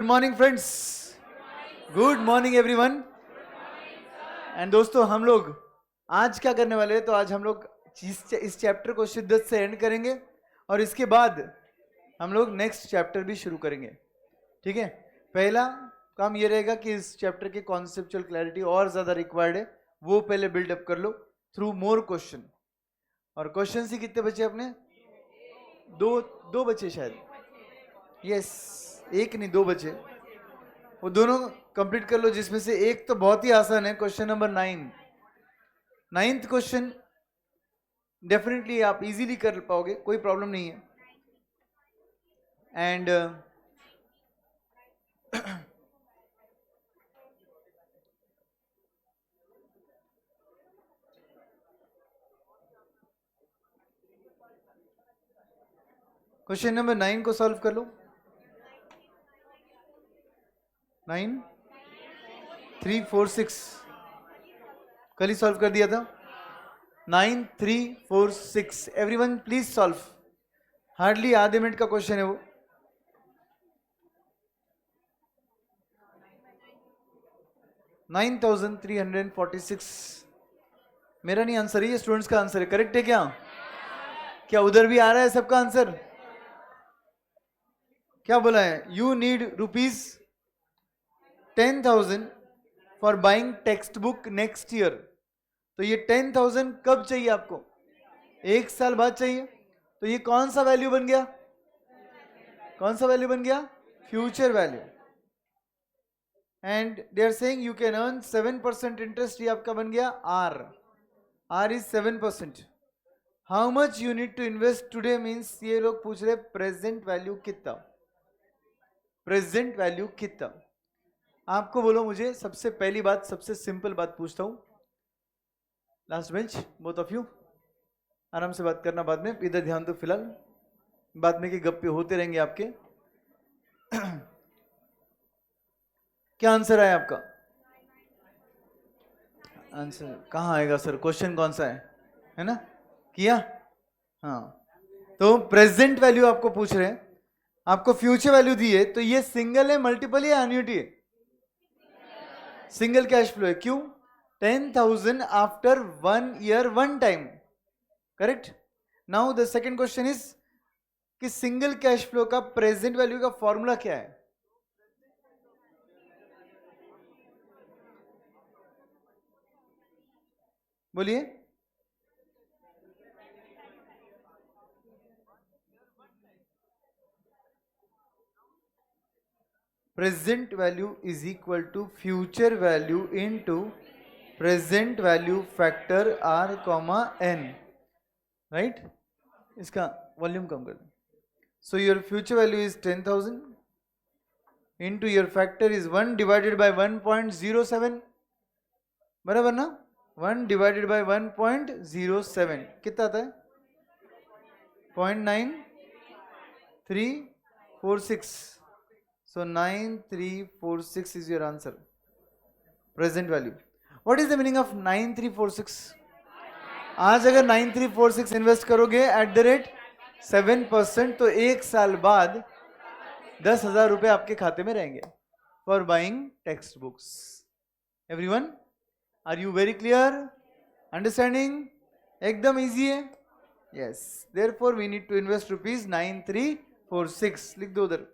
Good morning friends, good morning everyone. And दोस्तों, हम लोग आज क्या करने वाले हैं? तो आज हम लोग इस चैप्टर को शिद्दत से एंड करेंगे और इसके बाद हम लोग नेक्स्ट चैप्टर भी शुरू करेंगे। ठीक है, पहला काम ये रहेगा कि इस चैप्टर की कॉन्सेप्चुअल क्लैरिटी और ज्यादा रिक्वायर्ड है, वो पहले बिल्डअप कर लो थ्रू मोर क्वेश्चन। और क्वेश्चन ही कितने बचे अपने? दो बचे शायद। यस, एक नहीं दो बचे, वो दोनों कंप्लीट कर लो, जिसमें से एक तो बहुत ही आसान है, question number 9th question definitely आप इजीली कर पाओगे, कोई प्रॉब्लम नहीं है। एंड क्वेश्चन नंबर 9 को सॉल्व कर लो। 9 3 4 6 कल ही सॉल्व कर दिया था। 9 3 4 6 एवरीवन प्लीज सॉल्व। हार्डली आधे मिनट का क्वेश्चन है वो। $9,346 मेरा नहीं आंसर है, ये स्टूडेंट्स का आंसर है। करेक्ट है क्या? क्या उधर भी आ रहा है सबका आंसर? क्या बोला है? You need ₹10,000 for buying text book next year. तो ये 10,000 कब चाहिए आपको? एक साल बाद चाहिए। तो ये कौन सा वैल्यू बन गया? कौन सा वैल्यू बन गया? Future value. And they are saying you can earn 7% interest. ये आपका बन गया R is 7%। How much you need to invest today means ये लोग पूछ रहे प्रेजेंट वैल्यू कितना। प्रेजेंट वैल्यू कितना आपको बोलो मुझे। सबसे पहली बात, सबसे सिंपल बात पूछता हूं। Last bench both of you, आराम से बात करना, बाद में इधर ध्यान दो फिलहाल, बाद में के गप्पे होते रहेंगे आपके। क्या आंसर आया आपका? आंसर कहाँ आएगा सर? क्वेश्चन कौन सा है ना? किया? हाँ, तो प्रेजेंट वैल्यू आपको पूछ रहे हैं, आपको फ्यूचर वैल्यू दी है, तो ये सिंगल है, मल्टीपल है, एन्युटी है? सिंगल कैश फ्लो है। क्यों? 10,000 after 1 year 1 time. Correct. Now the second question is कि सिंगल कैश फ्लो का प्रेजेंट वैल्यू का फॉर्मूला क्या है? बोलिए। Present value is equal to future value into present value factor R comma N. Right, इसका volume कम कर। So your future value is 10,000 into your factor is 1 divided by 1.07, बराबर ना? 1 divided by 1.07 कितना आता है? 0.9346. So 9346 is your answer. Present value. What is the meaning of 9346? आज अगर 9346 इन्वेस्ट करोगे एट द रेट 7%, तो एक साल बाद 10,000 रुपए आपके खाते में रहेंगे for buying textbooks. Everyone, are you very clear? Understanding? एकदम इजी है। Yes, therefore we need to invest ₹9346। लिख दो उधर।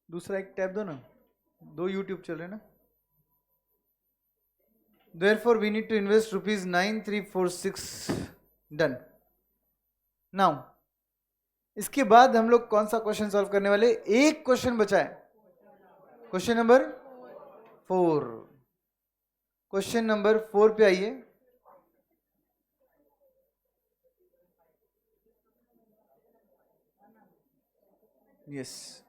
दूसरा एक टैब दो ना, 2 यूट्यूब चल रहे ना। Therefore we need to invest ₹9346. Done. Now इसके बाद हम लोग कौन सा क्वेश्चन सॉल्व करने वाले? एक क्वेश्चन बचा है, क्वेश्चन नंबर 4। क्वेश्चन नंबर 4 पे आइए। यस,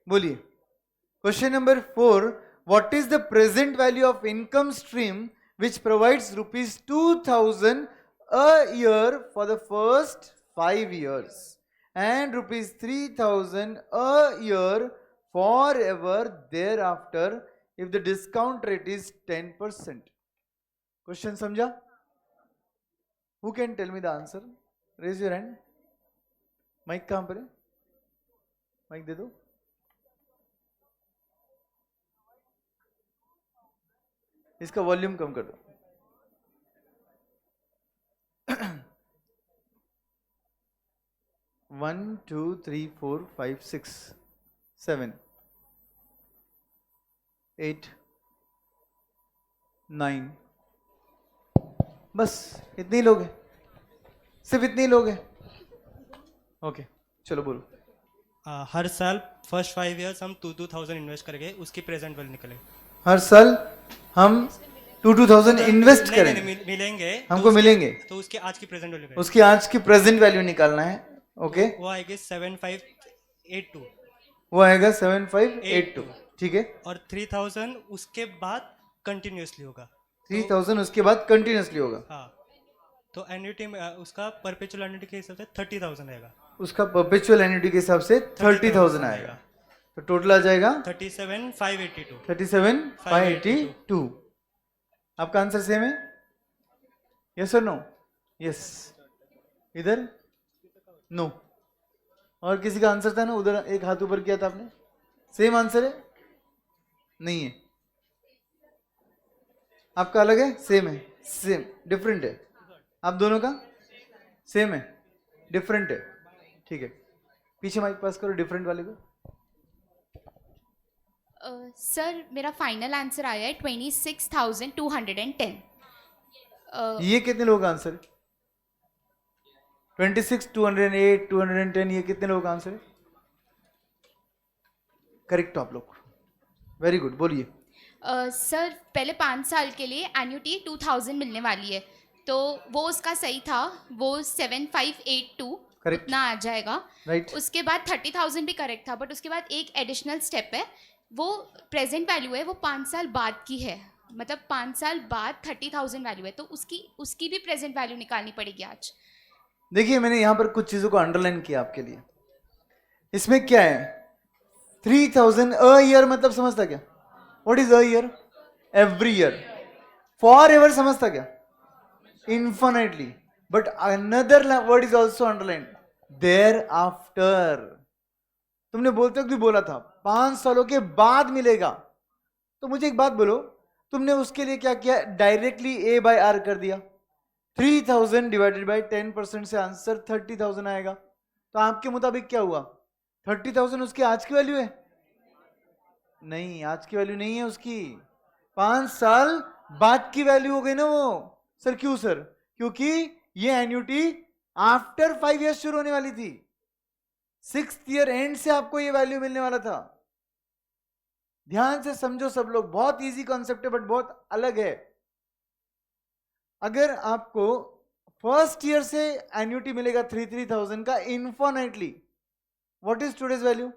बोलिए। Question number 4, what is the present value of income stream which provides ₹2,000 a year for the first 5 years and ₹3,000 a year forever thereafter if the discount rate is 10%. Question समझा? Who can tell me the answer? Raise your hand. Mic कहाँ पर है? Mic दे दो. इसका volume कम कर दो. One two three four five six 7 8 9. बस इतने ही लोग हैं, सिर्फ इतने ही लोग हैं. ओके चलो बोलो. हर साल फर्स्ट 5 इयर्स हम 2,000 इन्वेस्ट करेंगे, उसकी प्रेजेंट वैल्यू निकले. हर साल हम 2,000 इन्वेस्ट नहीं, करेंगे. नहीं, मिलेंगे हमको मिलेंगे तो उसके आज की प्रेजेंट वैल्यू उसकी आज की प्रेजेंट वैल्यू निकालना है. ओके वो आएगी 7582 वो आएगा 7582. ठीक है. और 3,000 उसके बाद कंटिन्यूअसली होगा. 3,000 उसके बाद कंटिन्यूसली होगा. हाँ, तो एन्युटी में उसका परपेचुअल एन्युटी के हिसाब से 30,000 आएगा. उसका परपेचुअल एन्युटी के हिसाब से 30,000 आएगा. तो टोटल आ जाएगा 37,582. 37,582. आपका आंसर सेम है? यस और नो? यस. इधर नो. और किसी का आंसर था ना उधर, एक हाथ ऊपर किया था आपने. सेम आंसर है? नहीं है. आपका अलग है? सेम है? सेम डिफरेंट है? आप दोनों का सेम है डिफरेंट है? ठीक है. पीछे माइक पास करो डिफरेंट वाले को. सर मेरा फाइनल आंसर आया है 26,210. ये कितने लोगों का आंसर है? 26, 208, 210. ये कितने लोगों का आंसर है? करेक्ट आप लोग. Very good. बोलिए. सर पहले 5 साल के लिए एन्युटी 2,000 मिलने वाली है, तो वो उसका सही था, वो 7,582 Correct. उतना आ जाएगा. Right. उसके बाद 30,000 भी करेक्ट था, बट उसके बाद एक एडिशनल स्टेप है, वो प्रेजेंट वैल्यू है, वो 5 साल बाद की है. मतलब 5 साल बाद 30,000 वैल्यू है, तो उसकी भी प्रेजेंट वैल्यू निकालनी पड़ेगी आज. देखिए मैंने यहां पर कुछ चीजों को अंडरलाइन किया आपके लिए. इसमें क्या है? 3,000 अ ईयर मतलब समझता क्या? What is a year? Every year. Forever समझता क्या? Infinitely. But another word is also underline, thereafter. तुमने बोलते वक्त भी बोला था 5 सालों के बाद मिलेगा. तो मुझे एक बात बोलो, तुमने उसके लिए क्या किया? डायरेक्टली ए बाय आर कर दिया. 3,000 डिवाइडेड बाय 10% से आंसर 30,000 आएगा. तो आपके मुताबिक क्या हुआ? 30,000 उसकी आज की वैल्यू है? नहीं, आज की वैल्यू नहीं है उसकी. 5 साल बाद की वैल्यू हो गई ना वो. सर क्यों सर? क्योंकि ये एन्युटी आफ्टर 5 इयर्स शुरू होने वाली थी. 6th ईयर एंड से आपको ये वैल्यू मिलने वाला था. ध्यान से समझो सब लोग, बहुत इजी कॉन्सेप्ट है बट बहुत अलग है. अगर आपको फर्स्ट ईयर से एन्युटी मिलेगा 3,000 का infinitely, what is today's value?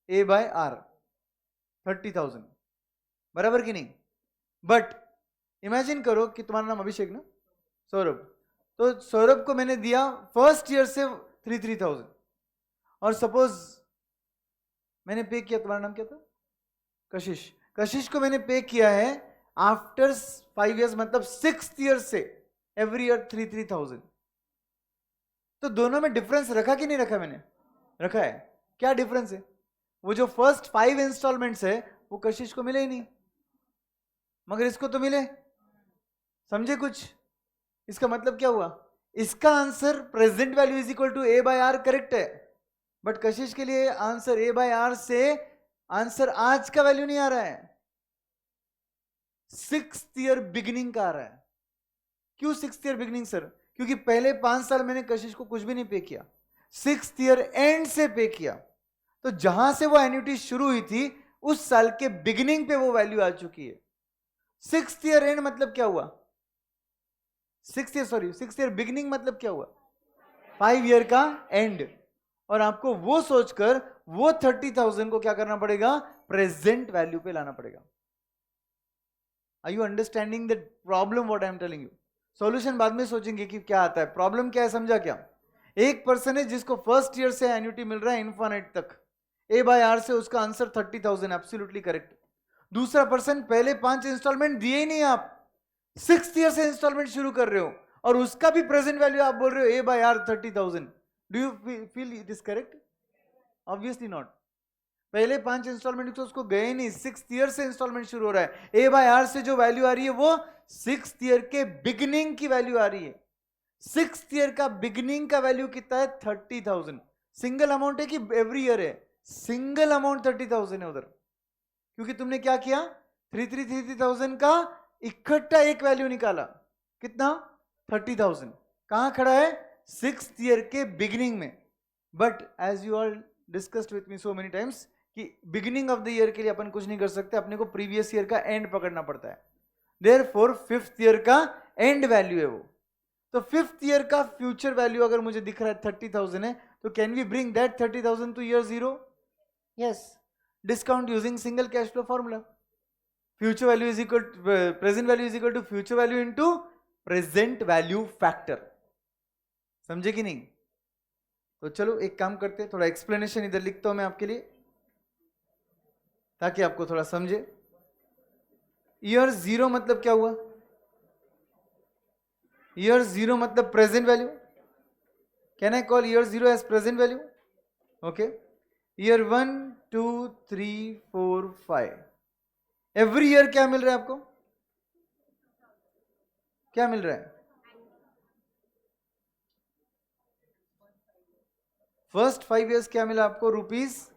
A by R 30,000. बराबर कि नहीं? बट इमेजिन करो कि तुम्हारा नाम अभिषेक ना, सौरभ. तो सौरभ को मैंने दिया फर्स्ट ईयर से 3,000 और सपोज मैंने पे किया, तुम्हारा नाम क्या था? कशिश. कशिश को मैंने पे किया है आफ्टर 5 इयर्स मतलब 6th ईयर से एवरी ईयर 3,000. तो दोनों में डिफरेंस रखा कि नहीं रखा? मैंने रखा है. क्या डिफरेंस है? वो जो फर्स्ट 5 इंस्टॉलमेंट्स है वो कशिश को मिले ही नहीं, मगर इसको तो मिले. समझे कुछ? इसका मतलब क्या हुआ? इसका answer present value is equal to A by R correct है, बट कशिश के लिए आंसर ए बाय आर से आंसर आज का वैल्यू नहीं आ रहा है, 6th ईयर बिगिनिंग का आ रहा है. क्यों 6th ईयर बिगिनिंग सर? क्योंकि पहले 5 साल मैंने कशिश को कुछ भी नहीं पे किया, 6th ईयर एंड से पे किया. तो जहां से वो एन्युटी शुरू हुई थी उस साल के बिगिनिंग पे वो वैल्यू आ चुकी है. 6th ईयर एंड मतलब क्या हुआ? 6th ईयर बिगिनिंग मतलब क्या हुआ? 5 ईयर का एंड. और आपको वो सोचकर वो 30,000 को क्या करना पड़ेगा? प्रेजेंट वैल्यू पे लाना पड़ेगा. Are you understanding the problem what I am telling you? Solution बाद में सोचेंगे कि क्या आता है. प्रॉब्लम क्या है समझा क्या? एक पर्सन है जिसको फर्स्ट ईयर से एन्युटी मिल रहा है इन्फिनिट तक, ए बाय आर से उसका आंसर 30,000 एब्सोल्युटली करेक्ट. दूसरा पर्सन पहले 5 इंस्टॉलमेंट दिए ही नहीं, आप 6th ईयर से इंस्टॉलमेंट शुरू कर रहे हो और उसका भी प्रेजेंट वैल्यू आप बोल रहे हो A by R 30,000. Do you feel it is correct? Obviously not. पहले 5 इंस्टॉलमेंट तो उसको गए नहीं, 6th ईयर से इंस्टॉलमेंट शुरू हो रहा है. ए बाय आर से जो वैल्यू आ रही है वो 6th ईयर के बिगिनिंग की वैल्यू आ रही है. 6th ईयर का बिगिनिंग का वैल्यू कितना है? 30,000. सिंगल अमाउंट है कि एवरी ईयर है? सिंगल अमाउंट 30,000 है उधर, क्योंकि तुमने क्या किया, 33,000 का इकट्ठा एक वैल्यू निकाला. कितना? 30,000. कहां खड़ा है? 6th ईयर के बिगिनिंग में. But as you all discussed with me so many times कि बिगिनिंग ऑफ द ईयर के लिए अपन कुछ नहीं कर सकते, अपने को प्रीवियस ईयर का एंड पकड़ना पड़ता है. देयरफॉर 5th ईयर का एंड वैल्यू है वो. तो 5th ईयर का फ्यूचर वैल्यू अगर मुझे दिख रहा है 30,000 है, तो can we bring that 30,000 to year 0? Yes. Discount using single cash flow formula. Future value is equal, present value is equal to future value into present value factor. समझे कि नहीं? तो चलो एक काम करते हैं, थोड़ा एक्सप्लेनेशन इधर लिखता हूं मैं आपके लिए ताकि आपको थोड़ा समझे. ईयर 0 मतलब क्या हुआ? ईयर 0 मतलब present value. Can I call year 0 as present value? Okay. Year 1 2 3 4 5. Every year क्या मिल रहा है आपको? क्या मिल रहा है? फर्स्ट 5 इयर्स क्या मिला आपको? रुपीज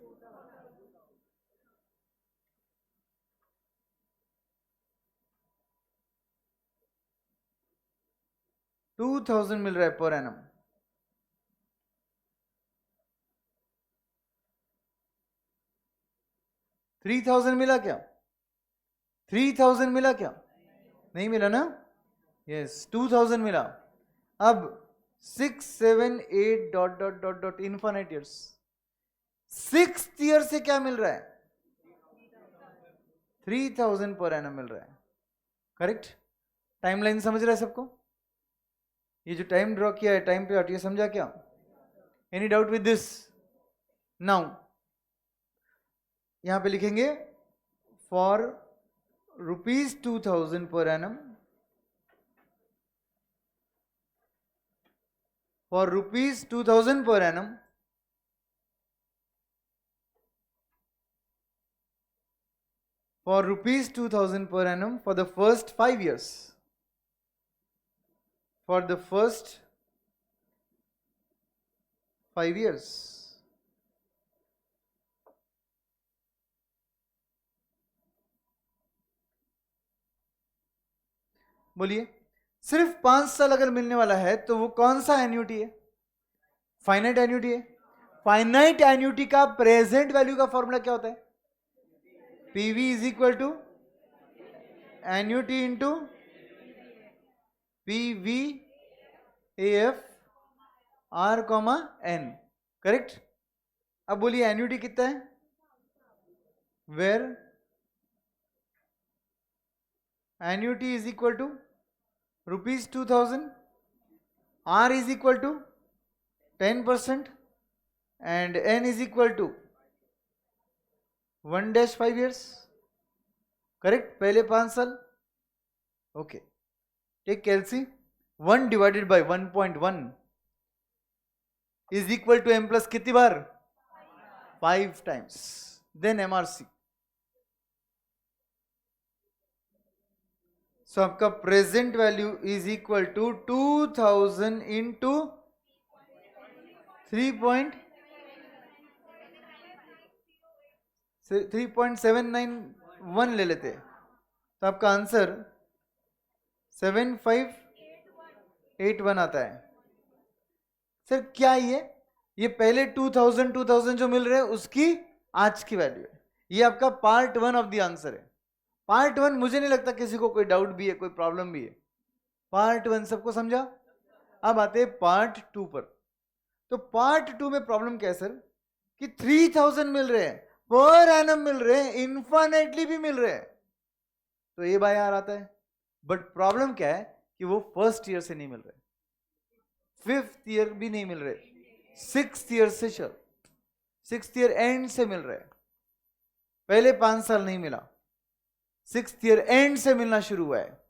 2,000 मिल रहा है पर एनम. $3,000 मिला क्या? 3,000 मिला क्या? नहीं मिला ना? यस. 2,000 मिला. अब 6 7 8 dot dot dot dot infinite years. 6th year से क्या मिल रहा है? 3,000 पर एनम मिल रहा है. करेक्ट? टाइमलाइन समझ रहा है सबको? ये जो टाइम ड्रॉ किया है, टाइम पे ये समझा क्या? Any doubt with this? Now यहां पे लिखेंगे for ₹2,000 per annum, for ₹2,000 per annum, for ₹2,000 per annum for the first 5 years. For the first 5 years. बोलिए. सिर्फ 5 साल अगर मिलने वाला है तो वो कौन सा एन्युटी है? फाइनाइट एन्युटी है. फाइनाइट एन्युटी का प्रेजेंट वैल्यू का फॉर्मूला क्या होता है? PV is equal to annuity into PV F R comma N. Correct? अब बोलिए एन्युटी कितना है? Where annuity is equal to ₹2,000, R is equal to 10% and N is equal to 1-5 years. Correct? पहले 5 साल. Okay. Take calci. 1 divided by 1.1 is equal to M plus कितनी बार? 5 times. Then MRC. So आपका present value is equal to 2,000 into 3.791 ले लेते हैं, तो आपका आंसर 7581 आता है. सर क्या ये पहले 2,000 जो मिल रहे हैं उसकी आज की वैल्यू है. ये आपका पार्ट 1 ऑफ द आंसर है. पार्ट 1 मुझे नहीं लगता किसी को कोई डाउट भी है, कोई प्रॉब्लम भी है. पार्ट 1 सबको समझा? अब आते हैं पार्ट 2 पर. तो पार्ट 2 में प्रॉब्लम क्या है सर? कि 3,000 मिल रहे हैं, पर एनम मिल रहे हैं, इनफाइनाइटली भी मिल रहे हैं, तो ए बाय आर आता है. बट प्रॉब्लम क्या है कि वो फर्स्ट ईयर से नहीं मिल रहे, 5th ईयर भी नहीं मिल रहे, 6th ईयर से 6th ईयर एंड से मिल रहे. पहले 5 साल नहीं मिला. सिक्स्थ ईयर एंड से मिलना शुरू हुआ है.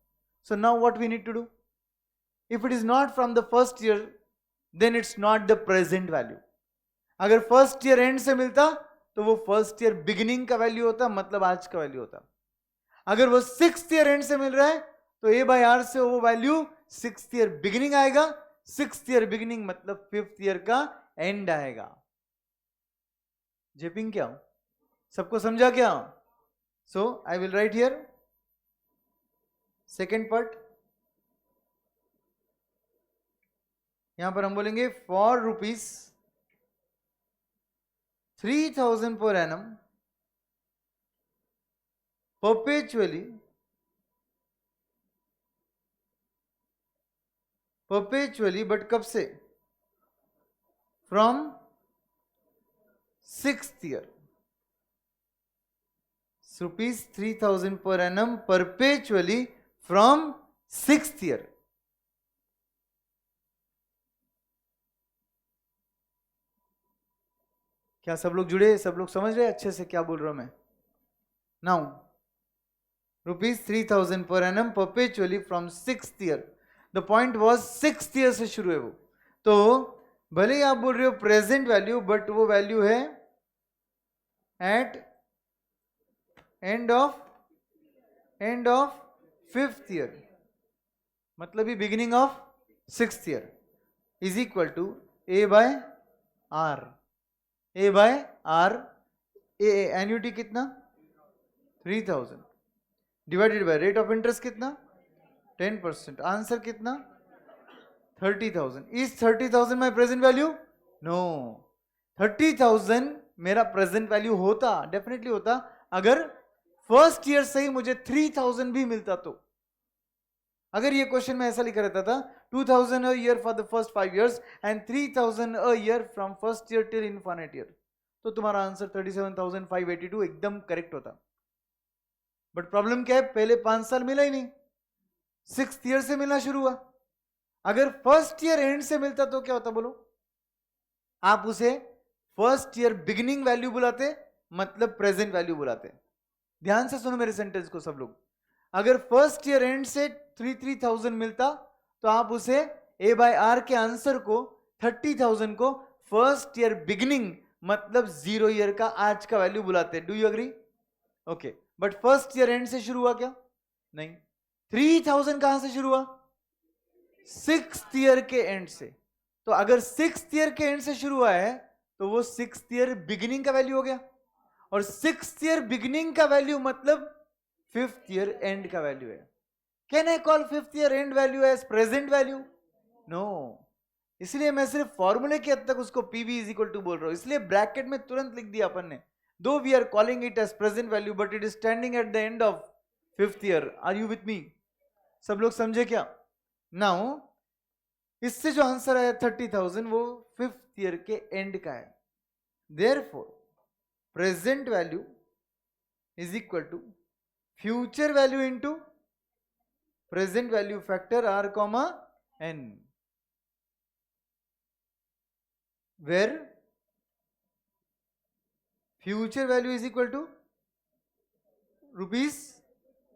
So now what we need to do? If it is not from the first year then it's not the present value. अगर फर्स्ट ईयर एंड से मिलता तो वो फर्स्ट ईयर बिगिनिंग का वैल्यू होता, मतलब आज का वैल्यू होता. अगर वो सिक्स्थ ईयर एंड से मिल रहा है तो ए बाई आर से वो वैल्यू सिक्स्थ ईयर बिगिनिंग आएगा. सिक्स्थ ईयर बिगिनिंग मतलब फिफ्थ ईयर का एंड आएगा. जेपिंग क्या हो? सबको समझा क्या? So I will write here second part. यहां पर हम बोलेंगे for rupees 3000 per annum perpetually but कब से? From sixth year. Rupees 3000 per annum perpetually from sixth year. क्या सब लोग जुड़े? सब लोग समझ रहे अच्छे से क्या बोल रहा हूं मैं? Now rupees 3000 per annum perpetually from sixth year. The point was sixth year से शुरू है वो. तो भले ही आप बोल रहे हो प्रेजेंट वैल्यू, बट वो वैल्यू है at end of fifth year, मतलब ही beginning of sixth year, is equal to A by R. A by R. Annuity कितना? 3000 divided by rate of interest कितना? 10%. आंसर कितना? 30,000. Is 30,000 my present value? No. 30,000 मेरा present value होता, definitely होता, अगर first year से ही मुझे 3000 भी मिलता तो. अगर ये क्वेश्चन में ऐसा लिखा रहता था 2000 a year for the first 5 years and 3000 a year from first year till infinite year, तो तुम्हारा आंसर 37,582 एकदम करेक्ट होता. बट प्रॉब्लम क्या है? पहले 5 साल मिला ही नहीं, सिक्स्थ ईयर से मिलना शुरू हुआ. अगर फर्स्ट ईयर एंड से मिलता तो क्या होता बोलो? आप उसे फर्स्ट ईयर बिगिनिंग वैल्यू बुलाते, मतलब प्रेजेंट वैल्यू बुलाते. ध्यान से सुनो मेरे सेंटेंस को सब लोग. अगर फर्स्ट ईयर एंड से 3000 मिलता तो आप उसे ए बाय आर के आंसर को 30,000 को फर्स्ट ईयर बिगिनिंग मतलब 0 ईयर का आज का वैल्यू बुलाते. Do you agree? Okay. But first year end से शुरू हुआ क्या? नहीं. 3000 कहां से शुरू हुआ? सिक्स्थ ईयर के एंड से. तो अगर सिक्स्थ ईयर के एंड से शुरू हुआ है तो वो सिक्स्थ ईयर बिगिनिंग का वैल्यू हो गया, और सिक्स्थ ईयर बिगिनिंग का वैल्यू मतलब फिफ्थ ईयर एंड का वैल्यू है. Can I call fifth year end value as present value? No. इसलिए मैं सिर्फ फॉर्मूले के हद तक उसको पीवी इज इक्वल टू बोल रहा हूं. इसलिए ब्रैकेट में तुरंत लिख दिया अपन ने. Though we are calling it as present value but it is standing at the end of fifth year. Are you with me? सब लोग समझे क्या? नाउ इससे जो आंसर आया 30,000 वो फिफ्थ ईयर के एंड का है. Therefore present value is equal to future value into present value factor r comma n, where future value is equal to rupees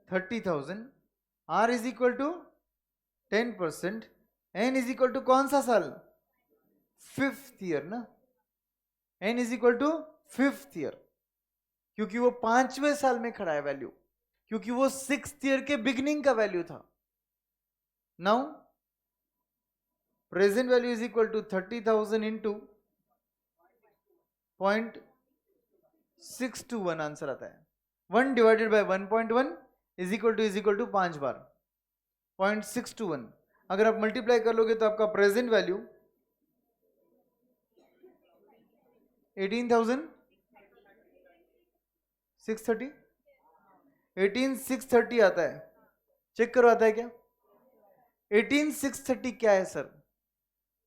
30,000, r is equal to 10%, n is equal to कौन सा साल? Fifth year ना. n is equal to fifth year, क्योंकि वो 5वें साल में खड़ा है वैल्यू, क्योंकि वो सिक्स्थ ईयर के बिगिनिंग का वैल्यू था. Now present value is equal to 30,000 into 0.621 answer आता है. 1 divided by 1.1 is equal to 5 बार 0.621. अगर आप मल्टीप्लाई कर लोगे तो आपका प्रेजेंट वैल्यू 18,630 18,630 आता है. चेक करो आता है क्या? 18,630 क्या है सर?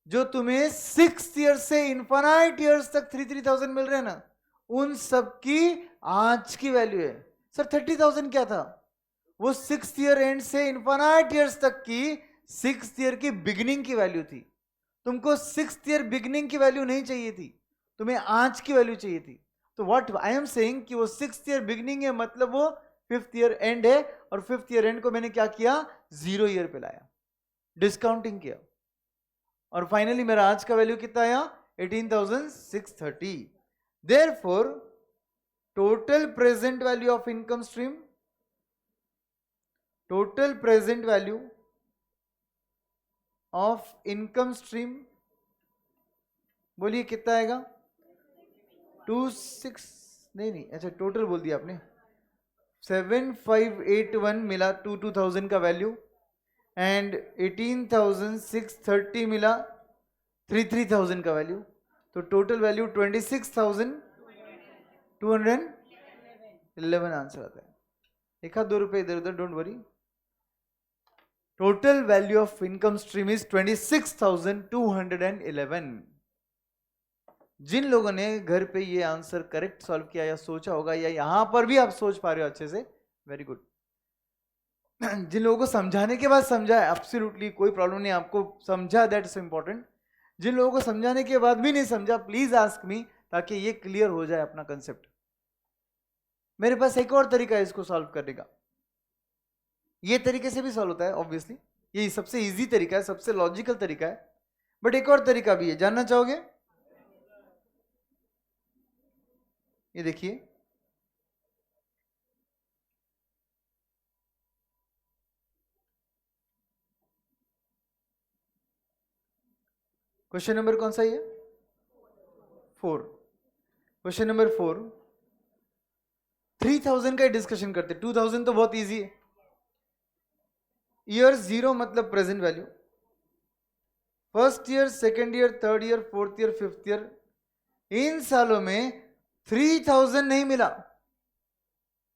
जो तुम्हें सिक्स्थ ईयर से इनफाइनाइट ईयर्स तक 3,000 मिल रहे हैं ना, उन सब की आज की वैल्यू है. सर 30,000 क्या था? वो सिक्स्थ ईयर एंड से इनफाइनाइट ईयर्स तक की सिक्स्थ ईयर की बिगिनिंग की वैल्यू थी. तुमको सिक्स्थ ईयर बिगिनिंग की वैल्यू नहीं चाहिए थी, तुम्हें आज की वैल्यू चाहिए थी. तो व्हाट आई एम सेइंग कि वो सिक्स्थ ईयर बिगिनिंग है, मतलब वो 5th ईयर एंड है और 5th ईयर एंड को मैंने क्या किया, 0 ईयर पे लाया, डिस्काउंटिंग किया और फाइनली मेरा आज का वैल्यू कितना आया, 18,630. Therefore, total present value of income stream, total present value of income stream, बोलिए कितना आएगा, 26 नहीं, अच्छा टोटल बोल दिया आपने, 7581 मिला 2000 का वैल्यू एंड 18,630 मिला 3000 का वैल्यू, तो टोटल वैल्यू 26,211 आंसर आता है. एक हाथ 2 रुपए इधर उधर, don't worry. Total value of income stream is 26,211. जिन लोगों ने घर पे ये आंसर करेक्ट सॉल्व किया या सोचा होगा या यहां पर भी आप सोच पा रहे हो अच्छे से, वेरी गुड. जिन लोगों को समझाने के बाद समझा, एब्सोल्युटली कोई प्रॉब्लम नहीं, आपको समझा, दैट्स इंपॉर्टेंट. जिन लोगों को समझाने के बाद भी नहीं समझा, प्लीज आस्क मी, ताकि ये क्लियर हो जाए अपना कंसेप्ट. मेरे पास एक और तरीका है इसको सॉल्व करने का. ये तरीके से भी सॉल्व होता है ऑब्वियसली, ये सबसे इजी तरीका है, सबसे लॉजिकल तरीका है, बट एक और तरीका भी है, जानना चाहोगे? ये देखिए, क्वेश्चन नंबर कौन सा है? 4. क्वेश्चन नंबर 4, 3000 का डिस्कशन करते. 2000 तो बहुत इजी है. ईयर 0 मतलब present value. First year, second year, third year, fourth year, fifth year, इन सालों में 3000 नहीं मिला.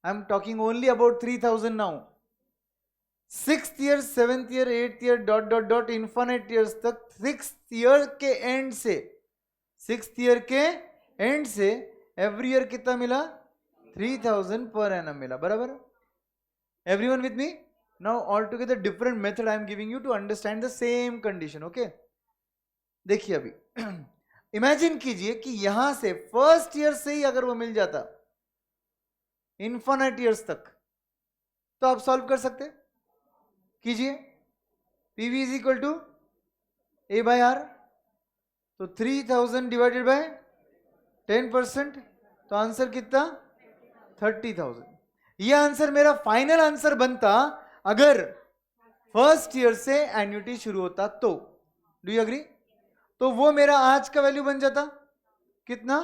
I am talking only about 3000 now. 6th year, 7th year, 8th year, dot dot dot infinite years तक, 6th year के and से, 6th year के and से एवरी ईयर कितना मिला, 3000 पर एनम मिला. बराबर? Everyone with me? Now all together different method I am giving you to understand the same condition. Okay, देखिए अभी इमेजिन कीजिए कि यहां से फर्स्ट ईयर से ही अगर वो मिल जाता इन्फिनिट ईयर्स तक, तो आप सॉल्व कर सकते. कीजिए. PV is equal to A by R, तो 3000 डिवाइडेड बाय 10%, तो आंसर कितना, 30,000. यह आंसर मेरा फाइनल आंसर बनता अगर फर्स्ट ईयर से एन्युटी शुरू होता तो. Do you agree? तो वो मेरा आज का वैल्यू बन जाता कितना,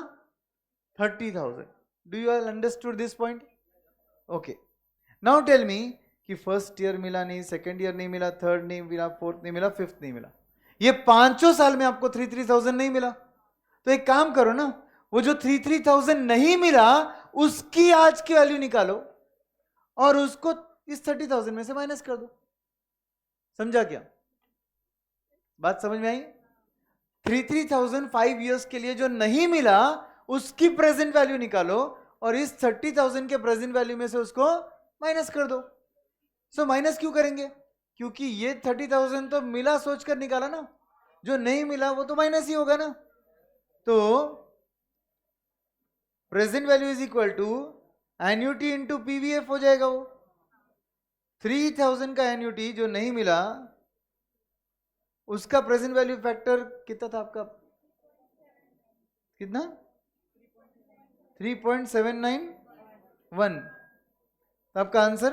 30,000. Do you all understood this point? Okay, now tell me कि फर्स्ट ईयर मिला नहीं, सेकेंड ईयर नहीं मिला, थर्ड नहीं मिला, फोर्थ नहीं मिला, फिफ्थ नहीं मिला, ये 5 साल में आपको 3,000 नहीं मिला. तो एक काम करो ना, वो जो 3,000 नहीं मिला उसकी आज की वैल्यू निकालो और उसको इस 30,000 में से माइनस कर दो. समझा क्या? बात समझ में आई? 3,000 5 इयर्स के लिए जो नहीं मिला उसकी प्रेजेंट वैल्यू निकालो और इस 30,000 के प्रेजेंट वैल्यू में से उसको माइनस कर दो. सो माइनस क्यों करेंगे? क्योंकि ये 30,000 तो मिला सोचकर निकाला ना, जो नहीं मिला वो तो माइनस ही होगा ना. तो present value is equal to annuity into PVF हो जाएगा. वो 3,000 का एन्युटी जो नहीं मिला उसका प्रेजेंट वैल्यू फैक्टर कितना था आपका, कितना, 3.791. तो आपका answer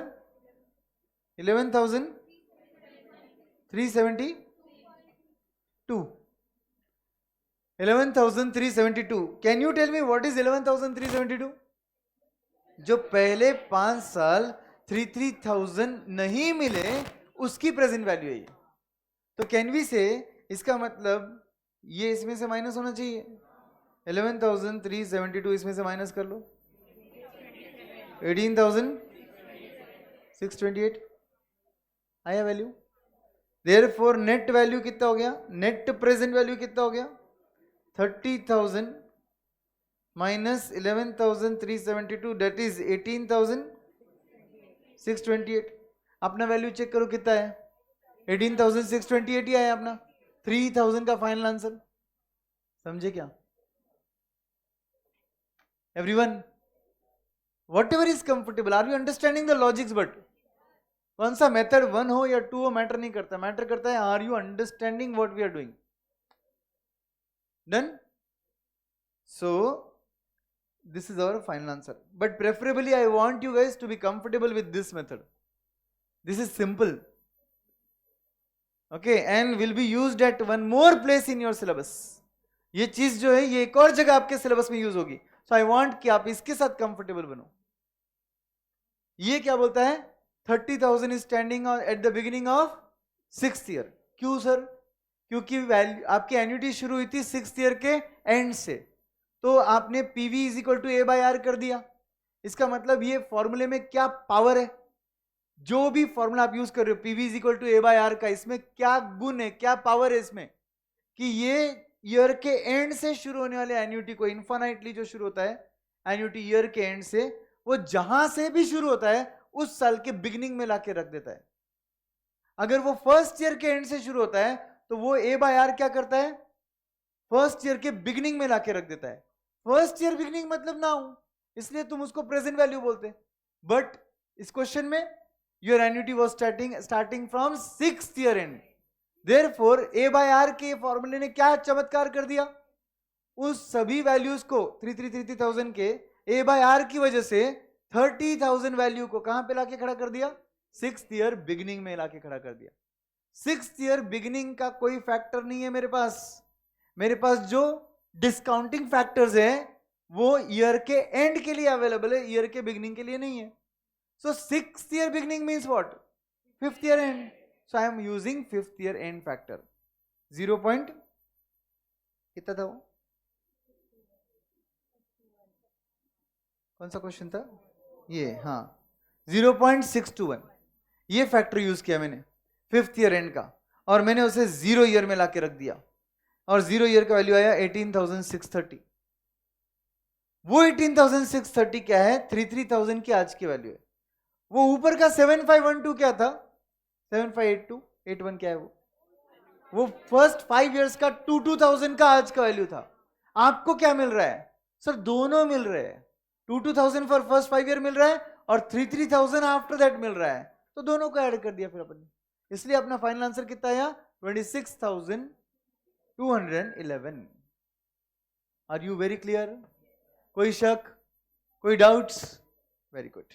11,372. 11,372. Can you tell me what is 11,372? जो पहले 5 साल 3,000 नहीं मिले उसकी प्रेजेंट वैल्यू है. तो कैन वी से, इसका मतलब ये इसमें से माइनस होना चाहिए. 11,372 इसमें से माइनस कर लो, 18,628 आया वैल्यू. देयरफॉर नेट वैल्यू कितना हो गया, नेट प्रेजेंट वैल्यू कितना हो गया, 30,000 माइनस 11,372, दैट इज 18,628. अपना वैल्यू चेक करो कितना है, 18,628 ही आया अपना. 3,000 का फाइनल आंसर. समझे क्या everyone? Whatever is comfortable. Are you understanding the logics? But कौन सा मेथड 1 हो या 2 हो मैटर नहीं करता. मैटर करता है are you understanding what we are doing. Done. So this is our final answer, but preferably I want you guys to be comfortable with this method. This is simple, okay, and will be used at one more place in your syllabus. ये चीज जो है ये एक और जगह आपके syllabus में यूज होगी. सो आई वांट कि आप इसके साथ कंफर्टेबल बनो. ये क्या बोलता है? 30,000 is standing at the beginning of 6th year. क्यों सर? क्योंकि वैल्यू आपकी एन्युटी शुरू हुई थी 6th ईयर के एंड से, तो आपने PV is equal to A by R कर दिया. इसका मतलब ये फॉर्मूले में क्या पावर है, जो भी फॉर्मूला आप यूज कर रहे हो PV is equal to A by R का, इसमें क्या गुण है, क्या पावर है इसमें, कि ये ईयर के एंड से शुरू होने वाले एन्युटी को, इन्फानाइटली जो शुरू होता है एन्युटी ईयर के एंड से, वो जहां से भी शुरू होता है उस साल के बिगिनिंग में लाके रख देता है. अगर वो फर्स्ट ईयर के एंड से शुरू होता है तो वो ए बाय आर क्या करता है? फर्स्ट ईयर के बिगिनिंग में लाके रख देता है. फर्स्ट ईयर बिगिनिंग मतलब नाउ, इसलिए तुम उसको प्रेजेंट वैल्यू बोलते. बट इस क्वेश्चन में your annuity was starting from 6th year end. Therefore A by R के फॉर्मूले ने क्या चमत्कार कर दिया? उस सभी वैल्यूज को 33,000 के ए बाय आर की वजह से 30,000 वैल्यू को कहां पे लाके खड़ा कर दिया? 6th ईयर बिगिनिंग में लाके खड़ा कर दिया. 6th ईयर बिगिनिंग का कोई फैक्टर नहीं है मेरे पास. मेरे पास जो डिस्काउंटिंग फैक्टर्स है वो ईयर के एंड के लिए अवेलेबल है, ईयर के बिगिनिंग के लिए नहीं है. सो 6th year beginning means what? 5th year and. So I am using 5th year and factor. 0 point कितना था वो? कौन सा क्वेश्चन था ये? हाँ, 0.621. ये फैक्टर यूज किया मैंने 5th ईयर एंड का, और मैंने उसे 0 ईयर में लाके रख दिया, और 0 ईयर का वैल्यू आया 18,630. वो 18,630 क्या है? 33,000 की आज की वैल्यू है. वो ऊपर का 7512 क्या था? 758281 क्या है वो फर्स्ट 5 इयर्स का 22,000 का आज का वैल्यू था. आपको क्या मिल रहा है सर? दोनों मिल रहे हैं. 22,000 फॉर फर्स्ट 5 ईयर मिल रहा है और 33,000 आफ्टर दैट मिल रहा है, तो दोनों को ऐड कर दिया फिर अपन ने. इसलिए अपना फाइनल आंसर कितना आया? 26,211. Are you very clear? कोई शक, कोई डाउट्स? Very good.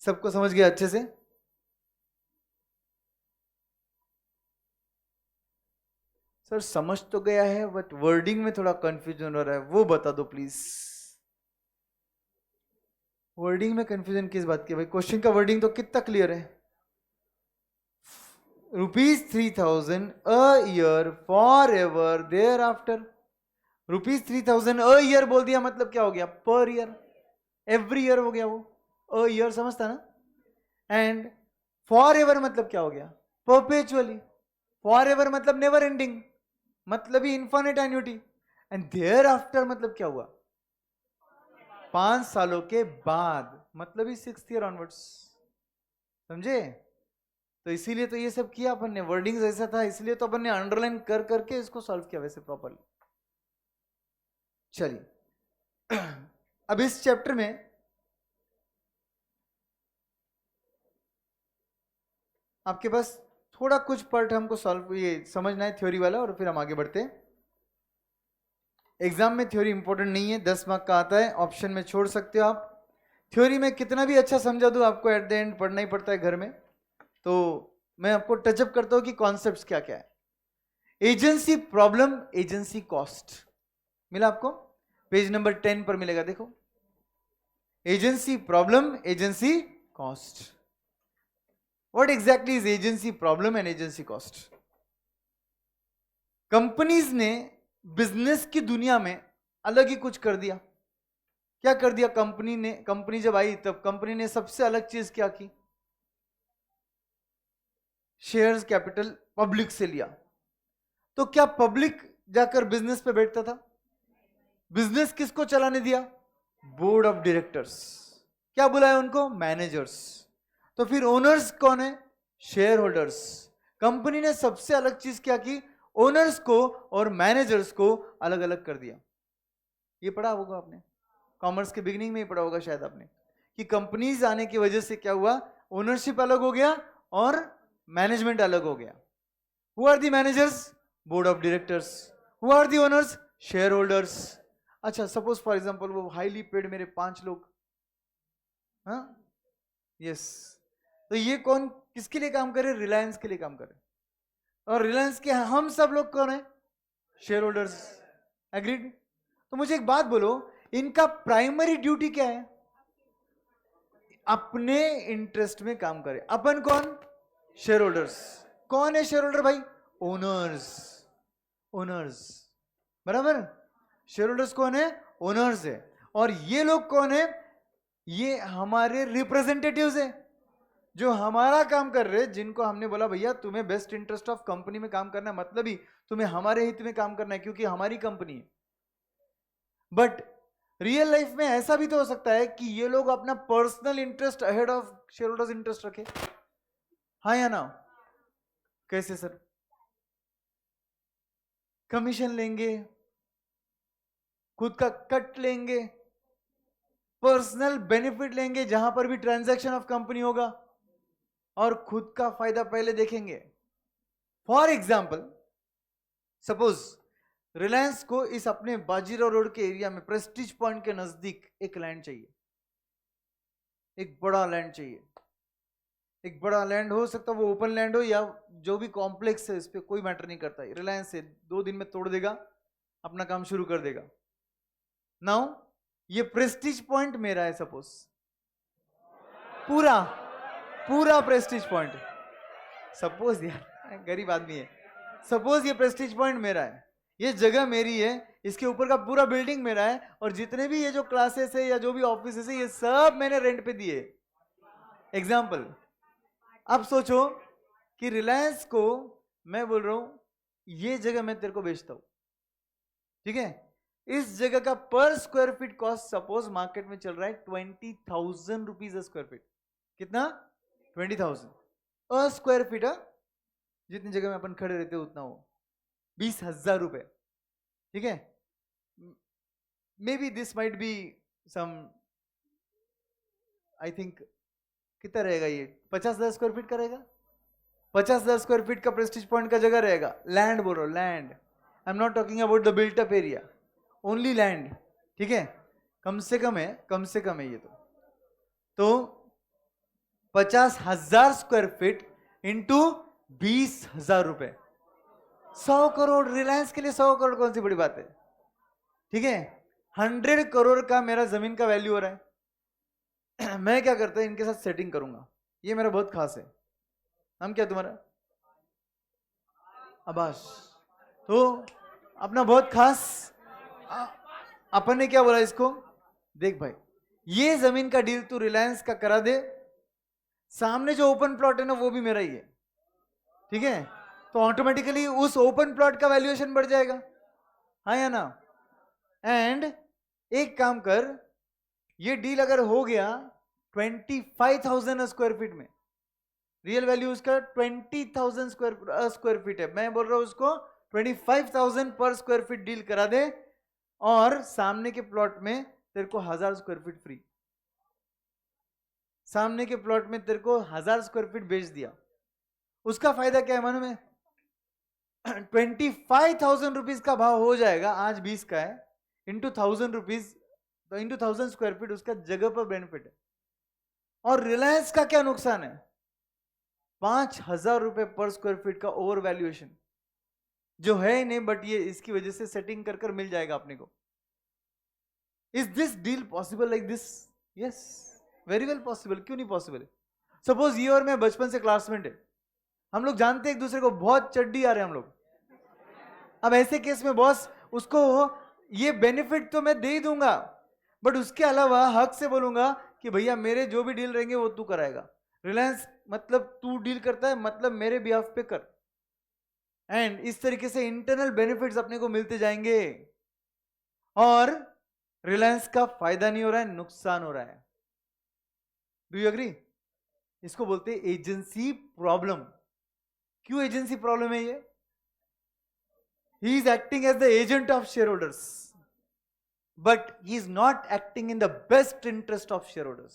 सबको समझ गया अच्छे से? सर समझ तो गया है, बट वर्डिंग में थोड़ा कंफ्यूजन हो रहा है, वो बता दो प्लीज. वर्डिंग में कंफ्यूजन किस बात की भाई? क्वेश्चन का वर्डिंग तो कितना क्लियर है. ₹3,000 a year forever thereafter. ₹3,000 a year बोल दिया मतलब क्या हो गया? पर ईयर, एवरी ईयर हो गया वो. अ ईयर समझता ना? एंड फॉर एवर मतलब क्या हो गया? परपेचुअली. फॉर एवर मतलब नेवर एंडिंग, मतलब ही infinite annuity. And thereafter मतलब क्या हुआ? 5 सालों के बाद, मतलब ही 6th ईयर ऑनवर्ड्स. समझे? तो इसीलिए तो ये सब किया अपन ने, वर्डिंग ऐसा था, इसलिए तो अपन ने अंडरलाइन कर करके इसको सॉल्व किया वैसे प्रॉपरली. चलिए अब इस चैप्टर में आपके पास थोड़ा कुछ पार्ट हमको सॉल्व ये समझना है थ्योरी वाला, और फिर हम आगे बढ़ते हैं. एग्जाम में थ्योरी इंपॉर्टेंट नहीं है, 10 मार्क का आता है, ऑप्शन में छोड़ सकते हो आप. थ्योरी में कितना भी अच्छा समझा दूं, आपको एट द एंड पढ़ना ही पड़ता है घर में. तो मैं आपको टचअप करता हूं कि कॉन्सेप्ट्स क्या क्या है. एजेंसी प्रॉब्लम, एजेंसी कॉस्ट मिला आपको, पेज नंबर 10 पर मिलेगा. देखो, agency problem, agency cost. What exactly is agency problem and agency cost? Companies ने बिजनेस की दुनिया में अलग ही कुछ कर दिया. क्या कर दिया कंपनी जब आई तब कंपनी ने सबसे अलग चीज क्या की? शेयर्स कैपिटल पब्लिक से लिया. तो क्या पब्लिक जाकर बिजनेस पे बैठता था? बिजनेस किसको चलाने दिया? Board of directors. क्या बुलाया उनको? मैनेजर्स. तो फिर ओनर्स कौन है? Share holders. कंपनी ने सबसे अलग चीज क्या की? ओनर्स को और मैनेजर्स को अलग अलग कर दिया. ये पढ़ा होगा आपने, कॉमर्स के बिगिनिंग में ही पढ़ा होगा शायद आपने, कि कंपनीज आने की वजह से क्या हुआ, ओनरशिप अलग हो गया और मैनेजमेंट अलग हो गया. Who are the managers? Board of directors. Who are the owners? Shareholders. अच्छा, सपोज फॉर एग्जांपल वो हाईली पेड मेरे 5 लोग, हाँ, यस, तो ये कौन किसके लिए काम करे? रिलायंस के लिए काम करे. और रिलायंस के हम सब लोग कौन है? Share holders. एग्रीड? तो मुझे एक बात बोलो, इनका प्राइमरी ड्यूटी क्या है? अपने इंटरेस्ट में काम करे. अपन कौन? Share holders. कौन है शेयर होल्डर भाई? ओनर्स. ओनर्स, बराबर. शेयर होल्डर्स कौन है? ओनर्स है. और ये लोग कौन है? ये हमारे रिप्रेजेंटेटिव्स है, जो हमारा काम कर रहे हैं, जिनको हमने बोला भैया तुम्हें बेस्ट इंटरेस्ट ऑफ कंपनी में काम करना है, मतलब ही तुम्हें हमारे हित में काम करना है क्योंकि हमारी कंपनी है. बट रियल लाइफ में ऐसा भी तो हो सकता है कि ये लोग अपना personal interest ahead of share holders interest रखे. हाँ या ना? कैसे सर? कमीशन लेंगे, खुद का कट लेंगे, पर्सनल बेनिफिट लेंगे जहां पर भी ट्रांजैक्शन ऑफ कंपनी होगा, और खुद का फायदा पहले देखेंगे. फॉर एग्जाम्पल, सपोज रिलायंस को इस अपने बाजीराव रोड के एरिया में प्रेस्टीज पॉइंट के नजदीक एक लैंड चाहिए, एक बड़ा लैंड चाहिए. एक बड़ा लैंड हो सकता है वो ओपन लैंड हो या जो भी कॉम्प्लेक्स है, इस पे कोई मैटर नहीं करता. रिलायंस से 2 दिन में तोड़ देगा, अपना काम शुरू कर देगा. नाउ ये प्रेस्टीज पॉइंट मेरा है, सपोज पूरा पूरा प्रेस्टीज पॉइंट. सपोज यार गरीब आदमी है, सपोज ये प्रेस्टीज पॉइंट मेरा है, ये जगह मेरी है, इसके ऊपर का पूरा बिल्डिंग मेरा है, और जितने भी ये जो क्लासेस है या जो भी ऑफिस है ये सब मैंने रेंट पे दिए. एग्जाम्पल. अब सोचो कि रिलायंस को मैं बोल रहा हूं ये जगह मैं तेरे को बेचता हूं, ठीक है. इस जगह का पर square feet cost suppose market में चल रहा है 20,000 रुपीज स्क्वायर फीट. कितना? 20,000 अ स्क्वायर फीट. जितनी जगह में अपन खड़े रहते उतना हो 20,000 रुपए, ठीक है. Maybe this might be some, I think कितना रहेगा ये? 50,000 स्क्वायर फीट का रहेगा. 50,000 स्क्वायर फीट का प्रेस्टीज पॉइंट का जगह रहेगा. लैंड बोल रहा हूं, land. I am not talking about the built up area, only land, ठीक है. कम से कम है, कम से कम है ये. तो 50,000 स्क्वायर फीट इंटू 20,000 रुपए, 100 करोड़. रिलायंस के लिए 100 करोड़ कौन सी बड़ी बात है, ठीक है. 100 करोड़ का मेरा जमीन का वैल्यू हो रहा है. मैं क्या करता है, इनके साथ सेटिंग करूंगा. ये मेरा बहुत खास है. हम क्या तुम्हारा? आबाश. तो अपना बहुत खास. अपन ने क्या बोला इसको, देख भाई ये जमीन का डील तू रिलायंस का करा दे, सामने जो ओपन प्लॉट है ना वो भी मेरा ही है, ठीक है. तो ऑटोमेटिकली उस ओपन प्लॉट का वैल्यूएशन बढ़ जाएगा. हाँ या ना? एंड एक काम कर, ये डील अगर हो गया 25,000 स्क्वायर फीट में, रियल वैल्यू उसका 20,000 स्क्वायर फीट है, मैं बोल रहा हूं उसको 25,000 पर स्क्वायर फीट डील करा दे, और सामने के प्लॉट में तेरे को 1,000 स्क्वायर फीट फ्री. सामने के प्लॉट में तेरे को 1,000 स्क्वायर फीट बेच दिया. उसका फायदा क्या है मालूम है? 25,000 रुपीज का भाव हो जाएगा, आज 20 का है, इंटू 1,000 रुपीज, तो इंटू 1,000 स्क्वायर फीट उसका जगह पर बेनिफिट है. और रिलायंस का क्या नुकसान है? 5,000 रुपए पर स्क्वायर फीट का ओवर वैल्यूएशन, जो है ही नहीं, बट ये इसकी वजह से सेटिंग कर कर मिल जाएगा अपने को. Is this deal possible like this? Yes, very well possible. क्यों नहीं पॉसिबल? सपोज ये और मैं बचपन से क्लासमेट है, हम लोग जानते हैं एक दूसरे को, बहुत चड्डी आ रहे हैं हम लोग. अब ऐसे केस में बॉस उसको ये बेनिफिट तो मैं दे ही दूंगा, बट उसके अलावा हक से बोलूंगा कि भैया मेरे जो भी डील रहेंगे वो तू कराएगा. रिलायंस मतलब तू डील करता है, मतलब मेरे बिहाफ पे कर. एंड इस तरीके से इंटरनल बेनिफिट्स अपने को मिलते जाएंगे, और रिलायंस का फायदा नहीं हो रहा है, नुकसान हो रहा है. Do you agree? इसको बोलते हैं एजेंसी प्रॉब्लम. क्यों एजेंसी प्रॉब्लम है ये? He is acting as the agent of shareholders, but he is not acting in the best interest of shareholders.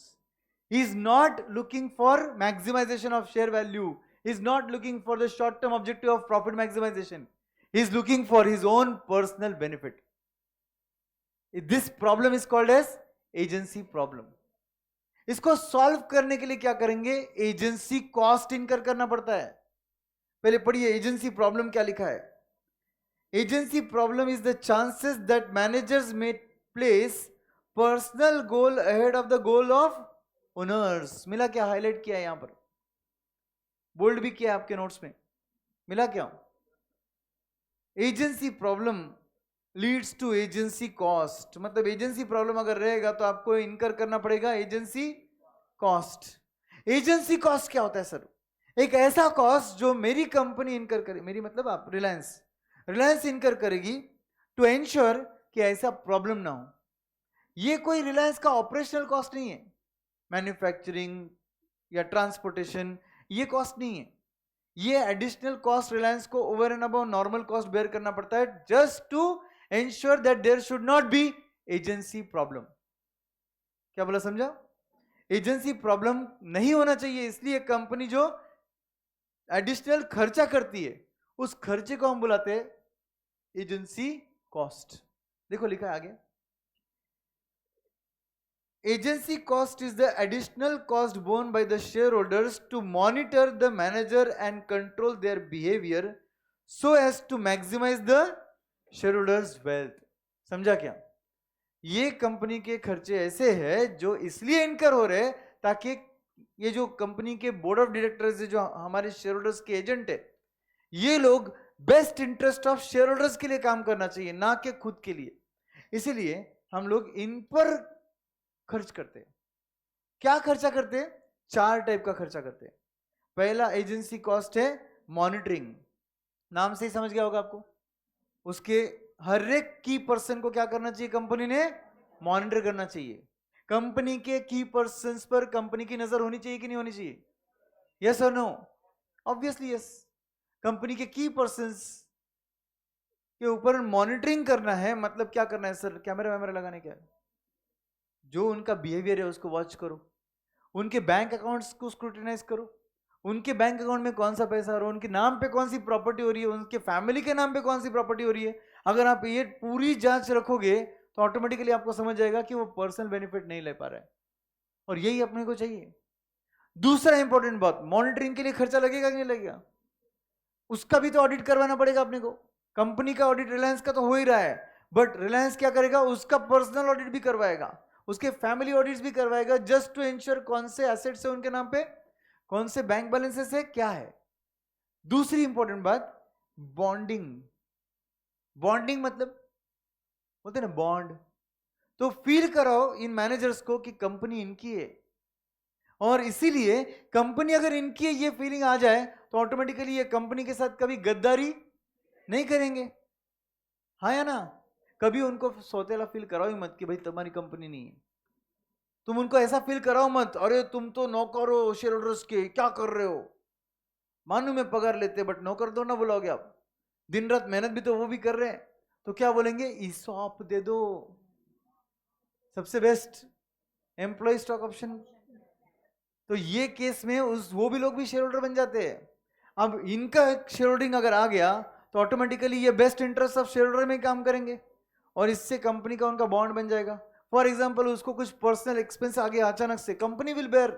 He is not looking for maximization of share value. He is not looking for the short term objective of profit maximization. He is looking for his own personal benefit. This problem is called as agency problem. इसको solve करने के लिए क्या करेंगे? Agency cost incur करना पड़ता है. पहले पढ़िए एजेंसी प्रॉब्लम क्या लिखा है. Agency problem is the chances that managers may place personal goal ahead of the goal of owners. मिला क्या? हाईलाइट किया है यहां पर, बोल्ड भी किया आपके नोट्स में. मिला क्या? Agency problem leads to agency cost. मतलब एजेंसी प्रॉब्लम अगर रहेगा तो आपको इनकर करना पड़ेगा एजेंसी कॉस्ट. एजेंसी कॉस्ट क्या होता है सर? एक ऐसा कॉस्ट जो मेरी कंपनी इनकर करे, मेरी मतलब आप रिलायंस इनकर करेगी टू एंश्योर कि ऐसा प्रॉब्लम ना हो. ये कोई रिलायंस का ऑपरेशनल कॉस्ट नहीं है, मैन्युफैक्चरिंग या ट्रांसपोर्टेशन, ये कॉस्ट नहीं है. ये एडिशनल कॉस्ट रिलायंस को over and above normal cost bear करना पड़ता है just to ensure that there should not be agency problem. क्या बोला, समझा? एजेंसी प्रॉब्लम नहीं होना चाहिए, इसलिए कंपनी जो एडिशनल खर्चा करती है उस खर्चे को हम बुलाते हैं एजेंसी कॉस्ट. देखो लिखा है आगे, agency cost is the additional cost borne by the shareholders to monitor the manager and control their behavior so as to maximize the shareholders wealth. समझा क्या? ये कंपनी के खर्चे ऐसे हैं जो इसलिए इनकर हो रहे हैं ताकि ये जो कंपनी के बोर्ड ऑफ डायरेक्टर्स है, जो हमारे शेयरहोल्डर्स के एजेंट है, ये लोग बेस्ट इंटरेस्ट ऑफ शेयरहोल्डर्स के लिए काम करना चाहिए, ना कि खुद के लिए. इसीलिए हम लोग इन पर खर्च करते हैं. क्या खर्चा करते हैं? 4 टाइप का खर्चा करते हैं. पहला एजेंसी कॉस्ट है मॉनिटरिंग. नाम से ही समझ गया होगा आपको. उसके हर एक की पर्सन को क्या करना चाहिए? कंपनी ने मॉनिटर करना चाहिए. कंपनी के की पर्संस पर कंपनी की नजर होनी चाहिए कि नहीं होनी चाहिए? यस और नो? Obviously yes. कंपनी के की पर्संस के ऊपर मॉनिटरिंग करना है. मतलब क्या करना है सर? कैमरा लगाने क्या है? जो उनका बिहेवियर है उसको वॉच करो, उनके बैंक अकाउंट्स को स्क्रूटिनाइज करो, उनके बैंक अकाउंट में कौन सा पैसा आ रहा है, उनके नाम पे कौन सी प्रॉपर्टी हो रही है, उनके फैमिली के नाम पे कौन सी प्रॉपर्टी हो रही है. अगर आप ये पूरी जांच रखोगे तो ऑटोमेटिकली आपको समझ जाएगा कि वो पर्सनल बेनिफिट नहीं ले पा रहा है, और यही अपने को चाहिए. दूसरा इंपॉर्टेंट बात, मॉनिटरिंग के लिए खर्चा लगेगा कि नहीं लगेगा? उसका भी तो ऑडिट करवाना पड़ेगा अपने को. कंपनी का ऑडिट रिलायंस का तो हो ही रहा है, बट रिलायंस क्या करेगा? उसका पर्सनल ऑडिट भी करवाएगा, उसके फैमिली ऑडिट्स भी करवाएगा, जस्ट टू इंश्योर कौन से एसेट्स है उनके नाम पे, कौन से बैंक बैलेंसेस है, क्या है. दूसरी इंपॉर्टेंट बात, बॉन्डिंग. बॉन्डिंग मतलब बोलते ना बॉन्ड. तो फील कराओ इन मैनेजर्स को कि कंपनी इनकी है, और इसीलिए कंपनी अगर इनकी है ये फीलिंग आ जाए तो ऑटोमेटिकली ये कंपनी के साथ कभी गद्दारी नहीं करेंगे. हाँ या ना? कभी उनको सौतेला फील कराओ ही मत कि भाई तुम्हारी कंपनी नहीं है. तुम उनको ऐसा फील कराओ मत, अरे तुम तो नौकर हो शेयर होल्डर्स के, क्या कर रहे हो. मानू में पगार लेते बट नौकर तो ना बुलाओगे आप. दिन रात मेहनत भी तो वो भी कर रहे हैं, तो क्या बोलेंगे? ईसॉप दे दो, सबसे बेस्ट एम्प्लॉय स्टॉक ऑप्शन. तो ये केस में वो भी लोग भी शेयर होल्डर बन जाते हैं. अब इनका शेयर होल्डिंग अगर आ गया तो ऑटोमेटिकली ये best interest of share holder में काम करेंगे, और इससे कंपनी का उनका बॉन्ड बन जाएगा. फॉर एग्जांपल उसको कुछ पर्सनल एक्सपेंस आ गया अचानक से, कंपनी विल बेयर.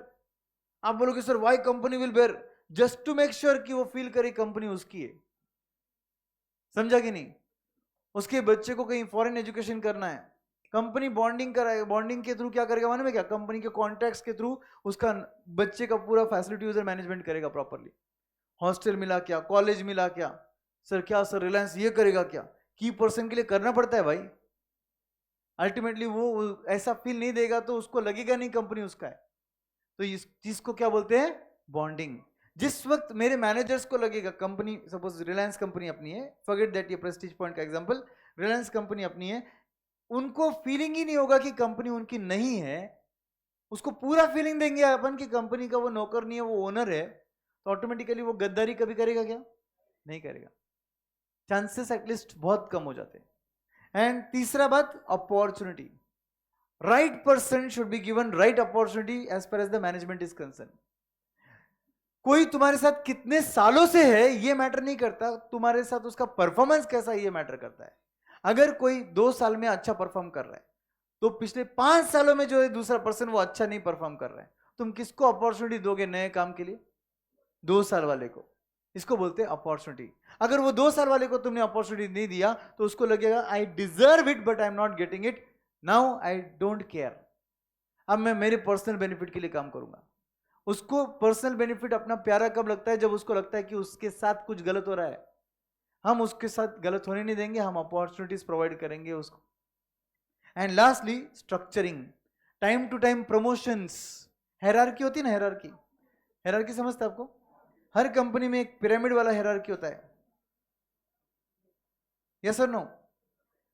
आप बोलोगे sir why company will bear? Just to make sure कि वो फील करे कंपनी उसकी है. समझा कि नहीं? उसके बच्चे को कहीं फॉरेन एजुकेशन करना है, कंपनी बॉन्डिंग कराएगा. बॉन्डिंग के थ्रू क्या करेगा मालूम है क्या? कंपनी के कॉन्ट्रैक्ट्स के थ्रू उसका बच्चे का पूरा फैसिलिटी यूजर मैनेजमेंट करेगा प्रॉपरली. हॉस्टल मिला क्या, कॉलेज मिला क्या, सर क्या सर रिलायंस ये करेगा क्या? की पर्सन के लिए करना पड़ता है भाई. अल्टीमेटली वो ऐसा फील नहीं देगा तो उसको लगेगा नहीं कंपनी उसका है. तो इस चीज को क्या बोलते हैं? बॉन्डिंग. जिस वक्त मेरे मैनेजर्स को लगेगा कंपनी, सपोज रिलायंस कंपनी अपनी है, फॉरगेट दैट ये प्रेस्टीज पॉइंट का एग्जांपल, रिलायंस कंपनी अपनी है, उनको फीलिंग ही नहीं होगा कि कंपनी उनकी नहीं है. उसको पूरा फीलिंग देंगे अपन कि कंपनी का वो नौकर नहीं है, वो ओनर है, तो ऑटोमेटिकली वो गद्दारी कभी करेगा क्या? नहीं करेगा. चांसेस एटलीस्ट बहुत कम हो जाते हैं. एंड तीसरा बात, opportunity. right person should be given right opportunity as far as the management is concerned. कोई तुम्हारे साथ कितने सालों से है ये मैटर नहीं करता, तुम्हारे साथ उसका परफॉर्मेंस कैसा है ये मैटर करता है. अगर कोई 2 साल में अच्छा परफॉर्म कर रहा है तो पिछले 5 सालों में जो है दूसरा पर्सन वो अच्छा नहीं परफॉर्म कर रहा है, तुम किसको अपॉर्चुनिटी दोगे नए काम के लिए? 2 साल वाले को. इसको बोलते हैं अपॉर्चुनिटी. अगर वो 2 साल वाले को तुमने अपॉर्चुनिटी नहीं दिया तो उसको लगेगा I deserve it but I am not getting it, now I don't care, अब मैं मेरे पर्सनल बेनिफिट के लिए काम करूंगा. उसको पर्सनल बेनिफिट अपना प्यारा कब लगता है? जब उसको लगता है कि उसके साथ कुछ गलत हो रहा है. हम उसके साथ गलत होने नहीं देंगे, हम अपॉर्चुनिटीज प्रोवाइड करेंगे उसको. And lastly structuring, time to time promotions. Hierarchy होती है ना, हायरार्की, हायरार्की समझते हैं आपको? हर कंपनी में एक पिरामिड वाला हायरार्की होता है, यस और नो?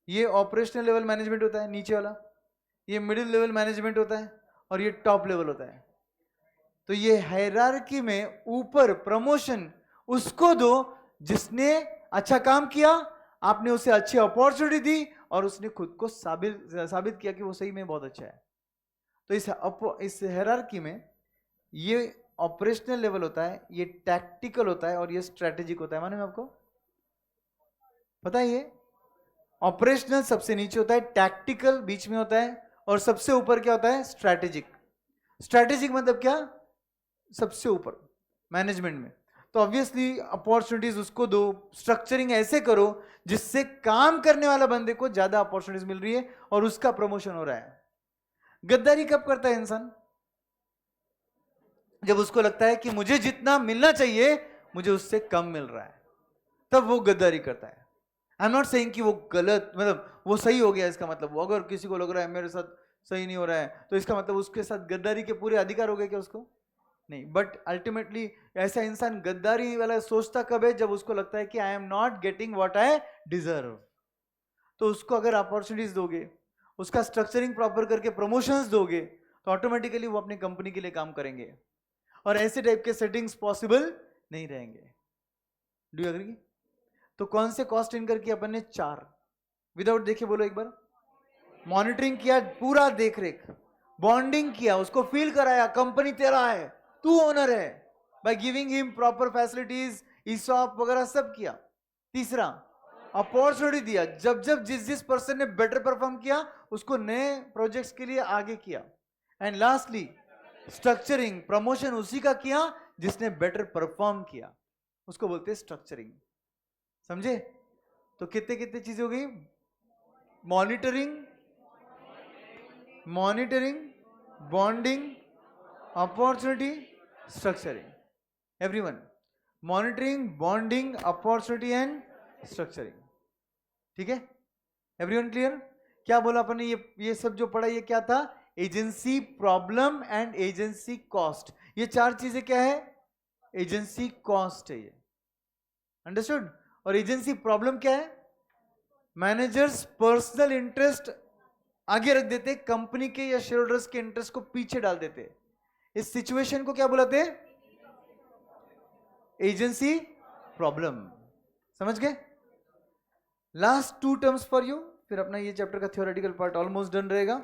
ये ऑपरेशनल लेवल मैनेजमेंट होता है नीचे वाला, ये मिडिल लेवल मैनेजमेंट होता है और ये टॉप लेवल होता है. तो ये हायरार्की में ऊपर प्रमोशन उसको दो जिसने अच्छा काम किया, आपने उसे अच्छी अपॉर्चुनिटी दी और उसने खुद को साबित किया कि वो सही में बहुत अच्छा है. तो इस हायरार्की में ये ऑपरेशनल लेवल होता है, ये टैक्टिकल होता है और ये स्ट्रेटेजिक होता है. माने में आपको पता है? ये ऑपरेशनल सबसे नीचे होता है, टैक्टिकल बीच में होता है और सबसे ऊपर क्या होता है? स्ट्रेटेजिक. स्ट्रेटेजिक मतलब क्या? सबसे ऊपर मैनेजमेंट में. तो ऑब्वियसली अपॉर्चुनिटीज उसको दो, स्ट्रक्चरिंग ऐसे करो जिससे काम करने वाला बंदे को ज्यादा अपॉर्चुनिटीज मिल रही है और उसका प्रमोशन हो रहा है. गद्दारी कब करता है इंसान? जब उसको लगता है कि मुझे जितना मिलना चाहिए मुझे उससे कम मिल रहा है, तब वो गद्दारी करता है. आई एम नॉट सेइंग कि वो गलत, मतलब वो सही हो गया इसका मतलब. वो अगर किसी को लग रहा है मेरे साथ सही नहीं हो रहा है तो इसका मतलब उसके साथ गद्दारी के पूरे अधिकार हो गए क्या उसको? नहीं. बट अल्टीमेटली ऐसा इंसान गद्दारी वाला सोचता कब है? जब उसको लगता है कि आई am not getting what I deserve. तो उसको अगर अपॉर्चुनिटीज दोगे, उसका स्ट्रक्चरिंग प्रॉपर करके प्रमोशंस दोगे तो ऑटोमेटिकली वो अपनी कंपनी के लिए काम करेंगे और ऐसे टाइप के सेटिंग्स पॉसिबल नहीं रहेंगे. Do you agree? तो कौन से कॉस्ट इनकर किया अपन ने? 4. विदाउट देखे बोलो एक बार. मॉनिटरिंग किया, पूरा देख रेख, बॉन्डिंग किया, उसको फील कराया कंपनी तेरा है, तू ओनर है, by giving him proper facilities, ESOP वगैरह सब किया. तीसरा अपॉर्चुनिटी दिया, जब जब जिस पर्सन ने बेटर परफॉर्म किया उसको नए प्रोजेक्ट्स के लिए आगे किया. एंड लास्टली स्ट्रक्चरिंग, प्रमोशन उसी का किया जिसने बेटर परफॉर्म किया, उसको बोलते हैं स्ट्रक्चरिंग. समझे? तो कितने कितने चीजें हो गई? Monitoring, bonding, opportunity, structuring. Everyone, monitoring, bonding, opportunity and structuring. ठीक है? Everyone clear? क्या बोला अपन ने? ये सब जो पढ़ा ये क्या था? Agency problem and agency cost. ये 4 चीजें क्या है? एजेंसी कॉस्ट है ये. अंडरस्टूड? और एजेंसी प्रॉब्लम क्या है? मैनेजर्स पर्सनल इंटरेस्ट आगे रख देते, कंपनी के या शेयर होल्डर्स के इंटरेस्ट को पीछे डाल देते. इस सिचुएशन को क्या बुलाते हैं? Agency problem. समझ गए? लास्ट 2 टर्म्स फॉर यू, फिर अपना ये चैप्टर का थ्योरेटिकल पार्ट ऑलमोस्ट डन रहेगा.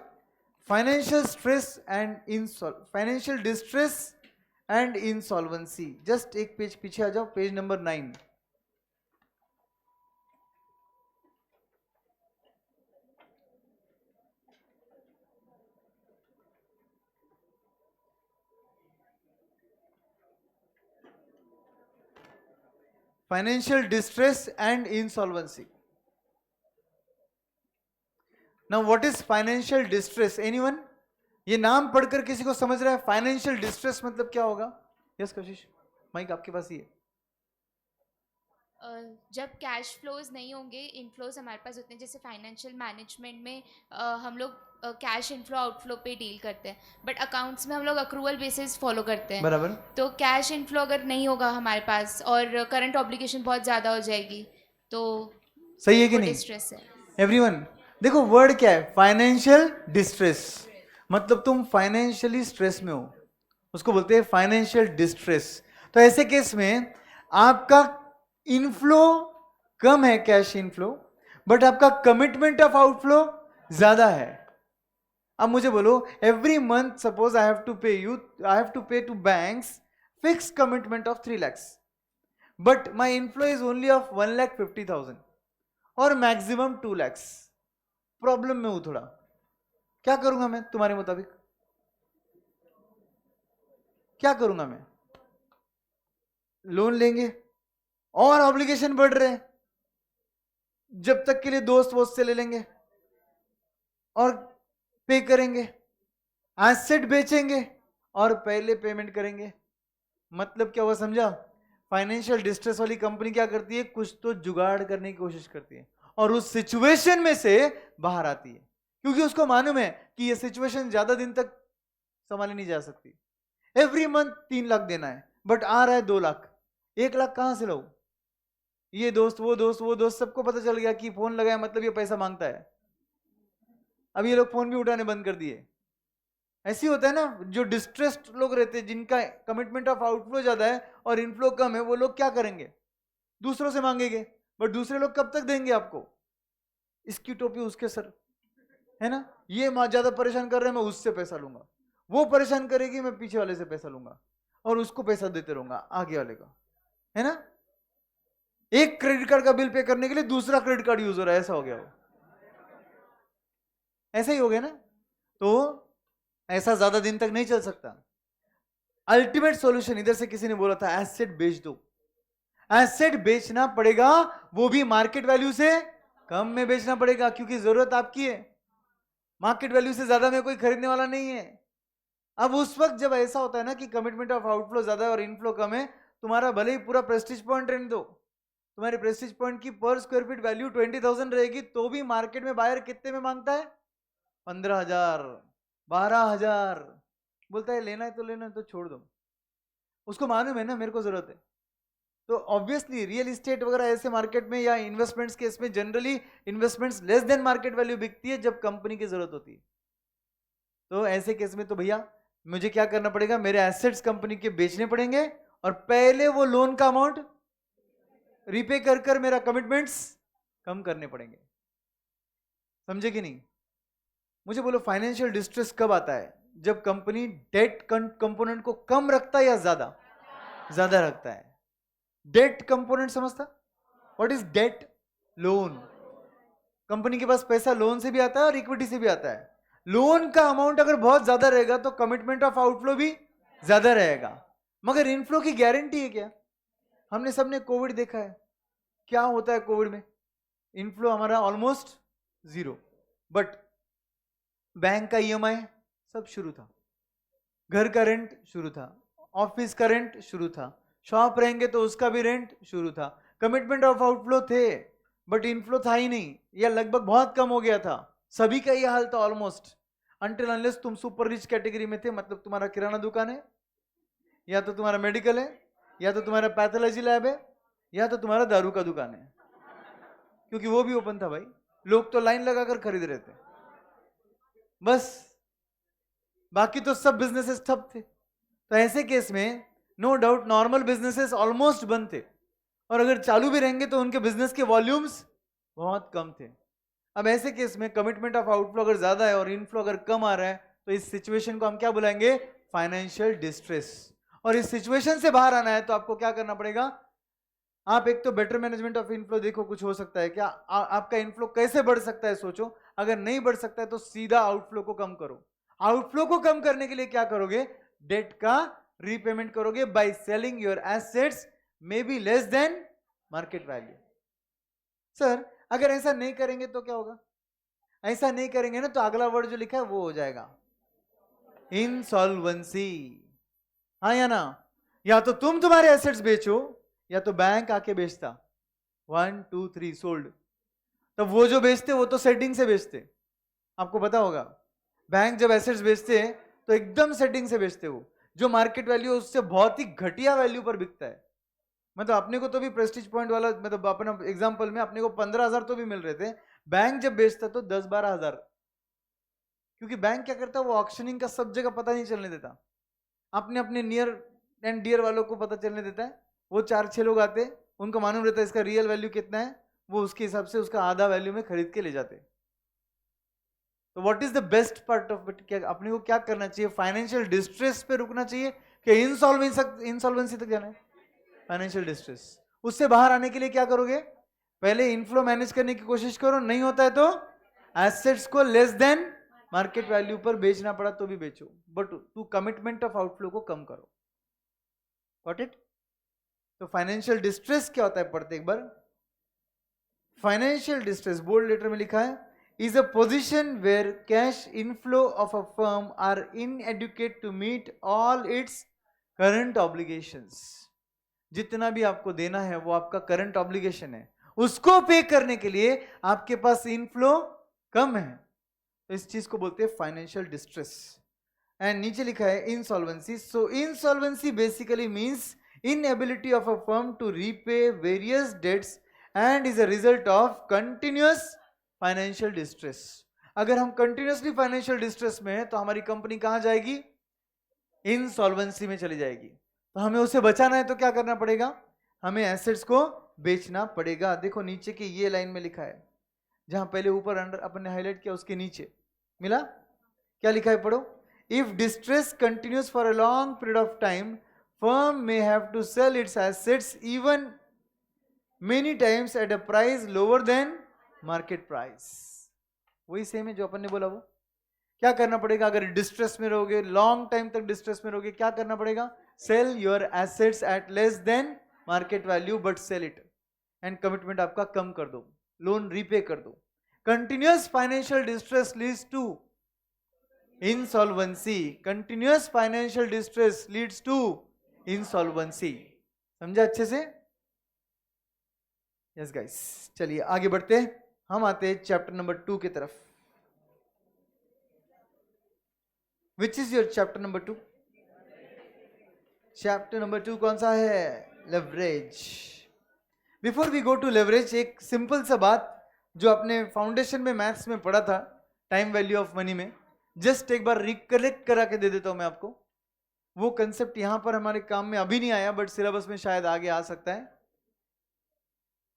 Financial stress and financial distress and insolvency. Just एक पेज पीछे आ जाओ, page number 9. Financial distress and insolvency. Now what is financial distress? Anyone? ये नाम पढ़कर किसी को समझ रहा है फाइनेंशियल डिस्ट्रेस मतलब क्या होगा? यस कशिश, माइक आपके पास ही है. जब कैश फ्लोज नहीं होंगे, इनफ्लोज हमारे पास होते हैं. जैसे फाइनेंशियल मैनेजमेंट में हम लोग कैश इनफ्लो आउटफ्लो पे डील करते हैं, बट अकाउंट्स में हम लोग अक्रूवल बेसिस फॉलो करते हैं. बराबर. तो कैश इनफ्लो अगर नहीं होगा हमारे पास और करंट ऑब्लिगेशन बहुत ज़्यादा हो जाएगी तो सही है कि नहीं? डिस्ट्रेस है. एवरीवन देखो वर्ड क्या है? Financial distress. मतलब तुम फाइनेंशियली स्ट्रेस में हो, उसको बोलते हैं फाइनेंशियल डिस्ट्रेस. तो ऐसे केस में आपका इनफ्लो कम है, कैश इनफ्लो, बट आपका कमिटमेंट ऑफ आउटफ्लो ज्यादा है. अब मुझे बोलो, every month suppose I have to pay to banks fix commitment of 3 lakhs, but my inflow is only of 1,50,000 और मैक्सिमम 2 lakhs. प्रॉब्लम में हूं थोड़ा, क्या करूंगा मैं तुम्हारे मुताबिक? क्या करूंगा मैं? लोन लेंगे और ऑब्लिगेशन बढ़ रहे हैं, जब तक के लिए दोस्त वोस्त से ले लेंगे और पे करेंगे, एसेट बेचेंगे और पहले पेमेंट करेंगे. मतलब क्या हुआ, समझा? फाइनेंशियल डिस्ट्रेस वाली कंपनी क्या करती है, कुछ तो जुगाड़ करने की कोशिश करती है और उस सिचुएशन में से बाहर आती है, क्योंकि उसको मालूम है कि ये सिचुएशन ज्यादा दिन तक संभाली नहीं जा सकती. एवरी मंथ 3 लाख देना है, बट आ रहा है 2 लाख. 1 लाख कहां से लाऊं? ये दोस्त वो दोस्त सबको पता चल गया कि फोन लगाया मतलब ये पैसा मांगता है. अब ये लोग फोन भी उठाने बंद कर दिए. ऐसी होता है ना, जो डिस्ट्रेस्ड लोग रहते हैं, जिनका कमिटमेंट ऑफ आउटफ्लो ज्यादा है और इनफ्लो कम है, वो लोग क्या करेंगे? दूसरों से मांगेंगे. बट दूसरे लोग कब तक देंगे आपको? इसकी टोपी उसके सर, है ना? ये ज्यादा परेशान कर रहे हैं, मैं उससे पैसा लूंगा. वो परेशान करेगी, मैं पीछे वाले से पैसा लूंगा और उसको पैसा देते रहूंगा आगे वाले का, है ना? एक क्रेडिट कार्ड का बिल पे करने के लिए दूसरा क्रेडिट कार्ड यूज हो रहा है, ऐसा हो गया वो. ऐसा ही हो गया ना? तो ऐसा ज्यादा दिन तक नहीं चल सकता. अल्टीमेट सॉल्यूशन इधर से किसी ने बोला था, एसेट बेच दो. एसेट बेचना पड़ेगा, वो भी मार्केट वैल्यू से कम में बेचना पड़ेगा, क्योंकि जरूरत आपकी है. मार्केट वैल्यू से ज्यादा में कोई खरीदने वाला नहीं है. अब उस वक्त जब ऐसा होता है ना कि कमिटमेंट ऑफ आउटफ्लो ज्यादा है और इनफ्लो कम है, तुम्हारा भले ही पूरा प्रेस्टीज पॉइंट रहने दो, तुम्हारे प्रेस्टीज पॉइंट की पर स्क्वायर फीट वैल्यू 20,000 रहेगी, तो भी मार्केट में बायर कितने में मांगता है? 15,000, 12,000. बोलता है लेना है तो लेना है, तो छोड़ दो. उसको मालूम है ना मेरे को जरूरत है. तो ऑब्वियसली रियल इस्टेट वगैरह ऐसे मार्केट में या इन्वेस्टमेंट्स के इसमें generally investments less than market value बिकती है जब कंपनी की जरूरत होती है. तो ऐसे केस में तो भैया मुझे क्या करना पड़ेगा, मेरे एसेट्स कंपनी के बेचने पड़ेंगे और पहले वो लोन का अमाउंट रीपे कर कर मेरा कमिटमेंट्स कम करने पड़ेंगे. समझे कि नहीं? मुझे बोलो, फाइनेंशियल डिस्ट्रेस कब आता है? जब कंपनी डेट कंपोनेंट को कम रखता है या ज्यादा? ज्यादा रखता है. डेट कंपोनेंट समझता? What is debt? Loan. Company के पास पैसा लोन से भी आता है और इक्विटी से भी आता है. लोन का अमाउंट अगर बहुत ज्यादा रहेगा तो कमिटमेंट ऑफ आउटफ्लो भी ज्यादा रहेगा, मगर इनफ्लो की गारंटी है क्या? हमने सबने कोविड देखा है, क्या होता है कोविड में? इनफ्लो हमारा ऑलमोस्ट 0, बट बैंक का ईएमआई सब शुरू था, घर का रेंट शुरू था, ऑफिस का रेंट शुरू था, शॉप रहेंगे तो उसका भी रेंट शुरू था. कमिटमेंट ऑफ आउटफ्लो थे बट इनफ्लो था ही नहीं, या लगभग बहुत कम हो गया था. सभी का ये हाल था ऑलमोस्ट, अनटिल अनलेस तुम सुपर रिच कैटेगरी में थे, मतलब तुम्हारा किराना दुकान है, या तो तुम्हारा मेडिकल है, या तो तुम्हारा पैथोलॉजी लैब है, या तो तुम्हारा दारू का दुकान है, क्योंकि वो भी ओपन था भाई. लोग तो लाइन लगाकर खरीद रहे थे बस, बाकी तो सब बिजनेसेस ठप थे. तो ऐसे केस में no doubt normal businesses almost बंद थे, और अगर चालू भी रहेंगे तो उनके बिजनेस के वॉल्यूम्स बहुत कम थे. अब ऐसे केस में कमिटमेंट ऑफ आउटफ्लो अगर ज्यादा है और इनफ्लो अगर कम आ रहा है, तो इस सिचुएशन को हम क्या बुलाएंगे? Financial distress. और इस सिचुएशन से बाहर आना है तो आपको क्या करना पड़ेगा? आप एक तो बेटर मैनेजमेंट ऑफ इनफ्लो देखो, कुछ हो सकता है क्या? आपका इनफ्लो कैसे बढ़ सकता है सोचो. अगर नहीं बढ़ सकता है तो सीधा आउटफ्लो को कम करो. आउटफ्लो को कम करने के लिए क्या करोगे? डेट का रीपेमेंट करोगे by selling your assets may be less than market value. Sir अगर ऐसा नहीं करेंगे तो क्या होगा? ऐसा नहीं करेंगे ना तो अगला वर्ड जो लिखा है वो हो जाएगा इंसॉल्वेंसी. हाँ या ना? या तो तुम तुम्हारे एसेट्स बेचो या तो बैंक आके बेचता. 1 2 3 सोल्ड. तब वो जो बेचते वो तो सेटिंग से बेचते, आपको पता होगा. बैंक जब एसेट्स बेचते हैं तो एकदम सेटिंग से बेचते, वो जो मार्केट वैल्यू है उससे बहुत ही घटिया वैल्यू पर बिकता है. मतलब अपने को तो भी प्रेस्टीज पॉइंट वाला, मतलब अपना एग्जांपल में अपने को 15,000 तो भी मिल रहे थे, बैंक जब बेचता तो 10-12,000. क्योंकि बैंक क्या करता है, वो ऑक्शनिंग का सब जगह पता नहीं चलने देता, अपने अपने नियर एंड डियर वालों को पता चलने देता है. वो 4-6 लोग आते, उनको मालूम रहता है इसका रियल वैल्यू कितना है, वो उसके हिसाब से उसका आधा वैल्यू में खरीद के ले जाते. तो what is the best part of it, क्या अपने को क्या करना चाहिए, फाइनेंशियल डिस्ट्रेस पे रुकना चाहिए कि इंसॉल्वेंसी तक जाना है? फाइनेंशियल डिस्ट्रेस, उससे बाहर आने के लिए क्या करोगे, पहले इनफ्लो मैनेज करने की कोशिश करो, नहीं होता है तो एसेट्स को लेस देन मार्केट वैल्यू पर बेचना पड़ा तो भी बेचो, but to commitment of outflow को कम करो। Got it? तो फाइनेंशियल डिस्ट्रेस क्या होता है, पढ़ते एक बार। फाइनेंशियल डिस्ट्रेस बोल्ड लेटर में लिखा है, is a position where cash inflow of a firm are inadequate to meet all its current obligations। जितना भी आपको देना है वो आपका करंट ऑब्लिगेशन है, उसको पे करने के लिए आपके पास इनफ्लो कम है, तो इस चीज को बोलते हैं फाइनेंशियल डिस्ट्रेस। एंड नीचे लिखा है insolvency. So insolvency basically means inability of a firm to repay various debts and is a result of continuous financial distress. अगर हम कंटिन्यूअसली फाइनेंशियल डिस्ट्रेस में हैं तो हमारी कंपनी कहां जाएगी, इंसॉल्वेंसी में चली जाएगी। तो हमें उसे बचाना है तो क्या करना पड़ेगा, हमें एसेट्स को बेचना पड़ेगा। देखो नीचे की ये लाइन में लिखा है, जहां पहले ऊपर अंडर अपन ने हाईलाइट किया उसके नीचे मिला, क्या लिखा है पढ़ो। If distress continues for a long period of time, firm may have to sell its assets even many times at a price lower than market price. वही सेम है जो अपन ने बोला, वो क्या करना पड़ेगा अगर डिस्ट्रेस में रहोगे, लॉन्ग टाइम तक डिस्ट्रेस में रहोगे, क्या करना पड़ेगा, sell your assets at less than market value but sell it, and commitment आपका कम कर दो, लोन रीपे कर दो। Continuous financial distress leads to insolvency, continuous financial distress leads to insolvency. समझा अच्छे से? यस गाइस, चलिए आगे बढ़ते हैं, हम आते हैं चैप्टर नंबर 2 की तरफ। Which is your chapter number 2? Chapter number 2 कौन सा है, leverage. Before we go to leverage, एक सिंपल सा बात जो आपने फाउंडेशन में मैथ्स में पढ़ा था, टाइम वैल्यू ऑफ मनी में, जस्ट एक बार रिकलेक्ट करा के दे देता हूं मैं आपको। वो कंसेप्ट यहां पर हमारे काम में अभी नहीं आया, बट सिलेबस में शायद आगे आ सकता है।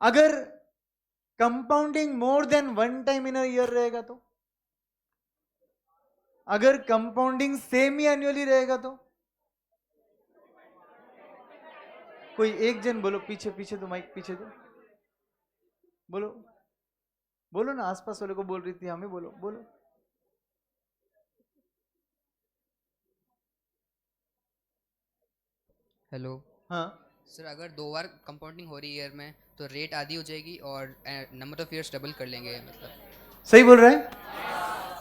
अगर compounding more than 1 time in a year रहेगा तो, अगर कंपाउंडिंग सेमी एनुअली रहेगा तो, कोई एक जन बोलो, पीछे पीछे तो माइक पीछे दो, बोलो बोलो ना, आसपास वाले को बोल रही थी, हमें बोलो बोलो। हेलो हाँ सर, अगर 2 बार कंपाउंडिंग हो रही है ईयर में तो रेट आधी हो जाएगी और नंबर ऑफ ईयर्स डबल कर लेंगे, मतलब सही बोल रहे हैं।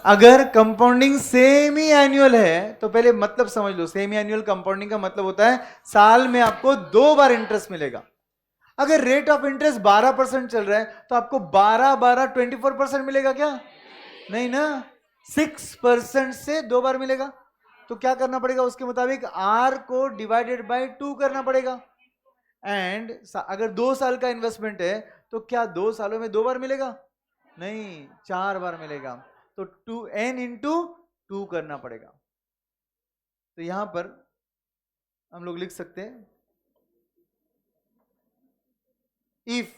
अगर कंपाउंडिंग सेमी एनुअल है तो पहले मतलब समझ लो, सेमी एनुअल कंपाउंडिंग का मतलब होता है साल में आपको 2 बार इंटरेस्ट मिलेगा। अगर रेट ऑफ इंटरेस्ट 12% चल रहा है तो आपको 24% मिलेगा क्या, नहीं ना, 6% से 2 बार मिलेगा। तो क्या करना पड़ेगा, उसके मुताबिक R को डिवाइडेड बाय 2 करना पड़ेगा। एंड अगर 2 साल का इन्वेस्टमेंट है तो क्या 2 सालों में 2 बार मिलेगा, नहीं 4 बार मिलेगा। तो 2n इंटू 2 करना पड़ेगा। तो यहां पर हम लोग लिख सकते हैं, इफ,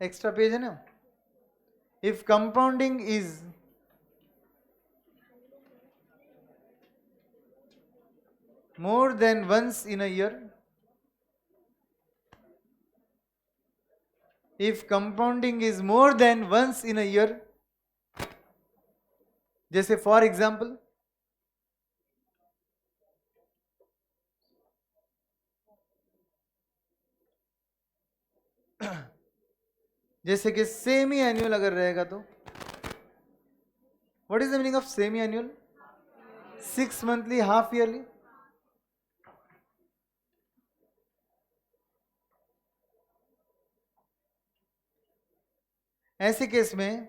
एक्स्ट्रा पेज है ना, if compounding is more than once in a year, if compounding is more than once in a year, जैसे फॉर एग्जाम्पल जैसे कि सेमी एनुअल अगर रहेगा तो, what is the meaning of semi annual, 6 monthly, half yearly. ऐसे case में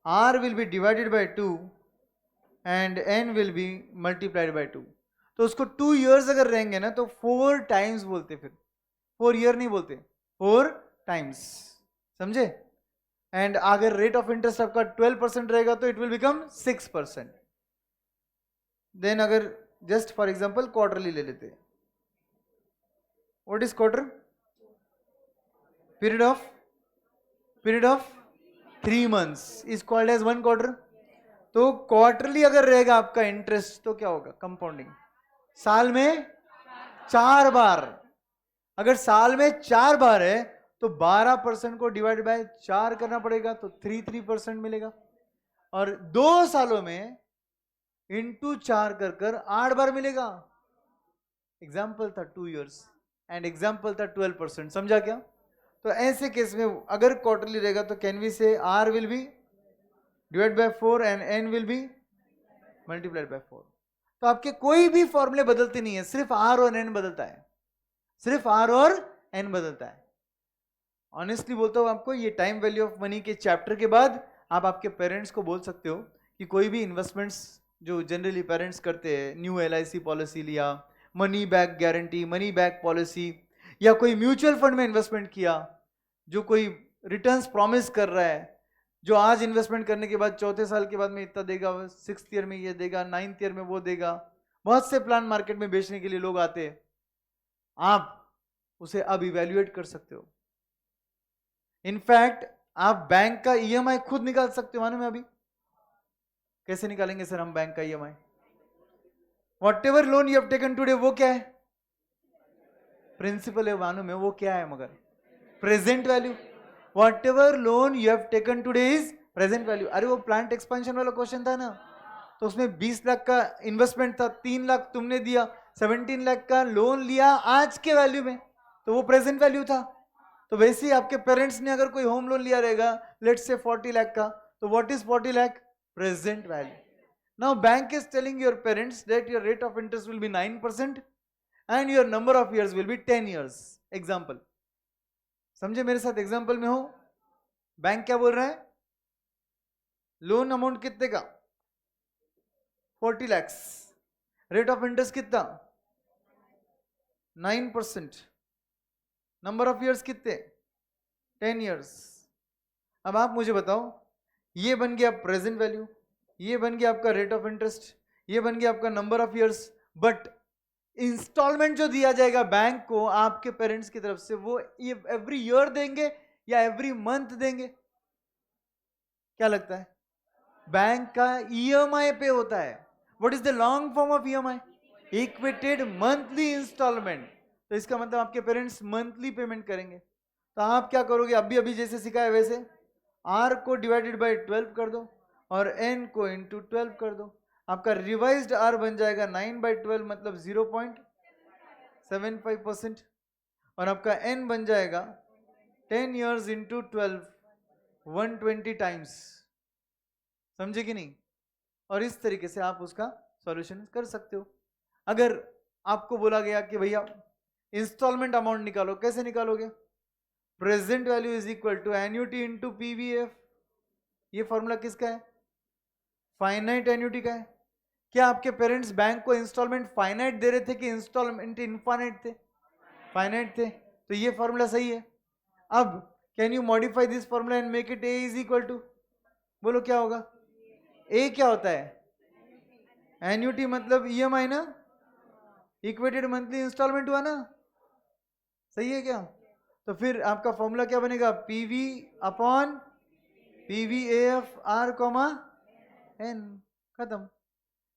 R will be divided by 2 and N will be multiplied by 2। तो उसको 2 years अगर रहेंगे ना तो 4 टाइम्स बोलते, फिर 4 ईयर नहीं बोलते, 4 टाइम्स, समझे। एंड अगर रेट ऑफ इंटरेस्ट आपका 12% रहेगा तो इट विल बिकम 6%। देन अगर जस्ट फॉर एग्जांपल क्वार्टरली ले लेते हैं, what is quarter, period of period of 3 months is called as 1 quarter। तो क्वार्टरली अगर रहेगा आपका इंटरेस्ट तो क्या होगा? कंपाउंडिंग। साल में 4 बार, अगर साल में 4 बार है तो 12% को डिवाइड बाय 4 करना पड़ेगा, तो 3% मिलेगा। और 2 सालों में इंटू 4 कर कर 8 बार मिलेगा। एग्जाम्पल था 2 years एंड एग्जाम्पल था 12%। समझा क्या? तो ऐसे केस में अगर क्वार्टरली रहेगा तो can we say R will be divide by 4 and N will be multiplied by 4। तो आपके कोई भी फॉर्मूले बदलते नहीं है, सिर्फ आर और एन बदलता है, सिर्फ आर और एन बदलता है। ऑनेस्टली बोलता हूं आपको, ये टाइम वैल्यू ऑफ मनी के चैप्टर के बाद आप आपके पेरेंट्स को बोल सकते हो कि कोई भी इन्वेस्टमेंट्स जो जनरली पेरेंट्स करते हैं, न्यू LIC पॉलिसी लिया, money back guarantee, money back policy, या कोई म्यूचुअल फंड में इन्वेस्टमेंट किया जो कोई रिटर्न्स प्रॉमिस कर रहा है, जो आज इन्वेस्टमेंट करने के बाद 4थे साल के बाद में इतना देगा, 6th ईयर में ये देगा, 9th ईयर में वो देगा। बहुत से प्लान मार्केट में बेचने के लिए लोग आते हैं, आप उसे अब इवेल्युएट कर सकते हो। इनफैक्ट आप बैंक का EMI खुद निकाल सकते हो। मालूम है अभी कैसे निकालेंगे सर हम बैंक का EMI? What ever loan you have taken today, वो क्या है? प्रिंसिपल है। मालूम है वो क्या है? मगर present value. What ever loan you have taken today is present value. अरे वो प्लांट एक्सपेंशन वाला क्वेश्चन था ना, तो उसमें 20 लाख का इन्वेस्टमेंट था, 3 लाख तुमने दिया, 17 लाख का लोन लिया आज के वैल्यू में, तो वो प्रेजेंट वैल्यू था। तो वैसे ही आपके पेरेंट्स ने अगर कोई होम लोन लिया रहेगा लेट्स से 40 लाख का, तो what is 40 lakh? Present value. Now bank is telling your parents that your rate of interest will be 9% and your number of years will be 10 years। Example समझे मेरे साथ, एग्जाम्पल में हो। Bank क्या बोल रहा है? लोन अमाउंट कितने का? 40 lakhs। रेट ऑफ इंटरेस्ट कितना? 9%। नंबर ऑफ ईयर्स कितने? 10 years। अब आप मुझे बताओ, ये बन गया प्रेजेंट वैल्यू, ये बन गया आपका रेट ऑफ इंटरेस्ट, ये बन गया आपका number of years, but instalment जो दिया जाएगा बैंक को आपके पेरेंट्स की तरफ से, वो ये एवरी ईयर देंगे या एवरी मंथ देंगे? क्या लगता है? बैंक का EMI पे होता है। What is the long form of EMI? Equated monthly instalment. तो इसका मतलब आपके पेरेंट्स मंथली पेमेंट करेंगे। तो आप क्या करोगे? अभी जैसे सिखाया वैसे R को डिवाइडेड बाय 12 कर दो और N को इंटू 12 कर दो। आपका रिवाइज्ड R बन जाएगा 9/12 मतलब 0.75%, और आपका N बन जाएगा 10 years इंटू 12 120 टाइम्स। समझे कि नहीं? और इस तरीके से आप उसका सॉल्यूशन कर सकते हो। अगर आपको बोला गया कि भैया इंस्टॉलमेंट अमाउंट निकालो, कैसे निकालोगे? Present value is equal to annuity into PVF। ये फॉर्मूला किसका है? फाइनाइट एन्युटी का है। क्या आपके पेरेंट्स बैंक को इंस्टॉलमेंट फाइनाइट दे रहे थे कि इंस्टॉलमेंट इनफाइनाइट थे? फाइनाइट थे। तो ये फॉर्मूला सही है। अब can you modify this formula and make it A is equal to, बोलो क्या होगा? A क्या होता है? एन्युटी मतलब EMI ना, इक्वेटेड मंथली इंस्टॉलमेंट हुआ ना, सही है क्या? तो फिर आपका फॉर्मूला क्या बनेगा? PV upon PVAF R, N। खत्म।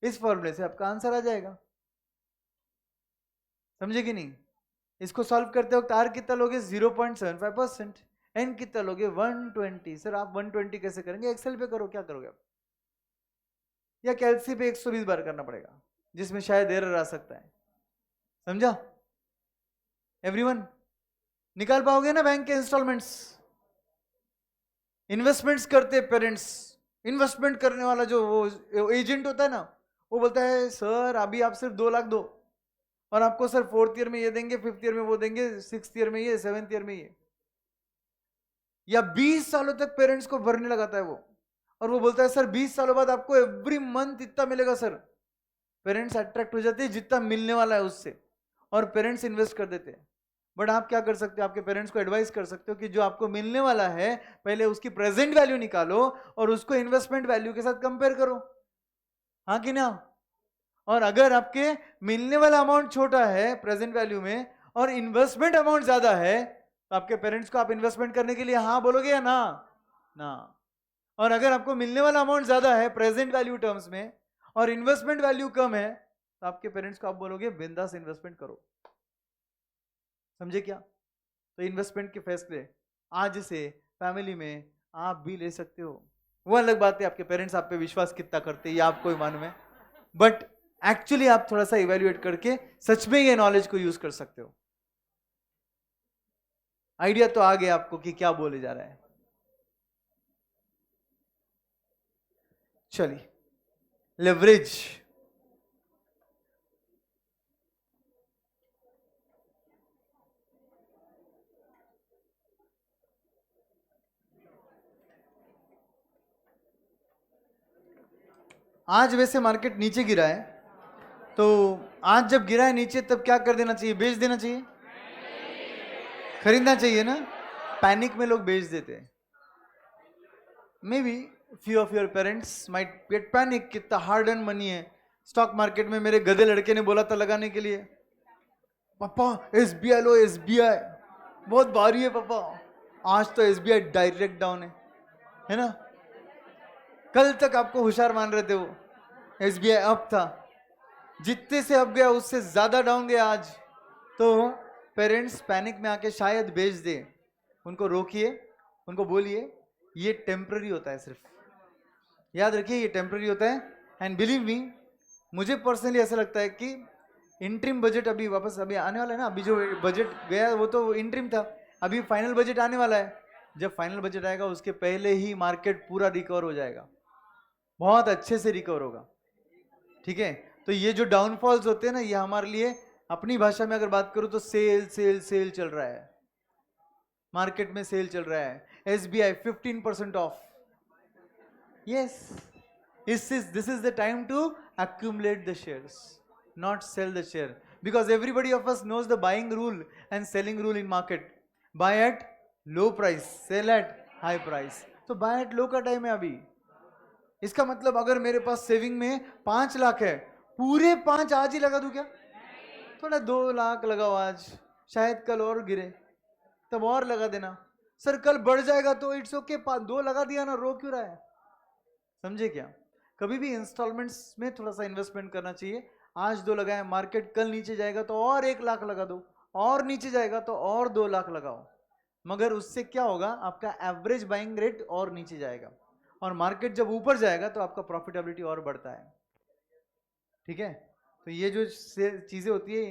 इस फॉर्मूले से आपका आंसर आ जाएगा। समझे कि नहीं? इसको सॉल्व करते वक्त R कितना लोगे? 0.75%। N कितना लोगे? 120। सर आप 120 कैसे करेंगे? एक्सेल पे करो। क्या करोगे आप? या कैलसी पे 120 बार करना पड़ेगा, जिसमें शायद एरर आ सकता है। समझा एवरीवन? निकाल पाओगे ना बैंक के इंस्टॉलमेंट्स? इन्वेस्टमेंट्स करते पेरेंट्स, इन्वेस्टमेंट करने वाला जो वो एजेंट होता है ना, वो बोलता है सर अभी आप सिर्फ 2 लाख दो और आपको सर 4th ईयर में ये देंगे, 5th ईयर में वो देंगे, 6th ईयर में ये, 7th ईयर में ये। या 20 सालों तक पेरेंट्स को भरने लगाता है वो, और वो बोलता है सर 20 सालों बाद आपको एवरी मंथ इतना मिलेगा। सर पेरेंट्स अट्रैक्ट हो जाते हैं जितना मिलने वाला है उससे, और पेरेंट्स इन्वेस्ट कर देते हैं। बट आप क्या कर सकते हो? आपके पेरेंट्स को एडवाइस कर सकते हो कि जो आपको मिलने वाला है पहले उसकी प्रेजेंट वैल्यू निकालो और उसको इन्वेस्टमेंट वैल्यू के साथ कंपेयर करो। हाँ कि ना? और अगर आपके मिलने वाला अमाउंट छोटा है प्रेजेंट वैल्यू में और इन्वेस्टमेंट अमाउंट ज्यादा है, तो आपके पेरेंट्स को आप इन्वेस्टमेंट करने के लिए हाँ बोलोगे या ना? ना। और अगर आपको मिलने वाला अमाउंट ज्यादा है प्रेजेंट वैल्यू टर्म्स में और इन्वेस्टमेंट वैल्यू कम है तो आपके पेरेंट्स को आप बोलोगे बिंदास इन्वेस्टमेंट करो। समझे क्या? तो इन्वेस्टमेंट के फैसले आज से फैमिली में आप भी ले सकते हो। वो अलग बात है आपके पेरेंट्स आप पे विश्वास कितना करते हैं ये आपको ही मालूम है, बट एक्चुअली आप थोड़ा सा इवेल्युएट करके सच में ये नॉलेज को यूज कर सकते हो। आइडिया तो आ गया आपको कि क्या बोले जा रहा है। चलिए, लेवरेज। आज वैसे मार्केट नीचे गिरा है, तो आज जब गिरा है नीचे तब क्या कर देना चाहिए? बेच देना चाहिए? खरीदना चाहिए ना? पैनिक में लोग बेच देते हैं। May be few of your parents might get panic, कितना हार्ड अर्न मनी है स्टॉक मार्केट में। मेरे गधे लड़के ने बोला था लगाने के लिए, पापा एसबीआई लो, एसबीआई बहुत भारी है पापा। आज तो एसबीआई डायरेक्ट डाउन है ना? कल तक आपको होशियार मान रहे थे वो, एसबीआई अप था, जितने से अप गया उससे ज्यादा डाउन गया आज। तो पेरेंट्स पैनिक में आके शायद बेच दे। उनको रोकिए, उनको बोलिए ये टेम्पररी होता है, सिर्फ याद रखिए ये टेम्पररी होता है। एंड बिलीव मी, मुझे पर्सनली ऐसा लगता है कि इंट्रीम बजट अभी वापस अभी आने वाला है ना। अभी जो बजट गया वो तो इंट्रीम था, अभी फाइनल बजट आने वाला है। जब फाइनल बजट आएगा उसके पहले ही मार्केट पूरा रिकवर हो जाएगा, बहुत अच्छे से रिकवर होगा। ठीक है, तो ये जो डाउनफॉल्स होते हैं ना, ये हमारे लिए, अपनी भाषा में अगर बात करूं तो सेल सेल सेल चल रहा है, मार्केट में सेल चल रहा है। SBI 15% off. Yes, this is the time to accumulate the shares, not sell the share, because everybody of us knows the buying rule and selling rule in market. Buy at low price, sell at high price. तो buy at low का time है अभी। इसका मतलब अगर मेरे पास saving में 5 लाख है, पूरे 5 आज ही लगा दूं क्या? थोड़ा 2 लाख लगाओ आज, शायद कल और गिरे तब और लगा देना। सर कल बढ़ जाएगा तो इट्स ओके, 2 लगा दिया ना, रो क्यों रहा है? समझे क्या? कभी भी इंस्टॉलमेंट्स में थोड़ा सा इन्वेस्टमेंट करना चाहिए। आज 2 लगाए, मार्केट कल नीचे जाएगा तो और 1 लाख लगा दो, और नीचे जाएगा तो और 2 लाख लगाओ। मगर उससे क्या होगा, आपका एवरेज बाइंग रेट और नीचे जाएगा, और मार्केट जब ऊपर जाएगा तो आपका प्रॉफिटेबिलिटी और बढ़ता है। ठीक है, तो ये जो चीजें होती है,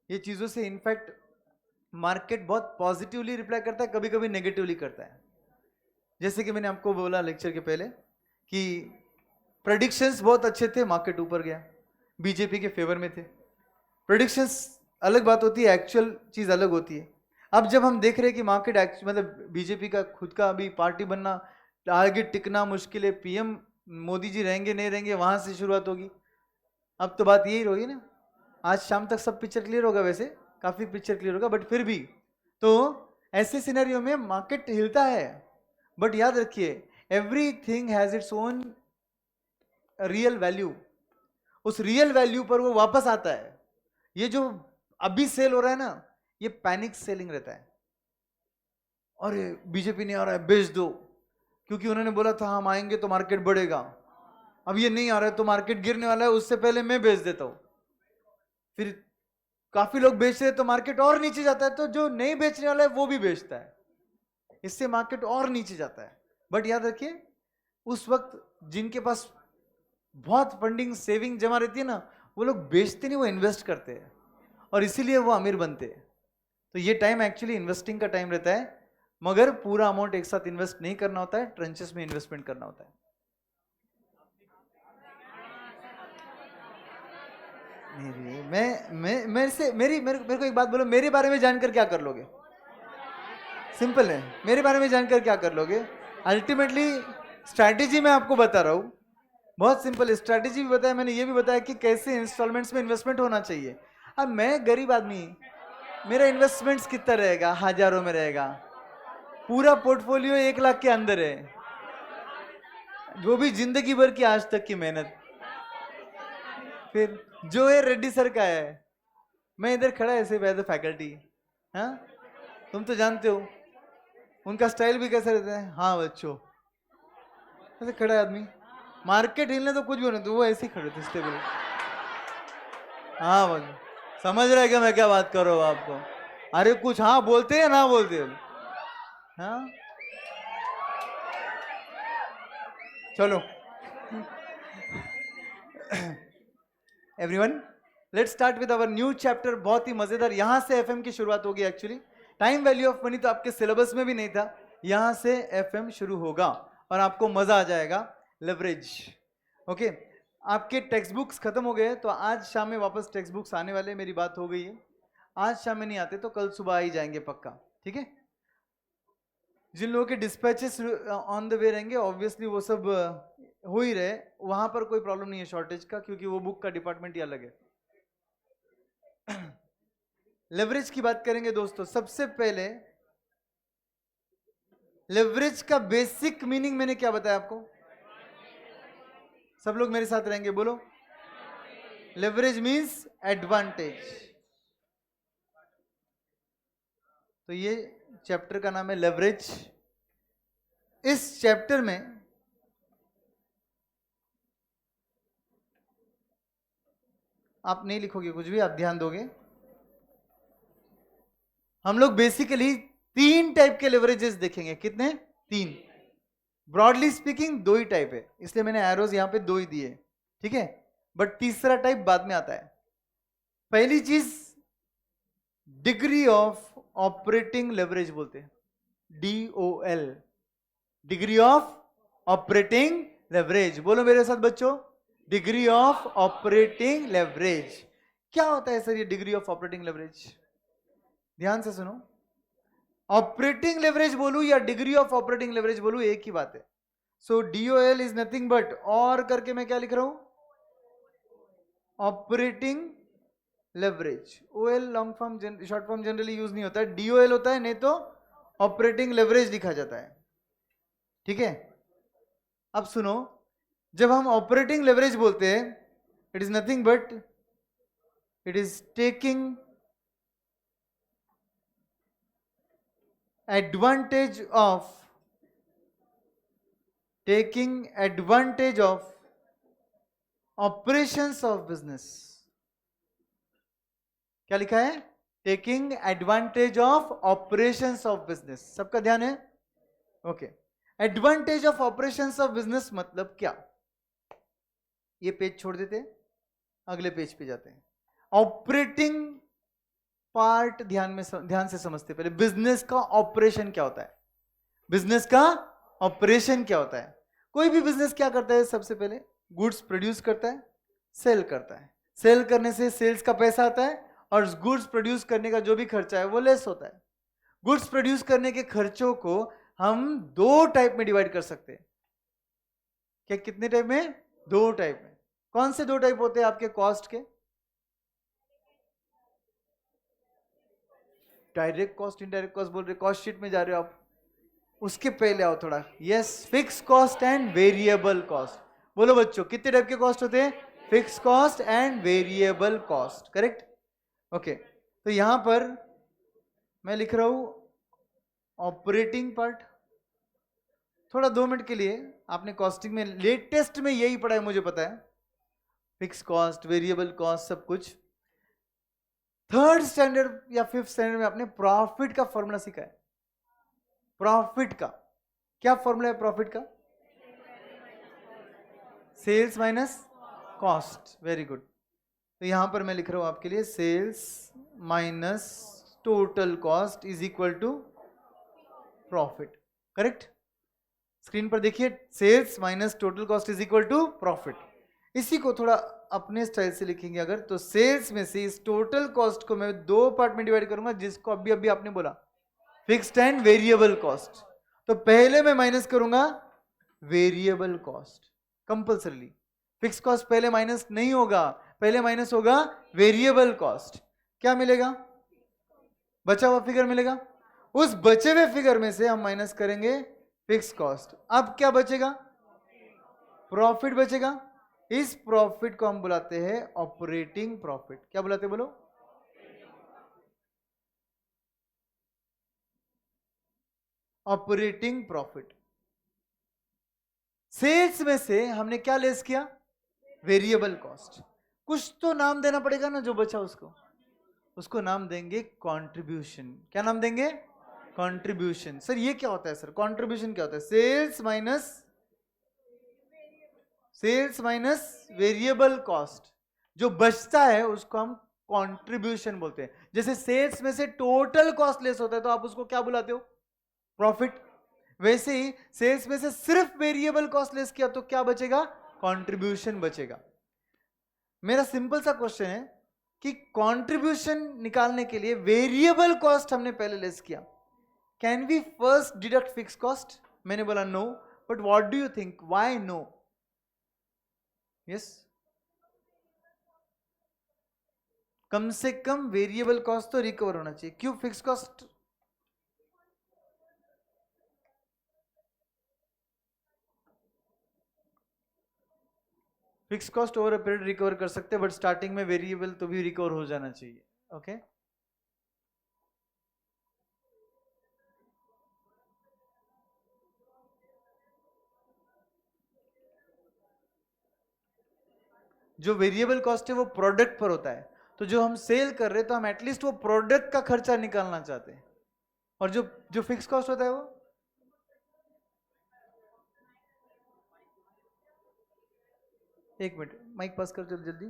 ये चीजों से इनफैक्ट मार्केट बहुत पॉजिटिवली रिप्लाई करता है, कभी कभी नेगेटिवली करता है। जैसे कि मैंने आपको बोला लेक्चर के पहले कि प्रेडिक्शंस बहुत अच्छे थे, मार्केट ऊपर गया, बीजेपी के फेवर में थे। प्रेडिक्शंस अलग बात होती है, एक्चुअल चीज अलग होती है। अब जब हम देख रहे हैं कि मार्केट मतलब बीजेपी का खुद का अभी पार्टी बनना, आगे टिकना मुश्किल है, पीएम मोदी जी रहेंगे नहीं रहेंगे वहां से शुरुआत होगी। अब तो बात यही होगी ना, आज शाम तक सब पिक्चर क्लियर होगा, वैसे काफी पिक्चर क्लियर होगा, बट फिर भी तो ऐसे सिनेरियो में मार्केट हिलता है। बट याद रखिए, everything has its own real value, उस रियल वैल्यू पर वो वापस आता है। ये जो अभी सेल हो रहा है ना, ये पैनिक सेलिंग रहता है। अरे बीजेपी नहीं आ रहा है, बेच दो, क्योंकि उन्होंने बोला था हम आएंगे तो मार्केट बढ़ेगा। अब ये नहीं आ रहा है तो मार्केट गिरने वाला है, उससे पहले मैं बेच देता हूं। फिर काफी लोग बेच रहे हैं तो मार्केट और नीचे जाता है, तो जो नहीं बेचने वाला है वो भी बेचता है, इससे मार्केट और नीचे जाता है। बट याद रखिए, उस वक्त जिनके पास बहुत फंडिंग सेविंग जमा रहती है ना, वो लोग बेचते नहीं, वो इन्वेस्ट करते हैं, और इसीलिए वो अमीर बनते हैं। तो ये टाइम एक्चुअली इन्वेस्टिंग का टाइम रहता है, मगर पूरा अमाउंट एक साथ इन्वेस्ट नहीं करना होता है, ट्रेंचेस में इन्वेस्टमेंट करना होता है। मेरे को एक बात बोलो, मेरे बारे में जानकर क्या कर लोगे? सिंपल है, मेरे बारे में जानकर क्या कर लोगे? अल्टीमेटली स्ट्रैटेजी मैं आपको बता रहा हूं, बहुत सिंपल स्ट्रैटेजी भी बताया मैंने, ये भी बताया कि कैसे इंस्टॉलमेंट्स में इन्वेस्टमेंट होना चाहिए। अब मैं गरीब आदमी, मेरा इन्वेस्टमेंट्स कितना रहेगा? हजारों में रहेगा, पूरा पोर्टफोलियो 1 लाख के अंदर है, वो भी जिंदगी भर की आज तक की मेहनत। फिर जो है रेड्डी सर का है, मैं इधर खड़ा ऐसे एज ए फैकल्टी। हाँ, तुम तो जानते हो उनका स्टाइल भी कैसा रहता है। हाँ बच्चों, ऐसे खड़ा है आदमी, मार्केट हिलने तो कुछ भी नहीं, तो वो ऐसे ही खड़े थे स्टेबल। हाँ बच्चों, समझ रहे क्या मैं क्या बात कर रहा हूँ आपको? अरे कुछ हाँ बोलते हैं ना बोलते हैं। हाँ चलो everyone, let's start with our new chapter. बहुत ही मजेदार, यहां से एफएम की शुरुआत होगी। Actually time value of money तो आपके सिलेबस में भी नहीं था, यहां से एफएम शुरू होगा और आपको मजा आ जाएगा। Leverage, okay. आपके टेक्स्ट बुक्स खत्म हो गए, तो आज शाम में वापस टेक्स्ट बुक्स आने वाले, मेरी बात हो गई है। आज शाम में नहीं आते तो कल सुबह आ ही जाएंगे पक्का, ठीक है। जिन लोगों के डिस्पैचेस ऑन द वे रहेंगे, ऑब्वियसली वो सब हो ही रहे, वहां पर कोई प्रॉब्लम नहीं है शॉर्टेज का, क्योंकि वो बुक का डिपार्टमेंट ही अलग है। लेवरेज की बात करेंगे दोस्तों। सबसे पहले लेवरेज का बेसिक मीनिंग मैंने क्या बताया आपको? सब लोग मेरे साथ रहेंगे, बोलो। Leverage means advantage. तो ये चैप्टर का नाम है लेवरेज। इस चैप्टर में आप नहीं लिखोगे कुछ भी, आप ध्यान दोगे। हम लोग बेसिकली 3 टाइप के लेवरेजेस देखेंगे। कितने? 3। ब्रॉडली स्पीकिंग 2 ही टाइप है, इसलिए मैंने एरोज यहां पे 2 ही दिए, ठीक है। बट तीसरा टाइप बाद में आता है। पहली चीज डिग्री ऑफ ऑपरेटिंग लेवरेज बोलते हैं, DOL, degree of operating leverage. बोलो मेरे साथ बच्चों, डिग्री ऑफ ऑपरेटिंग लेवरेज। क्या होता है सर ये डिग्री ऑफ ऑपरेटिंग लेवरेज? ध्यान से सुनो, ऑपरेटिंग लेवरेज बोलूं या डिग्री ऑफ ऑपरेटिंग लेवरेज बोलूं, एक ही बात है। सो DOL इज नथिंग बट, और करके मैं क्या लिख रहा हूं? Operating leverage. OL long form, short form generally use नहीं होता है, DOL होता है, नहीं तो ऑपरेटिंग लेवरेज लिखा जाता है, ठीक है। अब सुनो, जब हम ऑपरेटिंग लेवरेज बोलते हैं, it is nothing but it is taking advantage of operations of business। क्या लिखा है? Taking advantage of operations of business. सबका ध्यान है? Okay. Advantage of operations of business मतलब क्या? ये पेज छोड़ देते हैं, अगले पेज पे जाते हैं। ऑपरेटिंग पार्ट ध्यान से समझते। पहले बिजनेस का ऑपरेशन क्या होता है? बिजनेस का ऑपरेशन क्या होता है? कोई भी बिजनेस क्या करता है? सबसे पहले गुड्स प्रोड्यूस करता है, सेल करता है। सेल करने से सेल्स का पैसा आता है, और गुड्स प्रोड्यूस करने का जो भी खर्चा है वो लेस होता है। गुड्स प्रोड्यूस करने के खर्चों को हम 2 टाइप में डिवाइड कर सकते हैं। क्या? कितने टाइप में? 2 टाइप में। कौन से 2 टाइप होते हैं आपके कॉस्ट के? डायरेक्ट कॉस्ट, इनडायरेक्ट कॉस्ट बोल रहे, कॉस्ट शीट में जा रहे हो आप, उसके पहले आओ थोड़ा। Yes, fix cost and variable cost. बोलो बच्चों, कितने टाइप के कॉस्ट होते हैं? Fix cost and variable cost, correct. Okay, तो यहां पर मैं लिख रहा हूं ऑपरेटिंग पार्ट। थोड़ा 2 मिनट के लिए आपने कॉस्टिंग में लेटेस्ट में यही पढ़ा है, मुझे पता है, फिक्स कॉस्ट, वेरिएबल कॉस्ट, सब कुछ। 3rd स्टैंडर्ड या 5th स्टैंडर्ड में आपने प्रॉफिट का फॉर्मूला सीखा है। प्रॉफिट का क्या फॉर्मूला है? प्रॉफिट का sales minus cost. Very good. तो यहां पर मैं लिख रहा हूं आपके लिए, sales minus total cost is equal to profit, correct. Screen पर देखिए, sales minus total cost is equal to profit. इसी को थोड़ा अपने स्टाइल से लिखेंगे अगर, तो सेल्स में से इस टोटल कॉस्ट को मैं 2 पार्ट में डिवाइड करूंगा, जिसको अभी अभी आपने बोला फिक्स्ड एंड वेरिएबल कॉस्ट। तो पहले मैं माइनस करूंगा variable cost compulsorily. Fix cost पहले माइनस नहीं होगा, पहले माइनस होगा वेरिएबल कॉस्ट। क्या मिलेगा? बचा हुआ फिगर मिलेगा। उस बचे हुए फिगर में से हम माइनस करेंगे फिक्स कॉस्ट। अब क्या बचेगा? प्रॉफिट बचेगा। इस प्रॉफिट को हम बुलाते हैं ऑपरेटिंग प्रॉफिट। क्या बुलाते हैं? बोलो। Operating profit. सेल्स में से हमने क्या लेस किया? Variable cost. कुछ तो नाम देना पड़ेगा ना जो बचा उसको नाम देंगे कंट्रीब्यूशन। क्या नाम देंगे? कंट्रीब्यूशन। सर ये क्या होता है सर? कंट्रीब्यूशन क्या होता है? Sales minus variable cost. जो बचता है उसको हम कंट्रीब्यूशन बोलते हैं। जैसे सेल्स में से टोटल कॉस्ट लेस होता है तो आप उसको क्या बुलाते हो? प्रॉफिट। वैसे ही सेल्स में से सिर्फ वेरिएबल कॉस्ट लेस किया तो क्या बचेगा? कंट्रीब्यूशन बचेगा। मेरा सिंपल सा क्वेश्चन है कि कंट्रीब्यूशन निकालने के लिए वेरिएबल कॉस्ट हमने पहले लेस किया, can we first deduct fix cost? मैंने बोला no, but what do you think, why no? Yes, कम से कम वेरिएबल कॉस्ट तो रिकवर होना चाहिए। क्यों? Fix cost over a period recover कर सकते हैं, बट स्टार्टिंग में वेरिएबल तो भी रिकवर हो जाना चाहिए। ओके जो वेरिएबल कॉस्ट है वो प्रोडक्ट पर होता है, तो जो हम सेल कर रहे हैं तो हम एटलीस्ट वो प्रोडक्ट का खर्चा निकालना चाहते हैं। और जो जो फिक्स कॉस्ट होता है वो एक मिनट माइक पास कर जल्दी।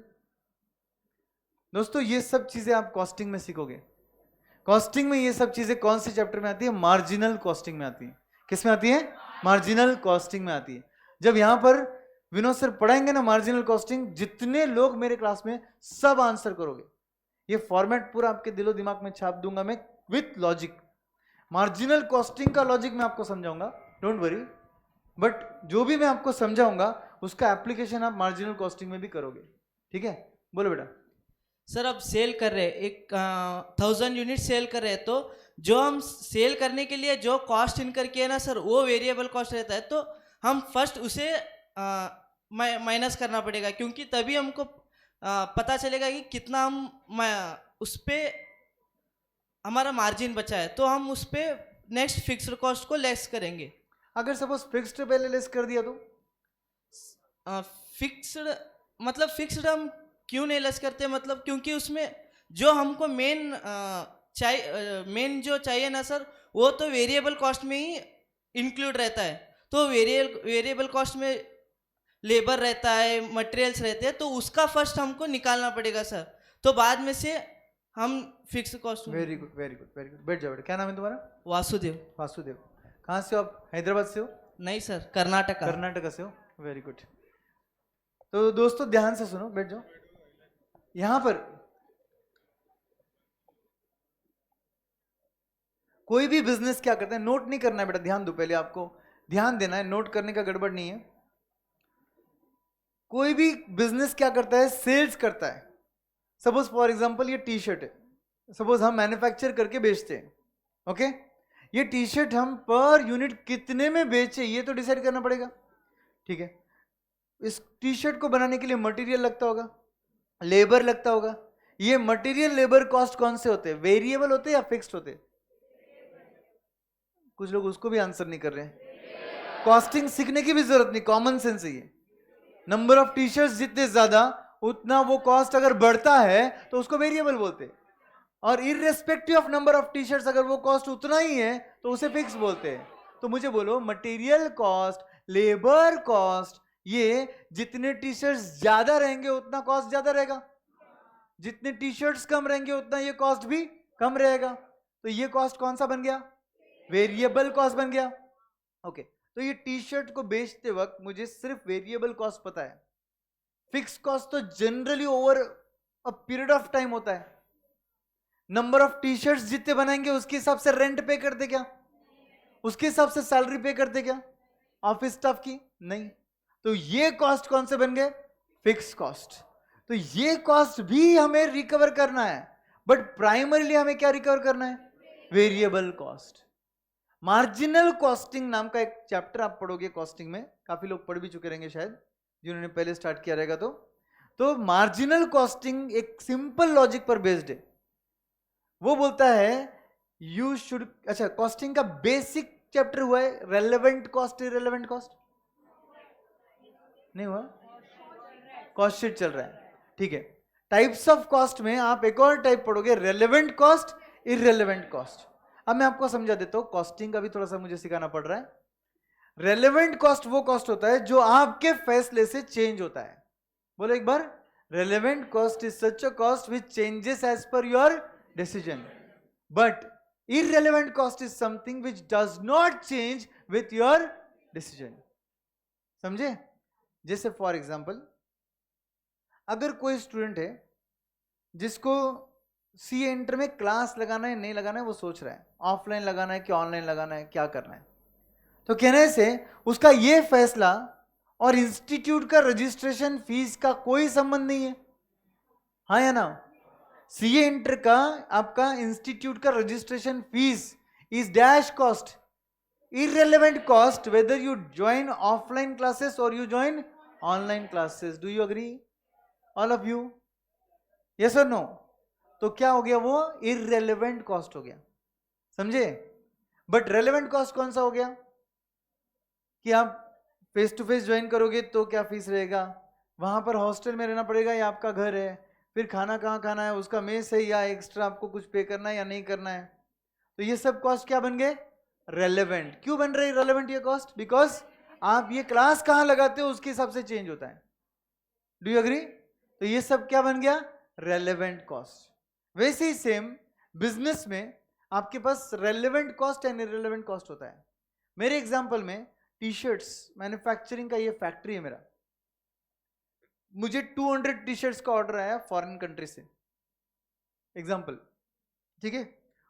दोस्तों ये सब चीजें आप कॉस्टिंग में सीखोगे। कॉस्टिंग में ये सब चीजें कौन से चैप्टर में आती है? मार्जिनल कॉस्टिंग में आती है। किस में आती है? मार्जिनल कॉस्टिंग में आती है। जब यहां पर विनोद सर पढ़ाएंगे ना मार्जिनल कॉस्टिंग, जितने लोग मेरे क्लास में सब आंसर करोगे। ये फॉर्मेट पूरा आपके दिलो दिमाग में छाप दूंगा मैं विथ लॉजिक। मार्जिनल कॉस्टिंग का लॉजिक मैं आपको समझाऊंगा, डोंट वरी, बट जो भी मैं आपको समझाऊंगा उसका एप्लीकेशन आप मार्जिनल कॉस्टिंग में भी करोगे। ठीक है, बोलो बेटा। सर अब सेल कर रहे हैं, एक 1000 यूनिट सेल कर रहे हैं, तो जो हम सेल करने के लिए जो कॉस्ट इनकर किया ना सर, वो वेरिएबल कॉस्ट रहता है, तो हम फर्स्ट उसे माइनस करना पड़ेगा, क्योंकि तभी हमको पता चलेगा कि कितना हम उस पर हमारा मार्जिन बचा है, तो हम उस पर नेक्स्ट फिक्स्ड कॉस्ट को लेस करेंगे। अगर सपोज फिक्स्ड पहले लेस कर दिया तो? फिक्स्ड मतलब फिक्स्ड हम क्यों नहीं लेस करते? मतलब क्योंकि उसमें जो हमको मेन जो चाहिए ना सर, वो तो वेरिएबल कॉस्ट में ही इंक्लूड रहता है। तो वेरिएबल कॉस्ट में लेबर रहता है, मटेरियल्स रहते हैं, तो उसका फर्स्ट हमको निकालना पड़ेगा सर, तो बाद में से हम fix cost. Very good very good very good. बैठ जाओ बेटा। क्या नाम है तुम्हारा? वासुदेव। वासुदेव। कहाँ से हो आप? हैदराबाद से हो? नहीं सर, कर्नाटका। कर्नाटका से हो, वेरी गुड। तो दोस्तों ध्यान से सुनो, बैठ जाओ। यहां पर कोई भी बिजनेस क्या करता है, नोट नहीं करना है बेटा, ध्यान दो, पहले आपको ध्यान देना है, नोट करने का गड़बड़ नहीं है। कोई भी बिजनेस क्या करता है? सेल्स करता है। सपोज फॉर एग्जांपल ये टी शर्ट है, सपोज हम मैन्युफैक्चर करके बेचते हैं। ओके, ये टी शर्ट हम पर यूनिट कितने में बेचे ये तो डिसाइड करना पड़ेगा। ठीक है, इस टी शर्ट को बनाने के लिए मटेरियल लगता होगा, लेबर लगता होगा। ये मटेरियल लेबर कॉस्ट कौन से होते हैं? वेरिएबल होते हैं या फिक्स्ड होते हैं? कुछ लोग उसको भी आंसर नहीं कर रहे हैं। कॉस्टिंग सीखने की भी जरूरत नहीं, कॉमन सेंस है ये। नंबर ऑफ टी शर्ट्स जितने ज्यादा उतना वो कॉस्ट अगर बढ़ता है तो उसको वेरिएबल बोलते हैं, और irrespective of number of T shirts अगर वो कॉस्ट उतना ही है तो उसे फिक्स बोलते हैं। तो मुझे बोलो, मटेरियल कॉस्ट, लेबर कॉस्ट, ये जितने टी शर्ट्स ज्यादा रहेंगे उतना कॉस्ट ज्यादा रहेगा, जितने टी शर्ट्स कम रहेंगे उतना ये कॉस्ट भी कम रहेगा। तो ये कॉस्ट कौन सा बन गया? वेरिएबल कॉस्ट बन गया। ओके, तो ये टी शर्ट को बेचते वक्त मुझे सिर्फ वेरिएबल कॉस्ट पता है, फिक्स कॉस्ट तो generally over a period of time होता है। नंबर ऑफ टी शर्ट्स जितने बनाएंगे उसके हिसाब से रेंट पे करते क्या? उसके हिसाब से सैलरी पे करते क्या ऑफिस स्टाफ की? नहीं। तो ये कॉस्ट कौन से बन गए? Fix cost. तो ये कॉस्ट भी हमें रिकवर करना है, बट प्राइमरीली हमें क्या रिकवर करना है? Variable cost. मार्जिनल कॉस्टिंग नाम का एक चैप्टर आप पढ़ोगे कॉस्टिंग में, काफी लोग पढ़ भी चुके रहेंगे शायद जिन्होंने पहले स्टार्ट किया रहेगा। तो मार्जिनल कॉस्टिंग एक सिंपल लॉजिक पर बेस्ड है। वो बोलता है यू शुड, अच्छा, कॉस्टिंग का बेसिक चैप्टर हुआ है, रेलेवेंट कॉस्ट इररेलेवेंट कॉस्ट नहीं हुआ, कॉस्ट शीट चल रहा है, ठीक है। टाइप्स ऑफ कॉस्ट में आप एक और टाइप पढ़ोगे, रेलेवेंट कॉस्ट इररेलेवेंट कॉस्ट। अब मैं आपको समझा देता हूं, कॉस्टिंग का भी थोड़ा सा मुझे सिखाना पड़ रहा है। रेलेवेंट कॉस्ट वो कॉस्ट होता है जो आपके फैसले से चेंज होता है। बोलो एक बार, relevant cost is such a cost which changes as per your decision, but irrelevant cost is something which does not change with your decision। समझे? जैसे फॉर एग्जाम्पल, अगर कोई स्टूडेंट है जिसको सी एंटर में क्लास लगाना है नहीं लगाना है, वो सोच रहा है ऑफलाइन लगाना है कि ऑनलाइन लगाना है, क्या करना है, तो कहने से उसका ये फैसला और इंस्टीट्यूट का रजिस्ट्रेशन फीस का कोई संबंध नहीं है, हाँ या ना? सीए इंटर का आपका इंस्टीट्यूट का registration fees is dash cost, irrelevant cost whether you join offline classes और you join online classes. Do you agree all of you? Yes और नो? तो क्या हो गया, वो इररिलेवेंट कॉस्ट हो गया, समझे? बट रेलेवेंट कॉस्ट कौन सा हो गया कि आप फेस टू फेस ज्वाइन करोगे तो क्या फीस रहेगा, वहां पर हॉस्टल में रहना पड़ेगा या आपका घर है, फिर खाना कहाँ खाना है, उसका मेस है या एक्स्ट्रा आपको कुछ पे करना है या नहीं करना है, तो ये सब कॉस्ट क्या बन गए, रेलेवेंट। क्यों बन रही रेलेवेंट ये कॉस्ट? बिकॉज आप ये क्लास कहाँ लगाते हो उसके हिसाब से चेंज होता है। Do you agree? तो ये सब क्या बन गया, रेलेवेंट कॉस्ट। वैसे ही सेम बिजनेस में आपके पास relevant cost and irrelevant cost होता है। मेरे एग्जांपल में टी शर्ट्स मैन्युफैक्चरिंग का ये फैक्ट्री है मेरा, मुझे 200 टी शर्ट्स का ऑर्डर आया फॉरेन कंट्री से, एग्जांपल, ठीक है।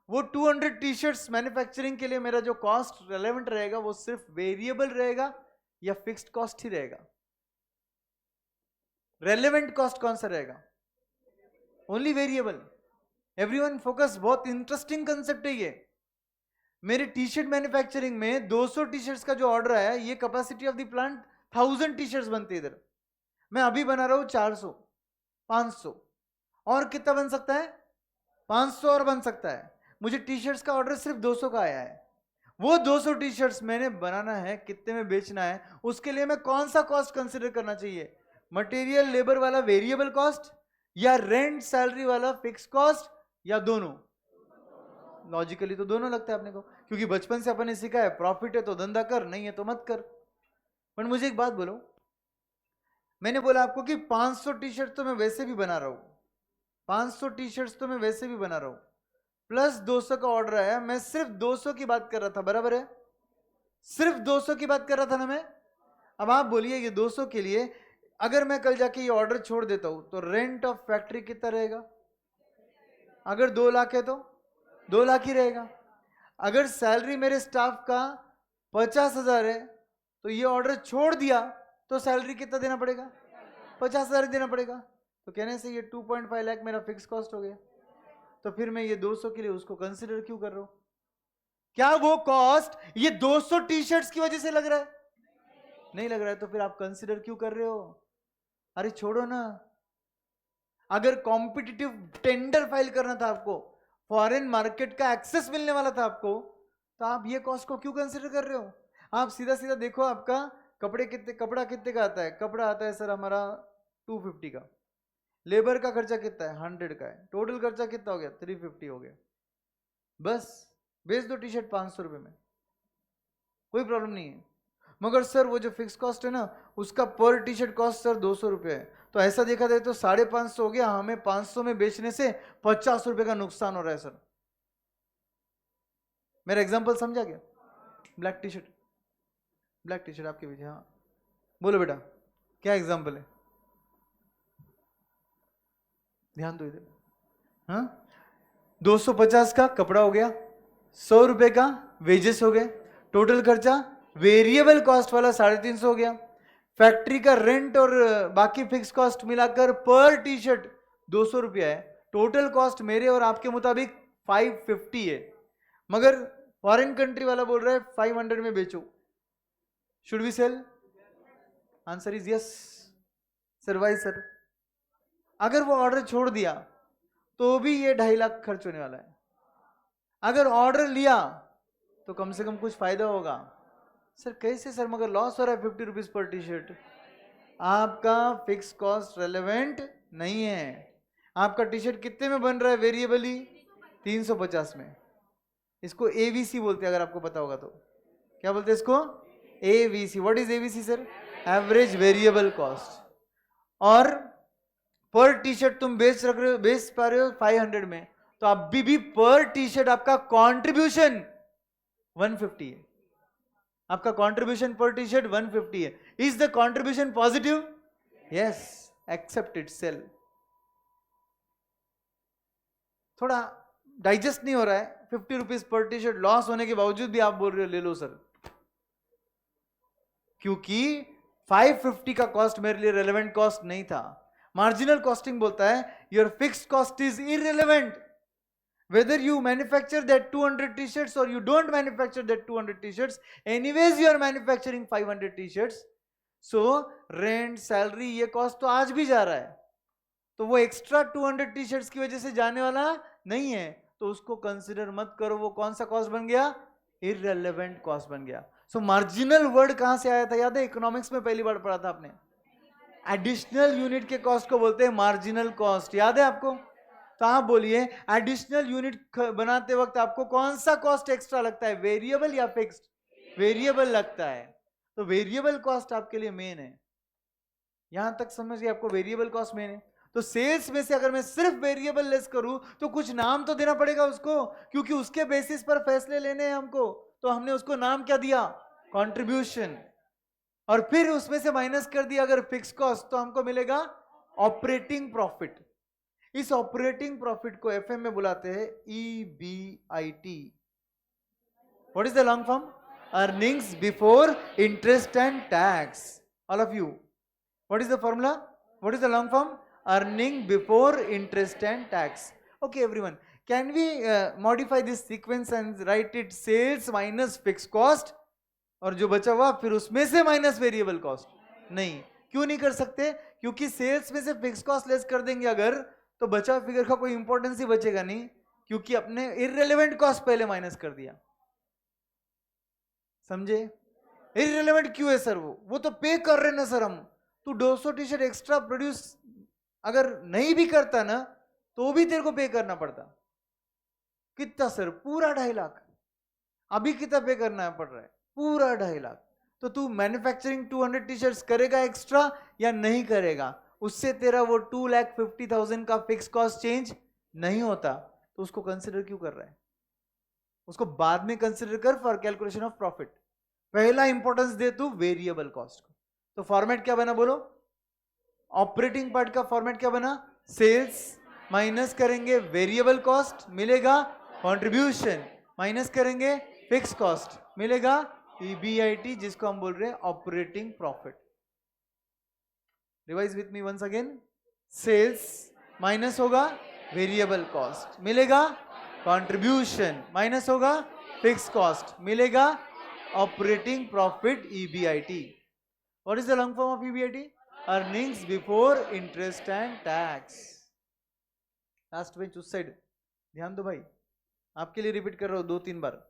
वो 200 टी शर्ट्स मैन्युफैक्चरिंग के लिए मेरा जो कॉस्ट रेलेवेंट रहेगा वो सिर्फ वेरिएबल रहेगा या फिक्स्ड कॉस्ट ही रहेगा? रेलेवेंट कॉस्ट कौन सा रहेगा? Only variable. एवरीवन फोकस, बहुत इंटरेस्टिंग कंसेप्ट है ये। मेरे टी शर्ट मैन्युफैक्चरिंग में 200 टी शर्ट्स का जो ऑर्डर आया, ये capacity of the plant 1000 T shirts बनती है इधर, मैं अभी बना रहा हूं 400 500, और कितना बन सकता है, 500 और बन सकता है। मुझे टी शर्ट्स का ऑर्डर सिर्फ 200 का आया है, वो 200 टी शर्ट्स मैंने बनाना है, कितने में बेचना है, उसके लिए मैं कौन सा कॉस्ट कंसिडर करना चाहिए, मटेरियल लेबर वाला वेरिएबल कॉस्ट या रेंट सैलरी वाला फिक्स कॉस्ट या दोनों? लॉजिकली तो दोनों लगता है अपने को, क्योंकि बचपन से अपन ने सीखा है प्रॉफिट है तो धंधा कर, नहीं है तो मत कर। पर मुझे एक बात बोलो, मैंने बोला आपको कि 500 टी शर्ट तो मैं वैसे भी बना रहा हूं, 500 टी शर्ट्स तो मैं वैसे भी बना रहा हूं, प्लस 200 का ऑर्डर आया, मैं सिर्फ 200 की बात कर रहा था, बराबर है? सिर्फ 200 की बात कर रहा था ना मैं। अब आप बोलिए ये 200 के लिए अगर मैं कल जाके ये ऑर्डर छोड़ देता हूं तो रेंट ऑफ फैक्ट्री कितना रहेगा? अगर 2 लाख है तो 2 लाख ही रहेगा। अगर सैलरी मेरे स्टाफ का 50,000 है तो ये ऑर्डर छोड़ दिया तो सैलरी कितना देना पड़ेगा? 50,000 देना पड़ेगा। तो कहने से ये 2.5 लाख मेरा फिक्स कॉस्ट हो गया। तो फिर मैं ये 200 के लिए उसको कंसिडर क्यों कर रहा हूं? क्या वो कॉस्ट ये 200 टी शर्ट्स की वजह से लग रहा है? नहीं लग रहा है, तो फिर आप कंसिडर क्यों कर रहे हो? अरे छोड़ो ना। अगर कॉम्पिटिटिव टेंडर फाइल करना था आपको, फॉरेन मार्केट का एक्सेस मिलने वाला था आपको, तो आप ये कॉस्ट को क्यों कंसिडर कर रहे हो? आप सीधा सीधा देखो, आपका कपड़ा कितने का आता है? कपड़ा आता है सर हमारा 250 का, लेबर का खर्चा कितना है? 100 का है, टोटल खर्चा कितना हो गया? 350 हो गया। बस बेच दो टी शर्ट 500 रुपये में, कोई प्रॉब्लम नहीं है। मगर सर वो जो फिक्स कॉस्ट है ना, उसका पर टी शर्ट कॉस्ट सर 200 रुपये है, तो ऐसा देखा जाए तो 550 हो गया, हमें 500 में बेचने से 50 रुपये का नुकसान हो रहा है सर। मेरा एग्जांपल समझा क्या? ब्लैक टी शर्ट आपके पीछे, हाँ बोलो बेटा क्या एग्जांपल है? ध्यान दो इधर। हाँ 250 का कपड़ा हो गया, 100 रुपए का वेजेस हो गए, टोटल खर्चा वेरिएबल कॉस्ट वाला 350 हो गया, फैक्ट्री का रेंट और बाकी फिक्स कॉस्ट मिलाकर पर टी शर्ट 200 रुपया है, टोटल कॉस्ट मेरे और आपके मुताबिक 550 है। मगर फॉरेन कंट्री वाला बोल रहा है 500 में बेचो, should we sell? Answer is yes sir. Why sir? अगर वो ऑर्डर छोड़ दिया तो भी ये 2.5 लाख खर्च होने वाला है। अगर ऑर्डर लिया तो कम से कम कुछ फायदा होगा। सर कैसे सर, मगर लॉस हो रहा है 50 रुपीज पर टी शर्ट। आपका फिक्स कॉस्ट रेलेवेंट नहीं है। आपका टी शर्ट कितने में बन रहा है वेरिएबली? 350 में। इसको एवीसी बोलते हैं, अगर आपको पता होगा तो। क्या बोलते हैं इसको? AVC. What is AVC sir? Average variable cost. और पर टी शर्ट तुम बेच पा रहे हो 500 में, तो अभी भी पर टी शर्ट आपका कंट्रीब्यूशन 150 है। आपका कंट्रीब्यूशन पर टी शर्ट 150 है। Is the contribution positive? Yes, accept it, sale. थोड़ा डाइजेस्ट नहीं हो रहा है। 50 rupees per T shirt loss होने के बावजूद भी आप बोल रहे हो ले लो सर, क्योंकि 550 का कॉस्ट मेरे लिए रेलेवेंट कॉस्ट नहीं था। मार्जिनल कॉस्टिंग बोलता है your fixed cost is irrelevant, whether you manufacture that 200 t-shirts or you don't manufacture that 200 t-shirts, anyways you are manufacturing 500 t-shirts, so rent, salary, ये कॉस्ट तो आज भी जा रहा है, तो वो एक्स्ट्रा 200 t-shirts की वजह से जाने वाला नहीं है, तो उसको कंसिडर मत करो। वो कौन सा कॉस्ट बन गया? इररिलेवेंट कॉस्ट बन गया। सो मार्जिनल वर्ड कहां से आया था? याद है, इकोनॉमिक्स में पहली बार पढ़ा था आपने। एडिशनल यूनिट के कॉस्ट को बोलते हैं मार्जिनल कॉस्ट। याद है आपको? तो आप बोलिए एडिशनल यूनिट बनाते वक्त आपको कौन सा कॉस्ट एक्स्ट्रा लगता है, वेरिएबल या फिक्स्ड? वेरिएबल लगता है। तो वेरिएबल कॉस्ट आपके लिए मेन है। यहां तक समझ गए आपको? वेरिएबल कॉस्ट मेन है। तो सेल्स में से अगर मैं सिर्फ वेरिएबल लेस करूं तो कुछ नाम तो देना पड़ेगा उसको, क्योंकि उसके बेसिस पर फैसले लेने हैं हमको। तो हमने उसको नाम क्या दिया? कंट्रीब्यूशन। और फिर उसमें से माइनस कर दिया अगर फिक्स कॉस्ट, तो हमको मिलेगा ऑपरेटिंग प्रॉफिट। इस ऑपरेटिंग प्रॉफिट को एफएम में बुलाते हैं EBIT। What is the long form? Earnings before interest and tax. All of you, what is the formula? What is the long form? Earning before interest and tax. Okay everyone, can we modify this sequence and write it sales minus fix cost, और जो बचा हुआ फिर उसमें से minus variable cost? नहीं। क्यों नहीं कर सकते? क्योंकि सेल्स में से फिक्स कॉस्ट लेस कर देंगे अगर, तो बचा फिगर का कोई इंपॉर्टेंस ही बचेगा नहीं, क्योंकि अपने इररिलेवेंट कॉस्ट पहले माइनस कर दिया। समझे? इररिलेवेंट क्यों है सर? वो तो पे कर रहे ना सर हम। तू 200 टी शर्ट एक्स्ट्रा प्रोड्यूस अगर नहीं भी करता ना, तो भी तेरे को पे करना पड़ता। कितना सर? पूरा 2.5 लाख। अभी कितना पे करना पड़ रहा है? पूरा 2.5 लाख। तो तू मैन्युफैक्चरिंग 200 टी शर्ट्स करेगा एक्स्ट्रा या नहीं करेगा? उससे तेरा वो 2,50,000 का फिक्स कॉस्ट चेंज नहीं होता, तो उसको कंसिडर क्यों कर रहा है? उसको बाद में कंसिडर कर फॉर कैलकुलेशन ऑफ प्रॉफिट। पहला इंपॉर्टेंस दे तू वेरिएबल कॉस्ट को। तो फॉर्मेट क्या बना बोलो? ऑपरेटिंग पार्ट का फॉर्मेट क्या बना? सेल्स माइनस करेंगे वेरिएबल कॉस्ट, मिलेगा कंट्रीब्यूशन, माइनस करेंगे फिक्स कॉस्ट, मिलेगा EBIT, जिसको हम बोल रहे हैं operating profit. Revise with me once again. Sales minus होगा वेरिएबल कॉस्ट, मिलेगा कंट्रीब्यूशन, माइनस होगा फिक्स कॉस्ट, मिलेगा operating profit EBIT। What is the long form of EBIT? Earnings before interest and tax. Last bench उस side, ध्यान दो भाई, आपके लिए रिपीट कर रहा हूं 2-3 बार।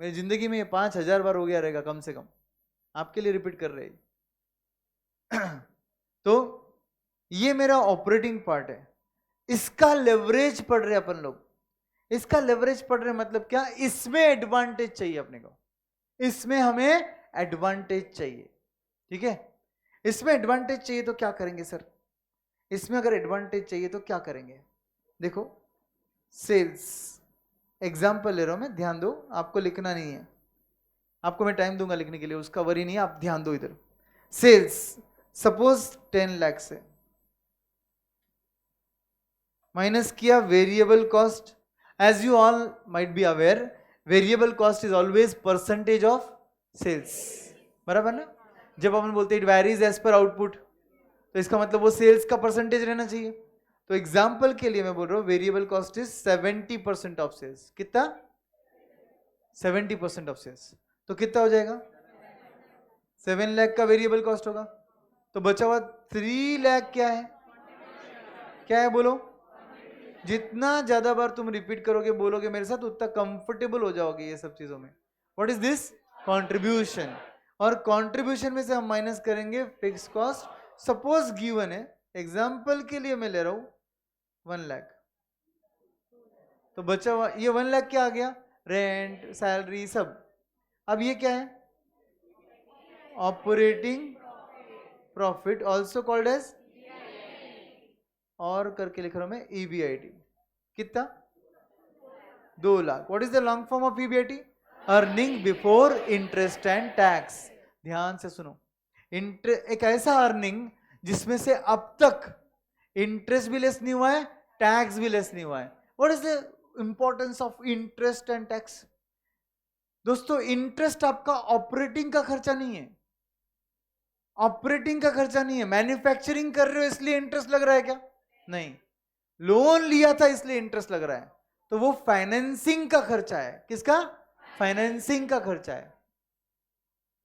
मेरी जिंदगी में ये 5,000 बार हो गया रहेगा कम से कम, आपके लिए रिपीट कर रहे हैं। तो ये मेरा ऑपरेटिंग पार्ट है, इसका लेवरेज पढ़ रहे अपन लोग। इसका लेवरेज पढ़ रहे मतलब क्या? इसमें एडवांटेज चाहिए अपने को, इसमें हमें एडवांटेज चाहिए। ठीक है, इसमें एडवांटेज चाहिए तो क्या करेंगे सर? इसमें अगर एडवांटेज चाहिए तो क्या करेंगे? देखो, सेल्स एग्जाम्पल ले रहा हूं मैं, ध्यान दो, आपको लिखना नहीं है, आपको मैं टाइम दूंगा लिखने के लिए, उसका वरी नहीं है, आप ध्यान दो इधर। सेल्स सपोज 10 लाख से माइनस किया variable cost. As you all might be aware, variable cost is always percentage of sales, बराबर ना? जब अपन बोलते हैं it varies as per output, तो इसका मतलब वो सेल्स का परसेंटेज रहना चाहिए। तो एग्जाम्पल के लिए मैं बोल रहा हूं variable cost is 70% of sales. कितना? 70% ऑफ सेल्स। तो कितना हो जाएगा? 7 लाख का वेरिएबल कॉस्ट होगा, तो बचा हुआ 3 लाख क्या है? क्या है बोलो? जितना ज्यादा बार तुम रिपीट करोगे, बोलोगे मेरे साथ, उतना कंफर्टेबल हो जाओगे ये सब चीजों में। What is this? कंट्रीब्यूशन। और कंट्रीब्यूशन में से हम माइनस करेंगे फिक्स कॉस्ट। सपोज गिवन है, एग्जांपल के लिए मैं ले रहा हूं 1 लाख, तो बचा हुआ ये 1 लाख क्या आ गया? रेंट, सैलरी, सब। अब ये क्या है? Operating profit, also called as, और करके लिख रहा हूं मैं EBIT। कितना? 2 lakh. What is the long form of EBIT? Earning before interest and tax. ध्यान से सुनो, एक ऐसा अर्निंग जिसमें से अब तक इंटरेस्ट भी लेस नहीं हुआ है, टैक्स भी लेस नहीं हुआ है। What is the importance of interest and tax? दोस्तों, इंटरेस्ट आपका ऑपरेटिंग का खर्चा नहीं है, ऑपरेटिंग का खर्चा नहीं है। मैन्युफैक्चरिंग कर रहे हो इसलिए इंटरेस्ट लग रहा है क्या? नहीं। लोन लिया था इसलिए इंटरेस्ट लग रहा है, तो वो फाइनेंसिंग का खर्चा है। किसका? फाइनेंसिंग का खर्चा है।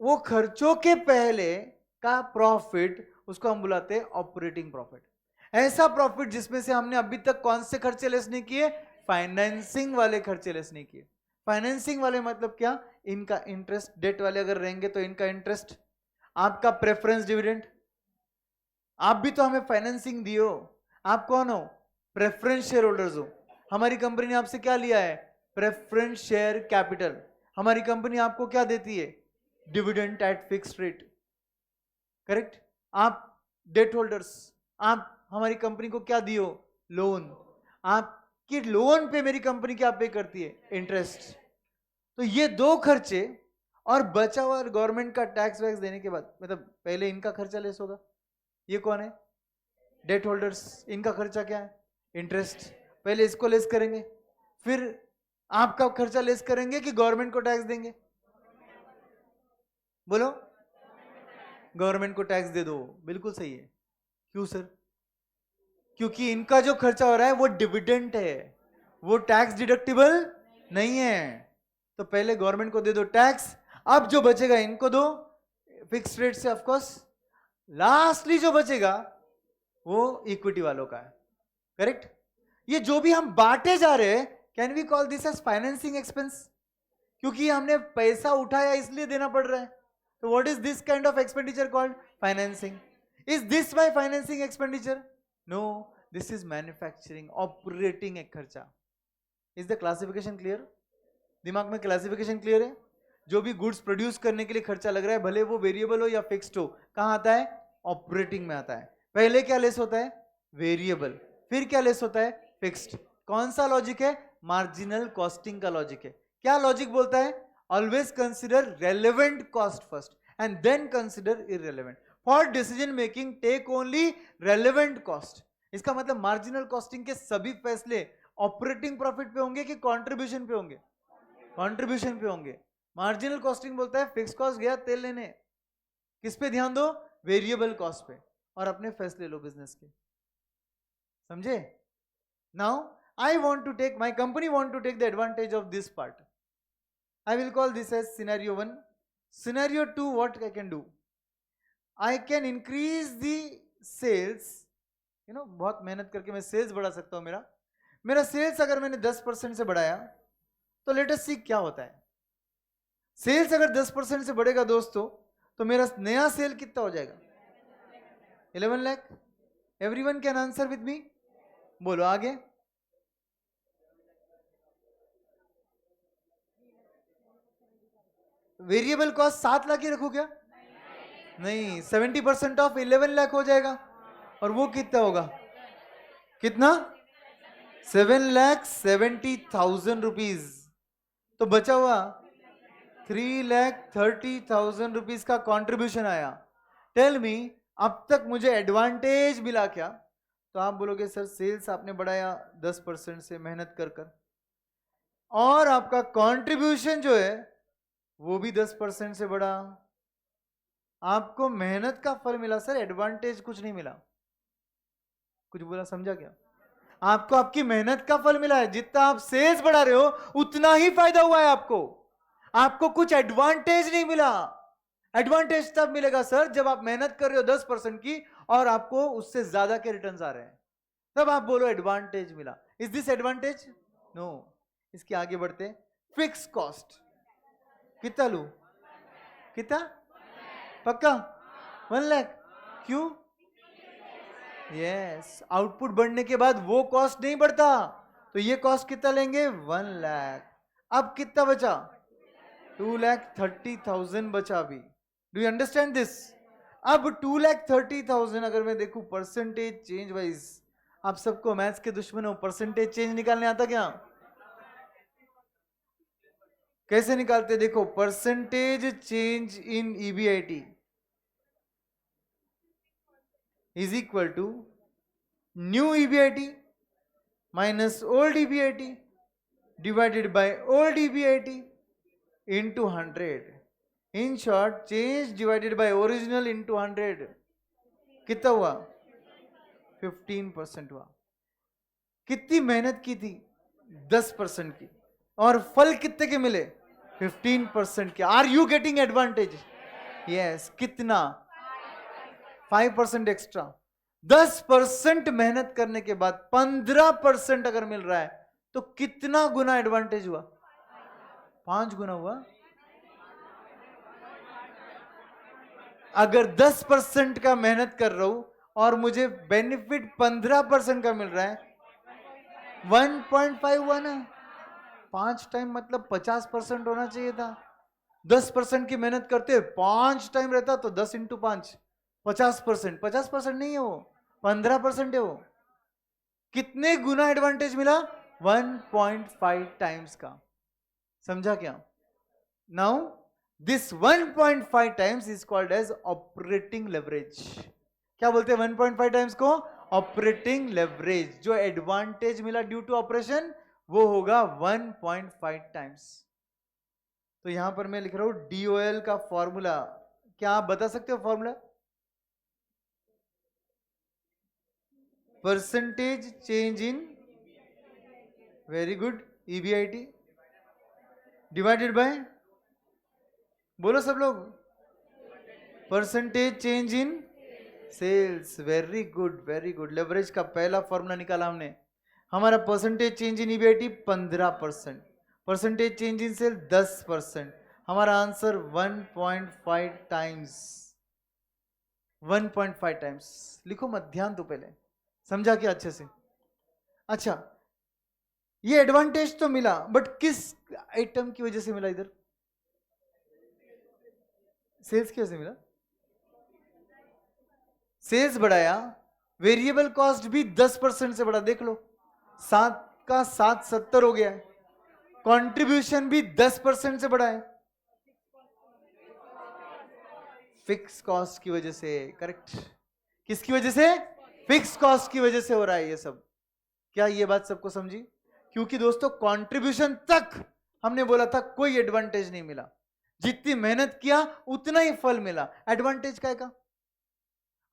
वो खर्चों के पहले का प्रॉफिट, उसको हम बुलाते हैं ऑपरेटिंग प्रॉफिट। ऐसा प्रॉफिट जिसमें से हमने अभी तक कौन से खर्चे लेस नहीं किए? फाइनेंसिंग वाले खर्चे लेस नहीं किए। फाइनेंसिंग वाले मतलब क्या? इनका इंटरेस्ट, डेट वाले अगर रहेंगे तो इनका इंटरेस्ट, आपका प्रेफरेंस डिविडेंड। आप भी तो हमें फाइनेंसिंग दिए हो, आप कौन हो? प्रेफरेंस शेयर होल्डर्स हो। हमारी कंपनी ने आपसे क्या लिया है? Preference share capital. हमारी कंपनी आपको क्या देती है? Dividend at fixed rate, correct? आप डेट होल्डर्स, आप हमारी कंपनी को क्या दियो? लोन। आपकी लोन पे मेरी कंपनी क्या पे करती है? इंटरेस्ट। तो ये 2 खर्चे और बचा हुआ गवर्नमेंट का टैक्स वैक्स देने के बाद, मतलब पहले इनका खर्चा लेस होगा। ये कौन है? Debt holders. इनका खर्चा क्या है? इंटरेस्ट। पहले इसको लेस करेंगे, फिर आपका खर्चा लेस करेंगे कि गवर्नमेंट को टैक्स देंगे? बोलो। गवर्नमेंट को टैक्स दे दो, बिल्कुल सही है। क्यों सर? क्योंकि इनका जो खर्चा हो रहा है वो डिविडेंड है, वो टैक्स डिडक्टिबल नहीं है। तो पहले गवर्नमेंट को दे दो टैक्स, अब जो बचेगा इनको दो फिक्स रेट से, ऑफ कोर्स। लास्टली जो बचेगा वो इक्विटी वालों का है, करेक्ट? ये जो भी हम बांटे जा रहे हैं, can we call this as financing expense? क्योंकि हमने पैसा उठाया इसलिए देना पड़ रहा है। तो what is this kind of expenditure called? Financing. Is this my financing expenditure? No, this is manufacturing, operating एक खर्चा। Is the classification clear? दिमाग में क्लासिफिकेशन क्लियर है? जो भी गुड्स प्रोड्यूस करने के लिए खर्चा लग रहा है, भले वो वेरिएबल हो या फिक्स्ड हो, कहां आता है? ऑपरेटिंग में आता है। पहले क्या लेस होता है? वेरिएबल। फिर क्या लेस होता है? फिक्स्ड। कौन सा लॉजिक है? मार्जिनल कॉस्टिंग का लॉजिक है। क्या लॉजिक बोलता है? Always consider relevant cost first and then consider irrelevant. For decision making take only relevant cost. इसका मतलब मार्जिनल कॉस्टिंग के सभी फैसले ऑपरेटिंग प्रॉफिट पे होंगे कि कंट्रीब्यूशन पे होंगे? कंट्रीब्यूशन पे होंगे। मार्जिनल कॉस्टिंग बोलता है फिक्स कॉस्ट गया तेल लेने, किस पे ध्यान दो? वेरिएबल कॉस्ट पे, और अपने फैसले लो बिजनेस के। समझे? Now I want to take, my company want to take the advantage of this part. I will call this as scenario 1. Scenario 2, what I can do? I can increase the sales. You know, बहुत मेहनत करके मैं sales बढ़ा सकता हूँ। मेरा sales अगर मैंने 10% से बढ़ाया, तो लेट अस सी क्या होता है। सेल्स अगर 10% से बढ़ेगा दोस्तों, तो मेरा नया सेल कितना हो जाएगा? 11 lakh. Everyone can answer with me? बोलो आगे। वेरिएबल कॉस्ट 7 लाख ही रखो क्या? नहीं, 70% ऑफ 11 लाख हो जाएगा, और वो कितना होगा? कितना? 7,70,000 रुपीज। तो बचा हुआ 3,30,000 रुपीज का कंट्रीब्यूशन आया। टेल मी, अब तक मुझे एडवांटेज मिला क्या? तो आप बोलोगे सर सेल्स आपने बढ़ाया 10% से मेहनत कर कर, और आपका कंट्रीब्यूशन जो है वो भी 10% से बढ़ा। आपको मेहनत का फल मिला सर, एडवांटेज कुछ नहीं मिला। कुछ बोला, समझा क्या? आपको आपकी मेहनत का फल मिला है। जितना आप सेल्स बढ़ा रहे हो उतना ही फायदा हुआ है आपको। आपको कुछ एडवांटेज नहीं मिला। एडवांटेज तब मिलेगा सर जब आप मेहनत कर रहे हो 10% की और आपको उससे ज्यादा के रिटर्न्स आ रहे हैं, तब आप बोलो एडवांटेज मिला। Is this advantage? नो। इसके आगे बढ़ते हैं। Fix cost. कितना लू? कितना? पक्का 1 लाख? क्यों? यस, आउटपुट बढ़ने के बाद वो कॉस्ट नहीं बढ़ता, तो ये कॉस्ट कितना लेंगे? 1 लाख। अब कितना बचा? 2,30,000 बचा अभी। Do you understand this? अब 2,30,000 अगर मैं देखूं परसेंटेज चेंज वाइज, आप सबको मैथ्स के दुश्मन हो, परसेंटेज चेंज निकालने आता क्या? कैसे निकालते? देखो, percentage change in EBIT is equal to new EBIT minus old EBIT divided by old EBIT into 100. In short, change divided by original into 100. कितना हुआ? 15% हुआ। कितनी मेहनत की थी? 10% की। और फल कितने के मिले? 15% के। Are you getting advantage? Yes. कितना? 5% एक्स्ट्रा। 10% मेहनत करने के बाद 15% अगर मिल रहा है तो कितना गुना एडवांटेज हुआ? 5 गुना हुआ। अगर 10% का मेहनत कर रहा हूं और मुझे बेनिफिट 15% का मिल रहा है, 1.5 हुआ ना। 5 टाइम मतलब 50% होना चाहिए था। 10% की मेहनत करते 5 टाइम रहता तो 10 इंटू 5 50%। 50% नहीं है वो, 15% है वो। कितने गुना एडवांटेज मिला? 1.5 टाइम्स का। समझा क्या? Now this 1.5 times is called as operating leverage. क्या बोलते हैं 1.5 टाइम्स को? Operating leverage. जो एडवांटेज मिला ड्यू टू ऑपरेशन वो होगा 1.5 टाइम्स। तो यहां पर मैं लिख रहा हूं DOL का फॉर्मूला। क्या आप बता सकते हो formula? Percentage change in, very good, EBIT divided by, बोलो सब लोग, percentage change in sales. Very good, very good. Leverage का पहला फॉर्मूला निकाला हमने। हमारा percentage change in EBIT 15%, percentage change in sale 10%। हमारा आंसर 1.5 टाइम्स। 1.5 टाइम्स लिखो मत, ध्यान दो पहले। समझा क्या अच्छे से? अच्छा, ये एडवांटेज तो मिला, बट किस आइटम की वजह से मिला? इधर सेल्स की वजह से मिला। सेल्स बढ़ाया, वेरिएबल कॉस्ट भी 10% से बढ़ा। देख लो, 7 का 7 70 हो गया है। कंट्रीब्यूशन भी 10% से बढ़ा है, फिक्स कॉस्ट की वजह से। करेक्ट। किसकी वजह से? फिक्स कॉस्ट की वजह से हो रहा है ये सब। क्या ये बात सबको समझी? क्योंकि दोस्तों कंट्रीब्यूशन तक हमने बोला था कोई एडवांटेज नहीं मिला, जितनी मेहनत किया उतना ही फल मिला। एडवांटेज क्या का?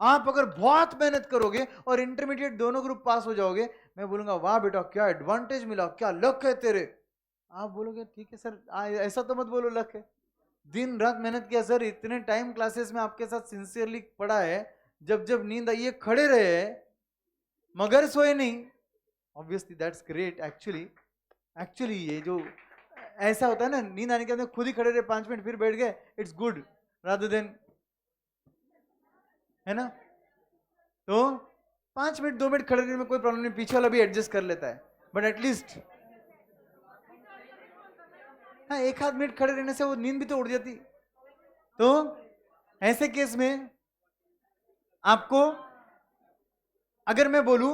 आप अगर बहुत मेहनत करोगे और इंटरमीडिएट दोनों ग्रुप पास हो जाओगे, मैं बोलूंगा वाह बेटा क्या एडवांटेज मिला, क्या लक है तेरे। आप बोलोगे ठीक है सर, ऐसा तो मत बोलो लक है। दिन रात मेहनत किया सर, इतने टाइम क्लासेस में आपके साथ सिंसियरली पढ़ा है, जब जब नींद आई है खड़े रहे मगर सोए नहीं। Obviously that's great. एक्चुअली ये जो ऐसा होता है ना, नींद आने के बाद खुद ही खड़े रहे 5 मिनट फिर बैठ गए, इट्स गुड रादर देन, है ना? तो 5 मिनट 2 मिनट खड़े रहने में कोई प्रॉब्लम नहीं, पीछे वाला भी एडजस्ट कर लेता है, बट एटलीस्ट हाँ 1 आध मिनट खड़े रहने से वो नींद भी तो उड़ जाती। तो ऐसे केस में आपको, अगर मैं बोलूं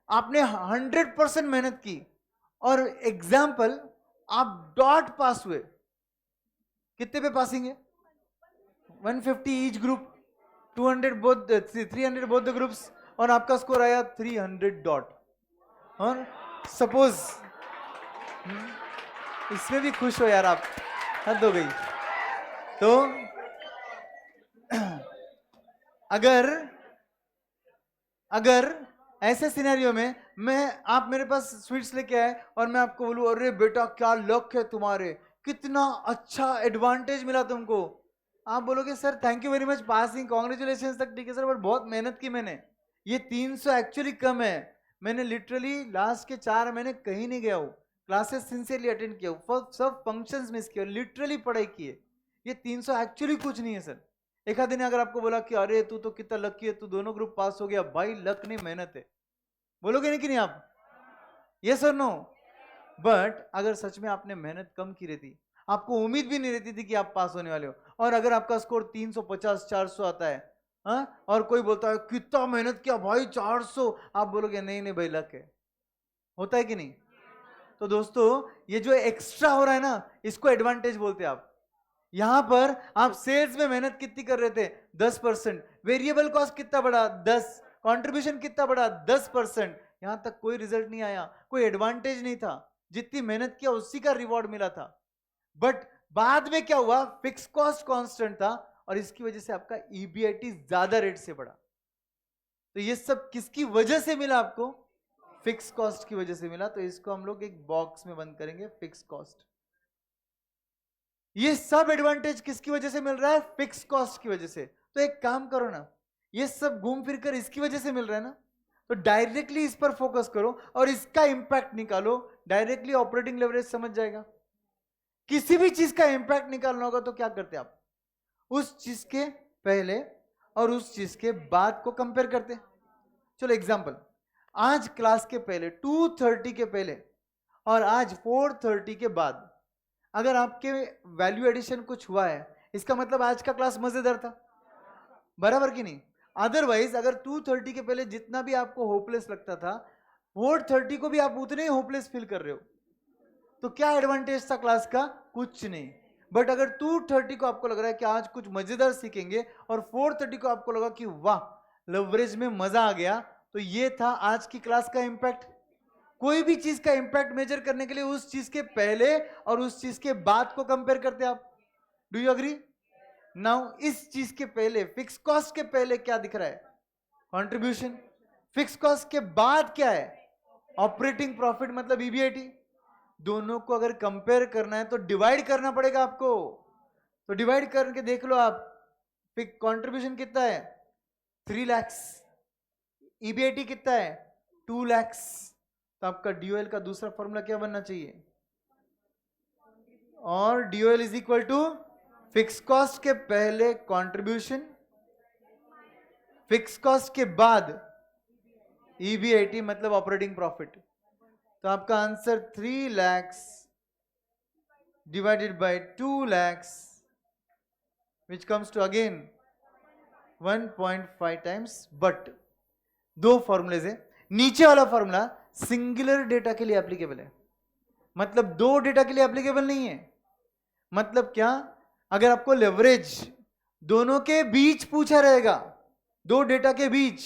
आपने 100% मेहनत की और एग्जाम्पल आप डॉट पास हुए, कितने पे पासिंग है? 150 each group, 200 both, 300 both the groups, और आपका स्कोर आया 300 डॉट। और सपोज इसमें भी खुश हो यार आप, हद हो गई। तो अगर ऐसे सिनेरियो में आप मेरे पास स्वीट्स लेके आए और मैं आपको बोलूं अरे बेटा क्या लक है तुम्हारे, कितना अच्छा एडवांटेज मिला तुमको, आप बोलोगे sir thank you very much, passing congratulation तक ठीक है सर, बट बहुत मेहनत की मैंने। ये 300 एक्चुअली कम है। मैंने लिटरली लास्ट के 4 महीने कहीं नहीं गया हूँ, क्लासेस सिंसियरली अटेंड किया हूँ, सब फंक्शंस मिस किए, लिटरली पढ़ाई की है। ये 300 एक्चुअली कुछ नहीं है सर। एक आध दिन अगर आपको बोला कि अरे तू तो कितना लकी है, तू दोनों ग्रुप पास हो गया, भाई लक नहीं मेहनत है, बोलोगे नहीं कि नहीं आप? यस और नो? बट अगर सच में आपने मेहनत कम की रहती, आपको उम्मीद भी नहीं रहती थी कि आप पास होने वाले हो, और अगर आपका स्कोर 350 400 आता है, हाँ, और कोई बोलता है कितना मेहनत किया भाई 400, आप बोलोगे नहीं नहीं भाई लक है। होता है कि नहीं? तो दोस्तों ये जो एक्स्ट्रा हो रहा है ना, इसको एडवांटेज बोलते हैं आप। यहां पर आप सेल्स में मेहनत कितनी कर रहे थे? 10%। वेरिएबल कॉस्ट कितना बढ़ा? 10। कंट्रीब्यूशन कितना बढ़ा? 10%। यहां तक कोई रिजल्ट नहीं आया, कोई एडवांटेज नहीं था, जितनी मेहनत किया उसी का रिवॉर्ड मिला था। बट बाद में क्या हुआ? फिक्स कॉस्ट कांस्टेंट था और इसकी वजह से आपका ईबीआईटी ज्यादा रेट से बढ़ा। तो ये सब किसकी वजह से मिला आपको? फिक्स कॉस्ट की वजह से मिला। तो इसको हम लोग एक बॉक्स में बंद करेंगे, फिक्स कॉस्ट। ये सब एडवांटेज किसकी वजह से मिल रहा है? फिक्स कॉस्ट की वजह से। तो एक काम करो ना, ये सब घूम फिर कर इसकी वजह से मिल रहा है ना, तो डायरेक्टली इस पर फोकस करो और इसका इंपैक्ट निकालो, डायरेक्टली ऑपरेटिंग लेवरेज समझ जाएगा। किसी भी चीज का इंपैक्ट निकालना होगा तो क्या करते आप? उस चीज के पहले और उस चीज के बाद को कंपेयर करते। चलो एग्जांपल, आज क्लास के पहले 2:30 के पहले और आज 4:30 के बाद अगर आपके वैल्यू एडिशन कुछ हुआ है, इसका मतलब आज का क्लास मजेदार था, बराबर कि नहीं? अदरवाइज अगर 2:30 के पहले जितना भी आपको होपलेस लगता था, 4:30 को भी आप उतने ही होपलेस फील कर रहे हो, तो क्या एडवांटेज था क्लास का? कुछ नहीं। बट अगर 2:30 को आपको लग रहा है कि आज कुछ मजेदार सीखेंगे और 4:30 को आपको लगा कि वाह लवरेज में मजा आ गया, तो ये था आज की क्लास का इंपैक्ट। कोई भी चीज का इंपैक्ट मेजर करने के लिए उस चीज के पहले और उस चीज के बाद को कंपेयर करते हैं आप। Do you agree? नाउ इस चीज के पहले, फिक्स कॉस्ट के पहले क्या दिख रहा है? कंट्रीब्यूशन। फिक्स कॉस्ट के बाद क्या है? ऑपरेटिंग प्रॉफिट मतलब ईबीआईटी। दोनों को अगर कंपेयर करना है तो डिवाइड करना पड़ेगा आपको। तो डिवाइड करके देख लो आप, कंट्रीब्यूशन कितना है? 3 लाख। ईबीआईटी कितना है? 2 लाख। तो आपका डीओएल का दूसरा फॉर्मूला क्या बनना चाहिए? और DOL is equal to fix cost के पहले कंट्रीब्यूशन, फिक्स कॉस्ट के बाद ईबीआईटी मतलब ऑपरेटिंग प्रॉफिट। तो आपका answer 3 lakh divided by 2 lakh which comes to again 1.5 times. But दो फॉर्मूलेज है, नीचे वाला फॉर्मूला सिंगुलर डेटा के लिए एप्लीकेबल है, मतलब दो डेटा के लिए एप्लीकेबल नहीं है। मतलब क्या? अगर आपको लेवरेज दोनों के बीच पूछा रहेगा, दो डेटा के बीच,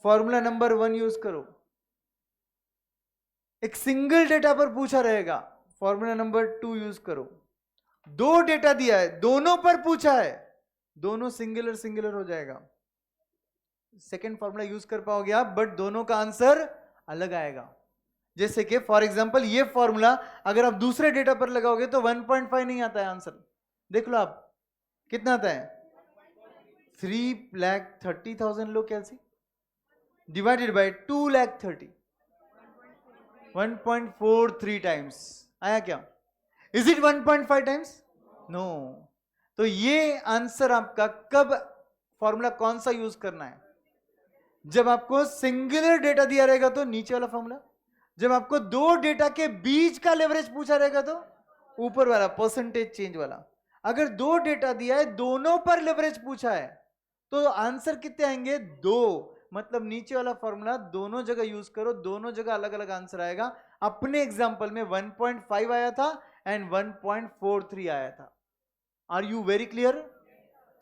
फॉर्मूला नंबर 1 यूज करो। एक सिंगल डेटा पर पूछा रहेगा, फॉर्मूला नंबर 2 यूज करो। दो डेटा दिया है, दोनों पर पूछा है, दोनों सिंगुलर सिंगुलर हो जाएगा, सेकेंड फॉर्मूला यूज कर पाओगे आप, बट दोनों का आंसर अलग आएगा। जैसे कि फॉर एग्जांपल ये फॉर्मूला अगर आप दूसरे डेटा पर लगाओगे तो 1.5 नहीं आता है आंसर। देख लो आप कितना आता है? 3,30,000 लो कैलसी डिवाइडेड बाय 2,30,000, 1.43 टाइम्स आया क्या? Is it 1.5 times? नो। तो ये आंसर आपका कब, फॉर्मूला कौन सा यूज करना है? जब आपको सिंगुलर डेटा दिया रहेगा तो नीचे वाला फॉर्मूला, जब आपको दो डेटा के बीच का लेवरेज पूछा रहेगा तो ऊपर वाला परसेंटेज चेंज वाला। अगर दो डेटा दिया है, दोनों पर लेवरेज पूछा है, तो आंसर कितने आएंगे? 2। मतलब नीचे वाला फॉर्मूला दोनों जगह यूज करो, दोनों जगह अलग अलग आंसर आएगा। अपने एग्जांपल में 1.5 आया था एंड 1.43 आया था। Are you very clear?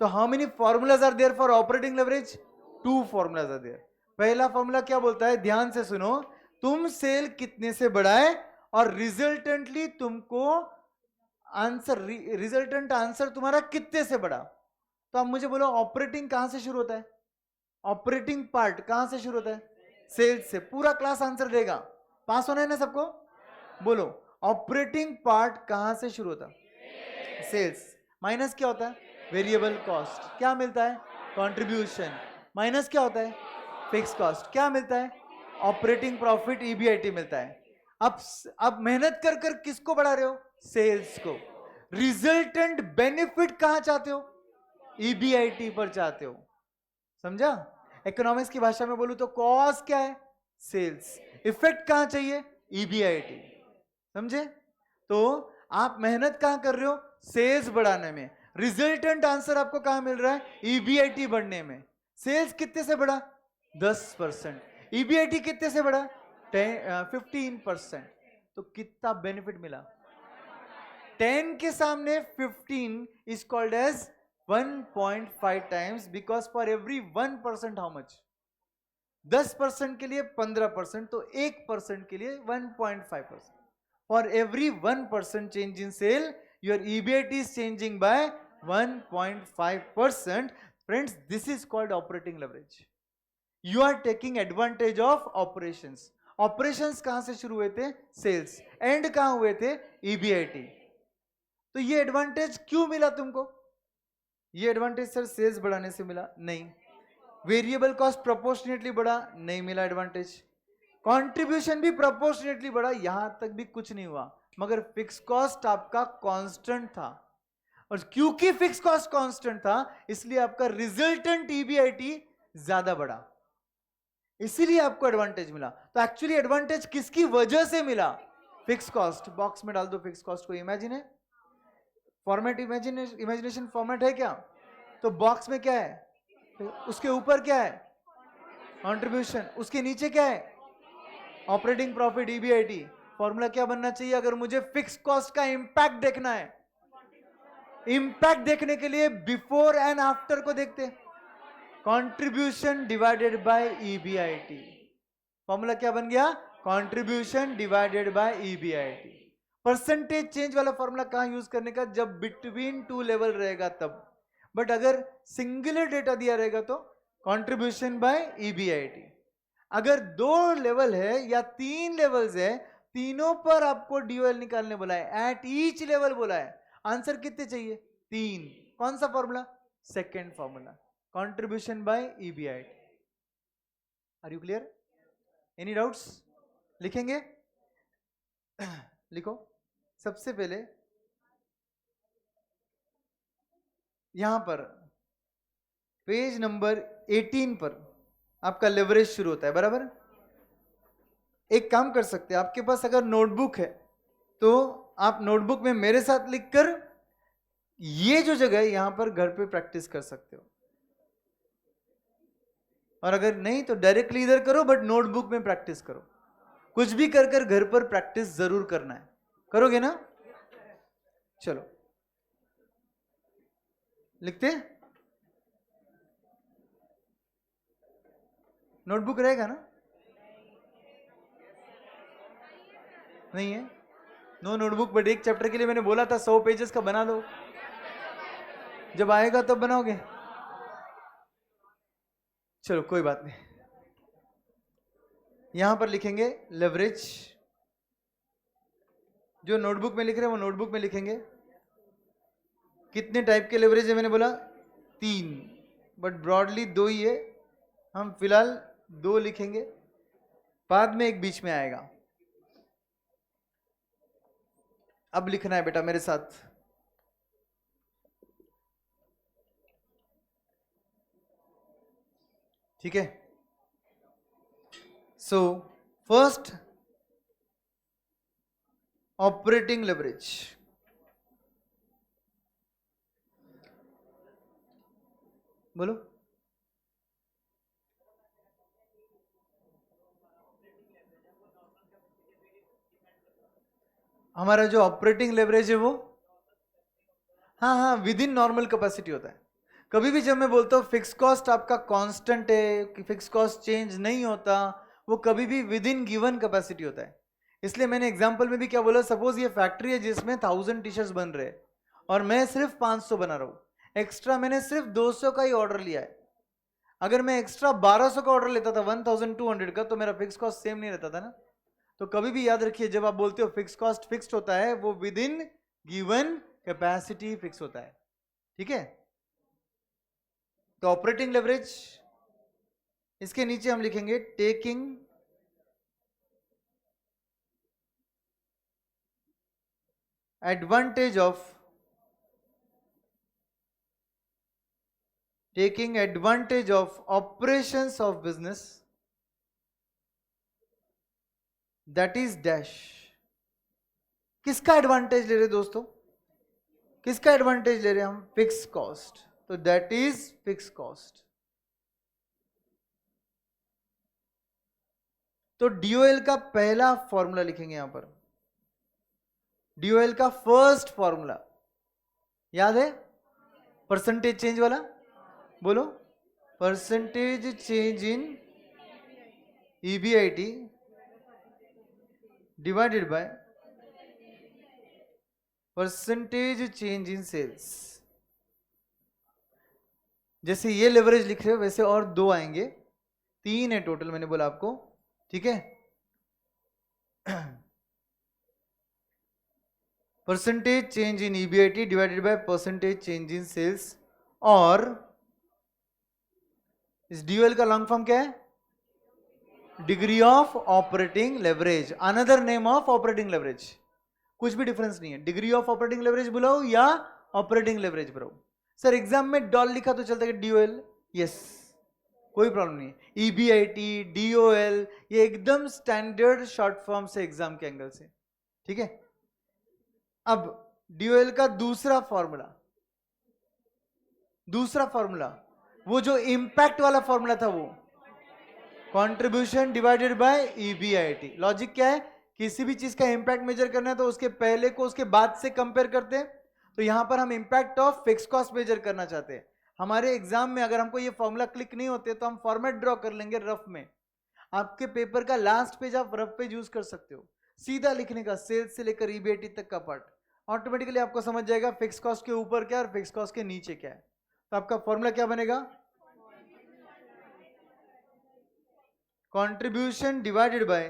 तो how many formulas are there for operating leverage? 2 formulas are there. पहला फॉर्मूला क्या बोलता है? ध्यान से सुनो, तुम सेल कितने से बढ़ाए और रिजल्टेंटली तुमको आंसर, रिजल्टेंट आंसर तुम्हारा कितने से बढ़ा। तो आप मुझे बोलो ऑपरेटिंग कहां से शुरू होता है? ऑपरेटिंग पार्ट कहां से शुरू होता है? सेल्स से। पूरा क्लास आंसर देगा, पास होना है ना सबको? बोलो ऑपरेटिंग पार्ट कहां से शुरू होता है? सेल्स। माइनस क्या होता है? Variable cost. क्या मिलता है? कंट्रीब्यूशन। माइनस क्या होता है? Fix cost. क्या मिलता है? ऑपरेटिंग प्रॉफिट, ईबीआईटी मिलता है। अब मेहनत कर कर किसको बढ़ा रहे हो? सेल्स को। रिजल्टेंट बेनिफिट कहां चाहते हो? ईबीआईटी पर चाहते हो, समझा? इकोनॉमिक्स की भाषा में बोलूं तो कॉस्ट क्या है? सेल्स। इफेक्ट कहां चाहिए? ईबीआईटी, समझे? तो आप मेहनत कहां कर रहे हो? सेल्स बढ़ाने में। रिजल्टेंट आंसर आपको कहां मिल रहा है? ईबीआईटी बढ़ने में। सेल्स कितने से बढ़ा? 10%। ईबीआईटी कितने से बढ़ा? 15%। तो कितना बेनिफिट मिला? 10 के सामने 15 is called as 1.5 times, because for every 1% how much? 10% के लिए 15%, तो 1% के लिए 1.5%. For every 1% change in sale, your EBIT is changing by 1.5%. Friends, this is called operating leverage. You are taking advantage of operations. Operations कहां से शुरू हुए थे? सेल्स। एंड कहां हुए थे? EBIT. तो ये एडवांटेज क्यों मिला तुमको? ये एडवांटेज सर सेल्स बढ़ाने से मिला? नहीं। वेरिएबल कॉस्ट प्रोपोर्शनेटली बढ़ा? नहीं मिला एडवांटेज। कंट्रीब्यूशन भी प्रोपोर्शनेटली बढ़ा? यहां तक भी कुछ नहीं हुआ, मगर फिक्स कॉस्ट आपका कांस्टेंट था, और क्योंकि फिक्स कॉस्ट कांस्टेंट था इसलिए आपका रिजल्टेंट ईबीआईटी ज्यादा बढ़ा, इसीलिए आपको एडवांटेज मिला। तो एक्चुअली एडवांटेज किसकी वजह से मिला? Fix cost. बॉक्स में डाल दो फिक्स कॉस्ट को। इमेजिन है फॉर्मेट, इमेजिनेशन फॉर्मेट है क्या? तो बॉक्स में क्या है? उसके ऊपर क्या है? कंट्रीब्यूशन। उसके नीचे क्या है? Operating profit, EBIT. फॉर्मूला क्या बनना चाहिए अगर मुझे फिक्स कॉस्ट का इंपैक्ट देखना है? इंपैक्ट देखने के लिए बिफोर एंड आफ्टर को देखते हैं। Contribution divided by EBIT. Formula क्या बन गया? Contribution divided by EBIT. Percentage change वाला फॉर्मूला कहां यूज करने का? जब बिटवीन टू लेवल रहेगा तब। बट अगर सिंगुलर डेटा दिया रहेगा तो कंट्रीब्यूशन बाय ईबीआईटी। अगर 2 लेवल है या 3 लेवल्स है, तीनों पर आपको डीओएल निकालने बोला है, एट ईच लेवल बोला है। आंसर कितने चाहिए? 3। कौन सा formula? Second formula, contribution by EBIT. Are you clear? Any doubts? लिखेंगे? लिखो। सबसे पहले यहां पर पेज नंबर 18 पर आपका लेवरेज शुरू होता है, बराबर? एक काम कर सकते हैं, आपके पास अगर नोटबुक है तो आप नोटबुक में मेरे साथ लिखकर ये जो जगह है यहां पर घर पे प्रैक्टिस कर सकते हो, और अगर नहीं तो डायरेक्टली इधर करो, बट नोटबुक में प्रैक्टिस करो। कुछ भी कर कर घर पर प्रैक्टिस जरूर करना है। करोगे ना? चलो लिखते। नोटबुक रहेगा ना? नहीं है? नो नोटबुक, बट एक चैप्टर के लिए मैंने बोला था 100 पेजेस का बना लो। जब आएगा तब बनाओगे। चलो कोई बात नहीं। यहां पर लिखेंगे लेवरेज। जो नोटबुक में लिख रहे हैं वो नोटबुक में लिखेंगे। कितने टाइप के लेवरेज है मैंने बोला? 3, बट ब्रॉडली 2 ही है। हम फिलहाल 2 लिखेंगे, बाद में एक बीच में आएगा। अब लिखना है बेटा मेरे साथ। ठीक है? So first, operating leverage. बोलो। हमारा जो ऑपरेटिंग लेवरेज है वो, हाँ, विद इन नॉर्मल कैपेसिटी होता है। कभी भी जब मैं बोलता हूँ फिक्स कॉस्ट आपका कांस्टेंट है, कि फिक्स कॉस्ट चेंज नहीं होता, वो कभी भी विद इन गिवन कैपेसिटी होता है। इसलिए मैंने एग्जांपल में भी क्या बोला? सपोज ये फैक्ट्री है जिसमें 1000 टी शर्ट्स बन रहे हैं और मैं सिर्फ 500 बना रहा हूँ। एक्स्ट्रा मैंने सिर्फ 200 का ही ऑर्डर लिया है। अगर मैं एक्स्ट्रा 1200 का ऑर्डर लेता था, 1200 का, तो मेरा फिक्स कॉस्ट सेम नहीं रहता था ना। तो कभी भी याद रखिए, जब आप बोलते हो फिक्स कॉस्ट फिक्स्ड होता है, वो with in given capacity fix होता है। ठीक है? तो ऑपरेटिंग लेवरेज, इसके नीचे हम लिखेंगे taking advantage of taking advantage of operations of business that is dash. किसका एडवांटेज ले रहे दोस्तों? किसका एडवांटेज ले रहे हैं हम? Fix cost. तो दैट इज फिक्स कॉस्ट। तो डीओएल का पहला फॉर्मूला लिखेंगे यहां पर। डीओएल का फर्स्ट फॉर्मूला याद है? परसेंटेज चेंज वाला बोलो। Percentage change in EBIT divided by percentage change in sales. जैसे ये लेवरेज लिख रहे हो वैसे और दो आएंगे, 3 है टोटल मैंने बोला आपको, ठीक है। Percentage change in EBIT divided by percentage change in sales, और इस डीओएल का लॉन्ग फॉर्म क्या है? Degree of operating leverage, another name of operating leverage. कुछ भी डिफरेंस नहीं है, डिग्री ऑफ ऑपरेटिंग लेवरेज बुलाओ या ऑपरेटिंग लेवरेज बुलाओ। सर एग्जाम में डॉल लिखा तो चलता है डीओएल, यस कोई प्रॉब्लम नहीं है। ईबीआईटी डीओएल ये एकदम स्टैंडर्ड शॉर्ट फॉर्म से एग्जाम के एंगल से, ठीक है। अब डीओएल का दूसरा फॉर्मूला वो जो इंपैक्ट वाला फॉर्मूला था, वो contribution divided by EBIT. Logic क्या है? किसी भी चीज का इंपैक्ट मेजर करना है तो उसके पहले को उसके बाद से कंपेयर करते हैं। तो यहां पर हम impact of fix cost measure करना चाहते हैं। हमारे एग्जाम में अगर हमको ये फॉर्मूला क्लिक नहीं होते तो हम फॉर्मेट ड्रॉ कर लेंगे रफ में। आपके पेपर का लास्ट पेज आप रफ पेज यूज कर सकते हो, सीधा लिखने का सेल्स से लेकर ईबीआईटी तक का पार्ट। ऑटोमेटिकली आपको समझ जाएगा फिक्स कॉस्ट के ऊपर क्या और फिक्स कॉस्ट के नीचे क्या है। तो आपका फॉर्मूला क्या बनेगा? Contribution divided by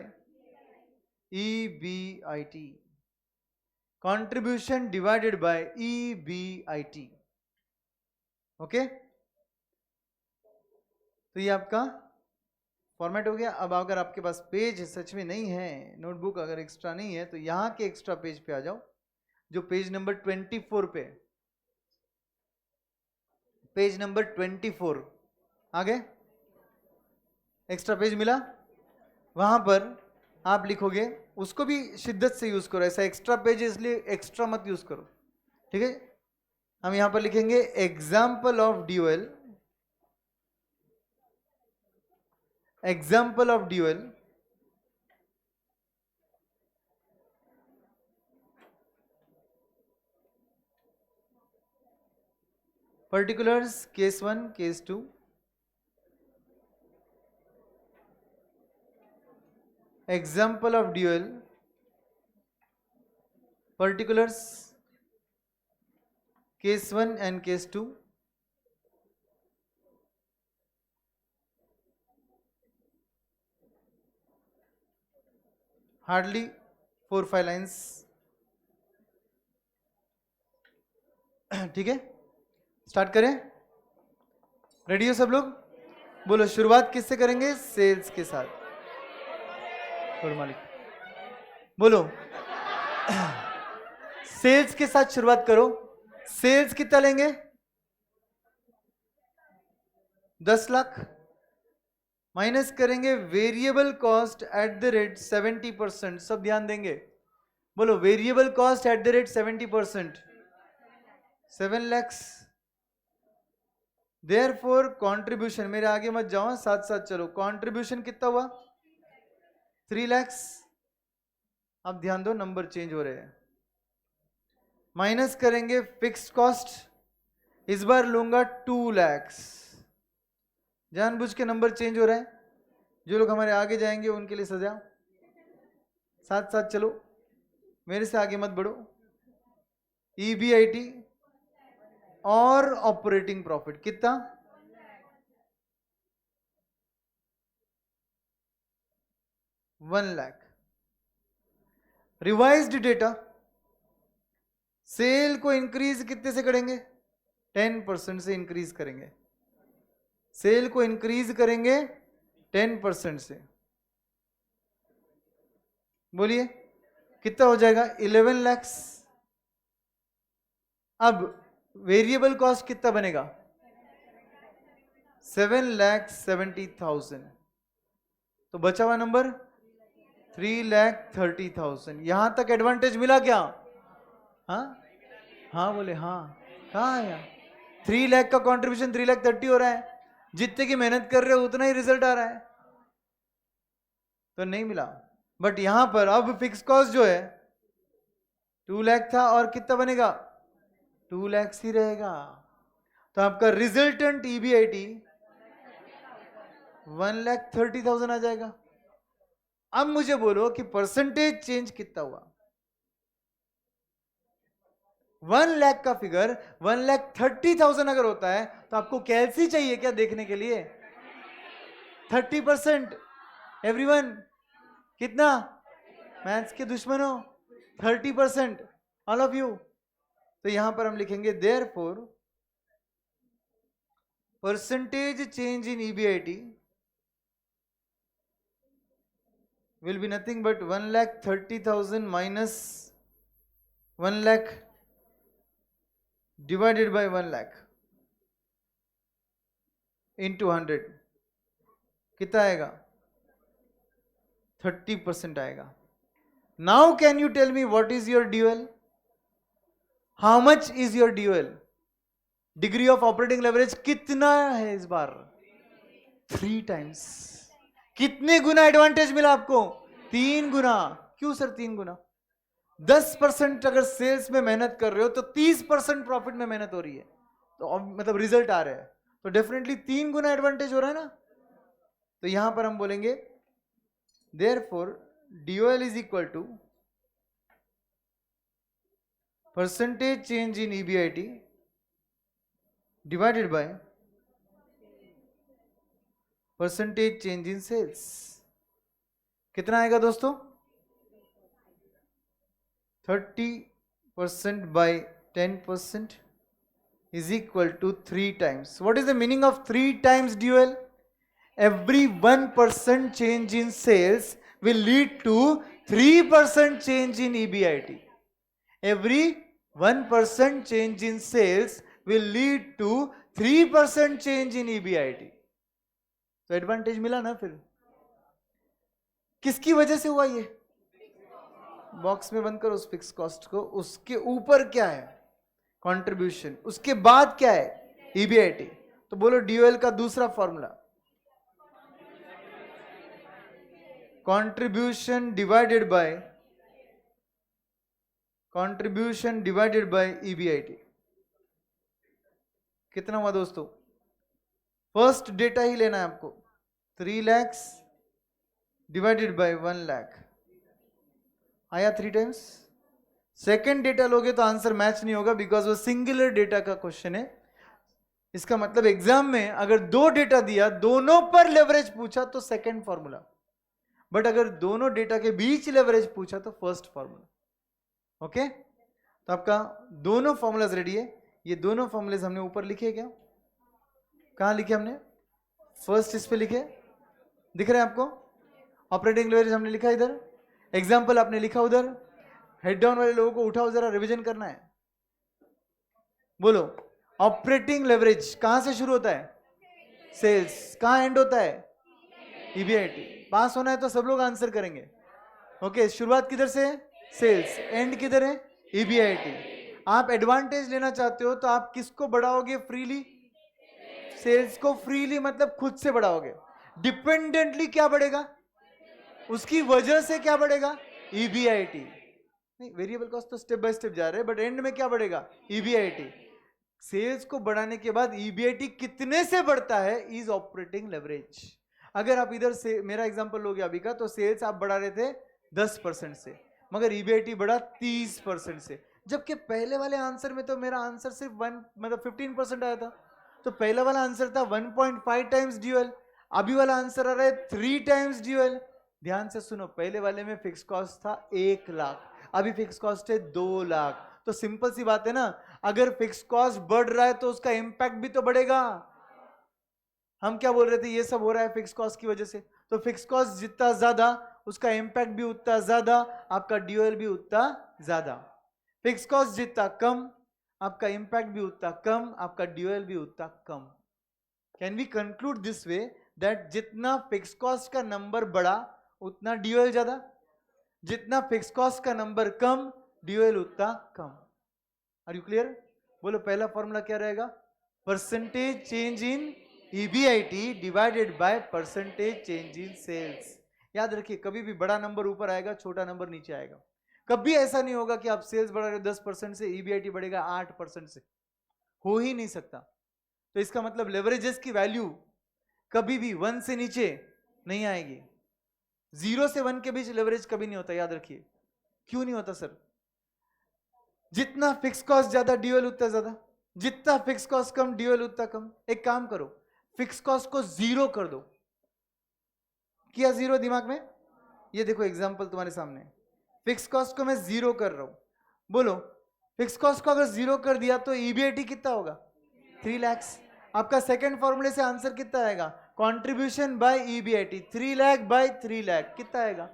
EBIT, contribution divided by EBIT, okay. तो ये आपका फॉर्मेट हो गया। अब अगर आपके पास पेज सच में नहीं है, नोटबुक अगर एक्स्ट्रा नहीं है, तो यहां के एक्स्ट्रा पेज पे आ जाओ, जो पेज नंबर 24 पे, पेज नंबर 24 आगे एक्स्ट्रा पेज मिला, वहां पर आप लिखोगे, उसको भी शिद्दत से यूज करो। ऐसा एक्स्ट्रा पेज इसलिए एक्स्ट्रा मत यूज करो, ठीक है। हम यहां पर लिखेंगे example of DOL, example of DOL particulars case 1 case 2, example of dual particulars case 1 and case 2, hardly 4-5 lines, ठीक है। स्टार्ट करें? रेडी हो सब लोग? बोलो शुरुआत किससे करेंगे? सेल्स के साथ। बोलो मालिक, बोलो सेल्स के साथ शुरुआत करो। सेल्स कितना लेंगे? 10 लाख माइनस करेंगे variable cost at the rate 70%। सब ध्यान देंगे, बोलो variable cost at the rate 70%, 7 lakhs। Therefore contribution, मेरे आगे मत जाओ, साथ साथ चलो। कंट्रीब्यूशन कितना हुआ? 3 lakhs। अब ध्यान दो, नंबर चेंज हो रहे हैं। माइनस करेंगे फिक्स्ड कॉस्ट, इस बार लूंगा 2 lakhs। जानबूझ के नंबर चेंज हो रहा है। जो लोग हमारे आगे जाएंगे उनके लिए सजा। साथ साथ चलो, मेरे से आगे मत बढ़ो। ईबीआईटी और ऑपरेटिंग प्रॉफिट कितना? 1 लाख। रिवाइज्ड डेटा, सेल को इंक्रीज कितने से करेंगे? 10% से इंक्रीज करेंगे। सेल को इंक्रीज करेंगे 10% से। बोलिए कितना हो जाएगा? 11 lakhs। अब वेरिएबल कॉस्ट कितना बनेगा? 7,70,000, तो बचा हुआ नंबर 3,30,000। यहां तक एडवांटेज मिला क्या? हाँ हाँ बोले हाँ। कहाँ आया? 3 लाख का कंट्रीब्यूशन 3,30,000 हो रहा है, जितने की मेहनत कर रहे हो उतना ही रिजल्ट आ रहा है, तो नहीं मिला। बट यहां पर अब फिक्स कॉस्ट जो है 2 लाख था और कितना बनेगा? 2 लाख ही रहेगा। तो आपका रिजल्टेंट ईबीआईटी 1,30,000 आ जाएगा। अब मुझे बोलो कि परसेंटेज चेंज कितना हुआ? 1 लाख का फिगर 1,30,000 अगर होता है तो आपको कैलसी चाहिए क्या देखने के लिए? 30%। एवरीवन कितना? मैथ्स के दुश्मनों 30%, ऑल ऑफ यू। तो यहां पर हम लिखेंगे therefore percentage change in EBIT will be nothing but 1,30,000 minus 1 lakh divided by 1 lakh into 100, कितना आएगा? 30% आएगा। Now can you tell me what is your dual? How much is your dual? Degree of operating leverage कितना है इस बार? 3 times। कितने गुना advantage मिला आपको? 3 गुना। क्यों सर 3 गुना? 10% अगर सेल्स में मेहनत कर रहे हो तो 30% प्रॉफिट में मेहनत हो रही है, तो मतलब रिजल्ट आ रहा है, तो डेफिनेटली 3 गुना एडवांटेज हो रहा है ना। तो यहां पर हम बोलेंगे therefore DOL is equal to percentage change in EBIT divided by percentage change in sales. कितना आएगा दोस्तों? 30% by 10% is equal to 3 times. What is the meaning of 3 times dual? Every 1% change in sales will lead to 3% change in EBIT. Every 1% change in sales will lead to 3% change in EBIT. तो advantage मिला ना फिर? किसकी वजह से हुआ ये? Box में बंद करो उस फिक्स कॉस्ट को। उसके ऊपर क्या है? कंट्रीब्यूशन। उसके बाद क्या है? ईबीआईटी। तो बोलो डीओएल का दूसरा formula, contribution divided by EBIT. कितना हुआ दोस्तों? फर्स्ट डेटा ही लेना है आपको, 3 लाख डिवाइडेड बाय 1 लाख आया 3 टाइम्स। सेकेंड डेटा लोगे तो आंसर मैच नहीं होगा, बिकॉज वो सिंगुलर डेटा का क्वेश्चन है। इसका मतलब एग्जाम में अगर 2 डेटा दिया, दोनों पर लेवरेज पूछा तो सेकेंड फॉर्मूला, बट अगर दोनों डेटा के बीच लेवरेज पूछा तो फर्स्ट फॉर्मूला। ओके, तो आपका दोनों फॉर्मूलाज रेडी है। ये दोनों फॉर्मूलेज हमने ऊपर लिखे क्या? कहां लिखे हमने? फर्स्ट इस पे लिखे, दिख रहे हैं आपको? ऑपरेटिंग लेवरेज हमने लिखा इधर, एग्जाम्पल आपने लिखा उधर। हेड डाउन वाले लोगों को उठाओ जरा, रिवीजन करना है। बोलो ऑपरेटिंग लेवरेज कहां से शुरू होता है? सेल्स। कहां एंड होता है? ईबीआईटी। पास होना है तो सब लोग आंसर करेंगे। ओके, शुरुआत किधर से? सेल्स। एंड किधर है? ईबीआईटी। आप एडवांटेज लेना चाहते हो तो आप किसको बढ़ाओगे फ्रीली? सेल्स को फ्रीली, मतलब खुद से बढ़ाओगे। डिपेंडेंटली क्या बढ़ेगा? उसकी वजह से क्या बढ़ेगा? ईबीआईटी। नहीं, वेरिएबल कॉस्ट तो स्टेप बाय स्टेप जा रहे हैं, बट एंड में क्या बढ़ेगा? ईबीआईटी। सेल्स को बढ़ाने के बाद ईबीआईटी कितने से बढ़ता है? Is operating leverage. अगर आप इधर से मेरा एग्जांपल लोगे अभी का, तो सेल्स आप बढ़ा रहे थे 10% से, मगर ईबीआईटी बढ़ा 30% से। जबकि पहले वाले आंसर में तो मेरा आंसर सिर्फ 15% आया था। तो पहला वाला आंसर था 1.5 टाइम्स ड्यूअल, अभी वाला आंसर आ रहा है 3 टाइम्स ड्यूअल। ध्यान से सुनो, पहले वाले में फिक्स कॉस्ट था 1 लाख, अभी फिक्स कॉस्ट है 2 लाख। तो सिंपल सी बात है ना, अगर फिक्स कॉस्ट बढ़ रहा है तो उसका इंपैक्ट भी तो बढ़ेगा। हम क्या बोल रहे थे? ये सब हो रहा है फिक्स कॉस्ट की वजह से। तो फिक्स कॉस्ट जितना ज्यादा, उसका इंपैक्ट भी उतना ज्यादा, आपका ड्यूअल भी उतना ज्यादा। फिक्स कॉस्ट जितना कम, आपका इंपैक्ट भी उतना कम, आपका ड्यूअल भी उतना कम। Can we conclude this way that जितना फिक्स कॉस्ट का नंबर बढ़ा उतना ड्यूएल ज्यादा, जितना फिक्स कॉस्ट का नंबर कम ड्यूएल उतना कम। Are you clear? बोलो पहला फॉर्मूला क्या रहेगा? Percentage change in EBIT divided by percentage change in sales. याद रखिए कभी भी बड़ा नंबर ऊपर आएगा, छोटा नंबर नीचे आएगा। कभी ऐसा नहीं होगा कि आप सेल्स बढ़ा रहे हो 10% से, EBIT बढ़ेगा 8% से, हो ही नहीं सकता। तो इसका मतलब लेवरेजेस की वैल्यू कभी भी 1 से नीचे नहीं आएगी। 0 से 1 के बीच लेवरेज कभी नहीं होता, याद रखिए। क्यों नहीं होता सर? जितना फिक्स कॉस्ट ज्यादा ड्यूएल उतना ज्यादा, जितना फिक्स कॉस्ट कम ड्यूएल उतना कम। एक काम करो, फिक्स कॉस्ट को 0 कर दो। किया 0 दिमाग में? ये देखो एग्जांपल तुम्हारे सामने, फिक्स कॉस्ट को मैं 0 कर रहा हूं। बोलो फिक्स कॉस्ट को अगर 0 कर दिया तो EBIT कितना होगा? 3 लाख। आपका सेकंड फॉर्मूले से आंसर कितना आएगा? Contribution by EBIT 3 lakh by 3 lakh कितना आएगा?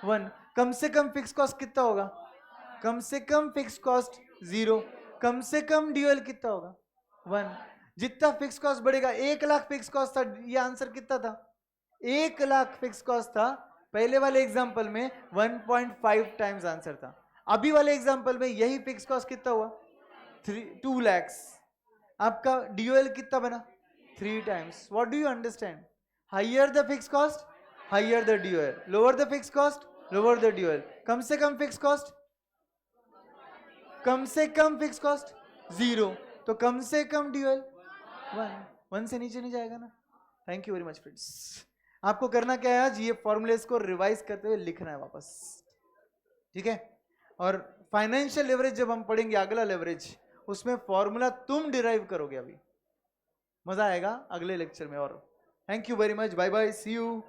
1। कम से कम फिक्स कॉस्ट कितना होगा? कम से कम फिक्स कॉस्ट 0, कम से कम ड्यूएल कितना होगा? 1। जितना फिक्स कॉस्ट बढ़ेगा, 1 लाख फिक्स कॉस्ट था, ये आंसर कितना था? 1 लाख फिक्स कॉस्ट था। पहले वाले एग्जांपल में 1.5 टाइम्स आंसर था। अभी वाले एग्जांपल में यही फिक्स कॉस्ट कितना हुआ? 2 लाख। आपका ड्यूएल कितना बना? 3 times. What do you understand? Higher the fix cost higher the dual, lower the fix cost lower the dual. कम से कम फिक्स कॉस्ट, कम से कम फिक्स कॉस्ट 0, तो कम से कम ड्यूएल 1 से नीचे नहीं जाएगा ना। Thank you very much friends. आपको करना क्या है आज? ये फॉर्मूलेस को रिवाइज करते हुए लिखना है वापस, ठीक है? और फाइनेंशियल लेवरेज जब हम पढ़ेंगे, अगला लेवरेज, उसमें फॉर्मूला तुम डिराइव करोगे। अभी मजा आएगा अगले लेक्चर में। और thank you very much, bye bye, see you.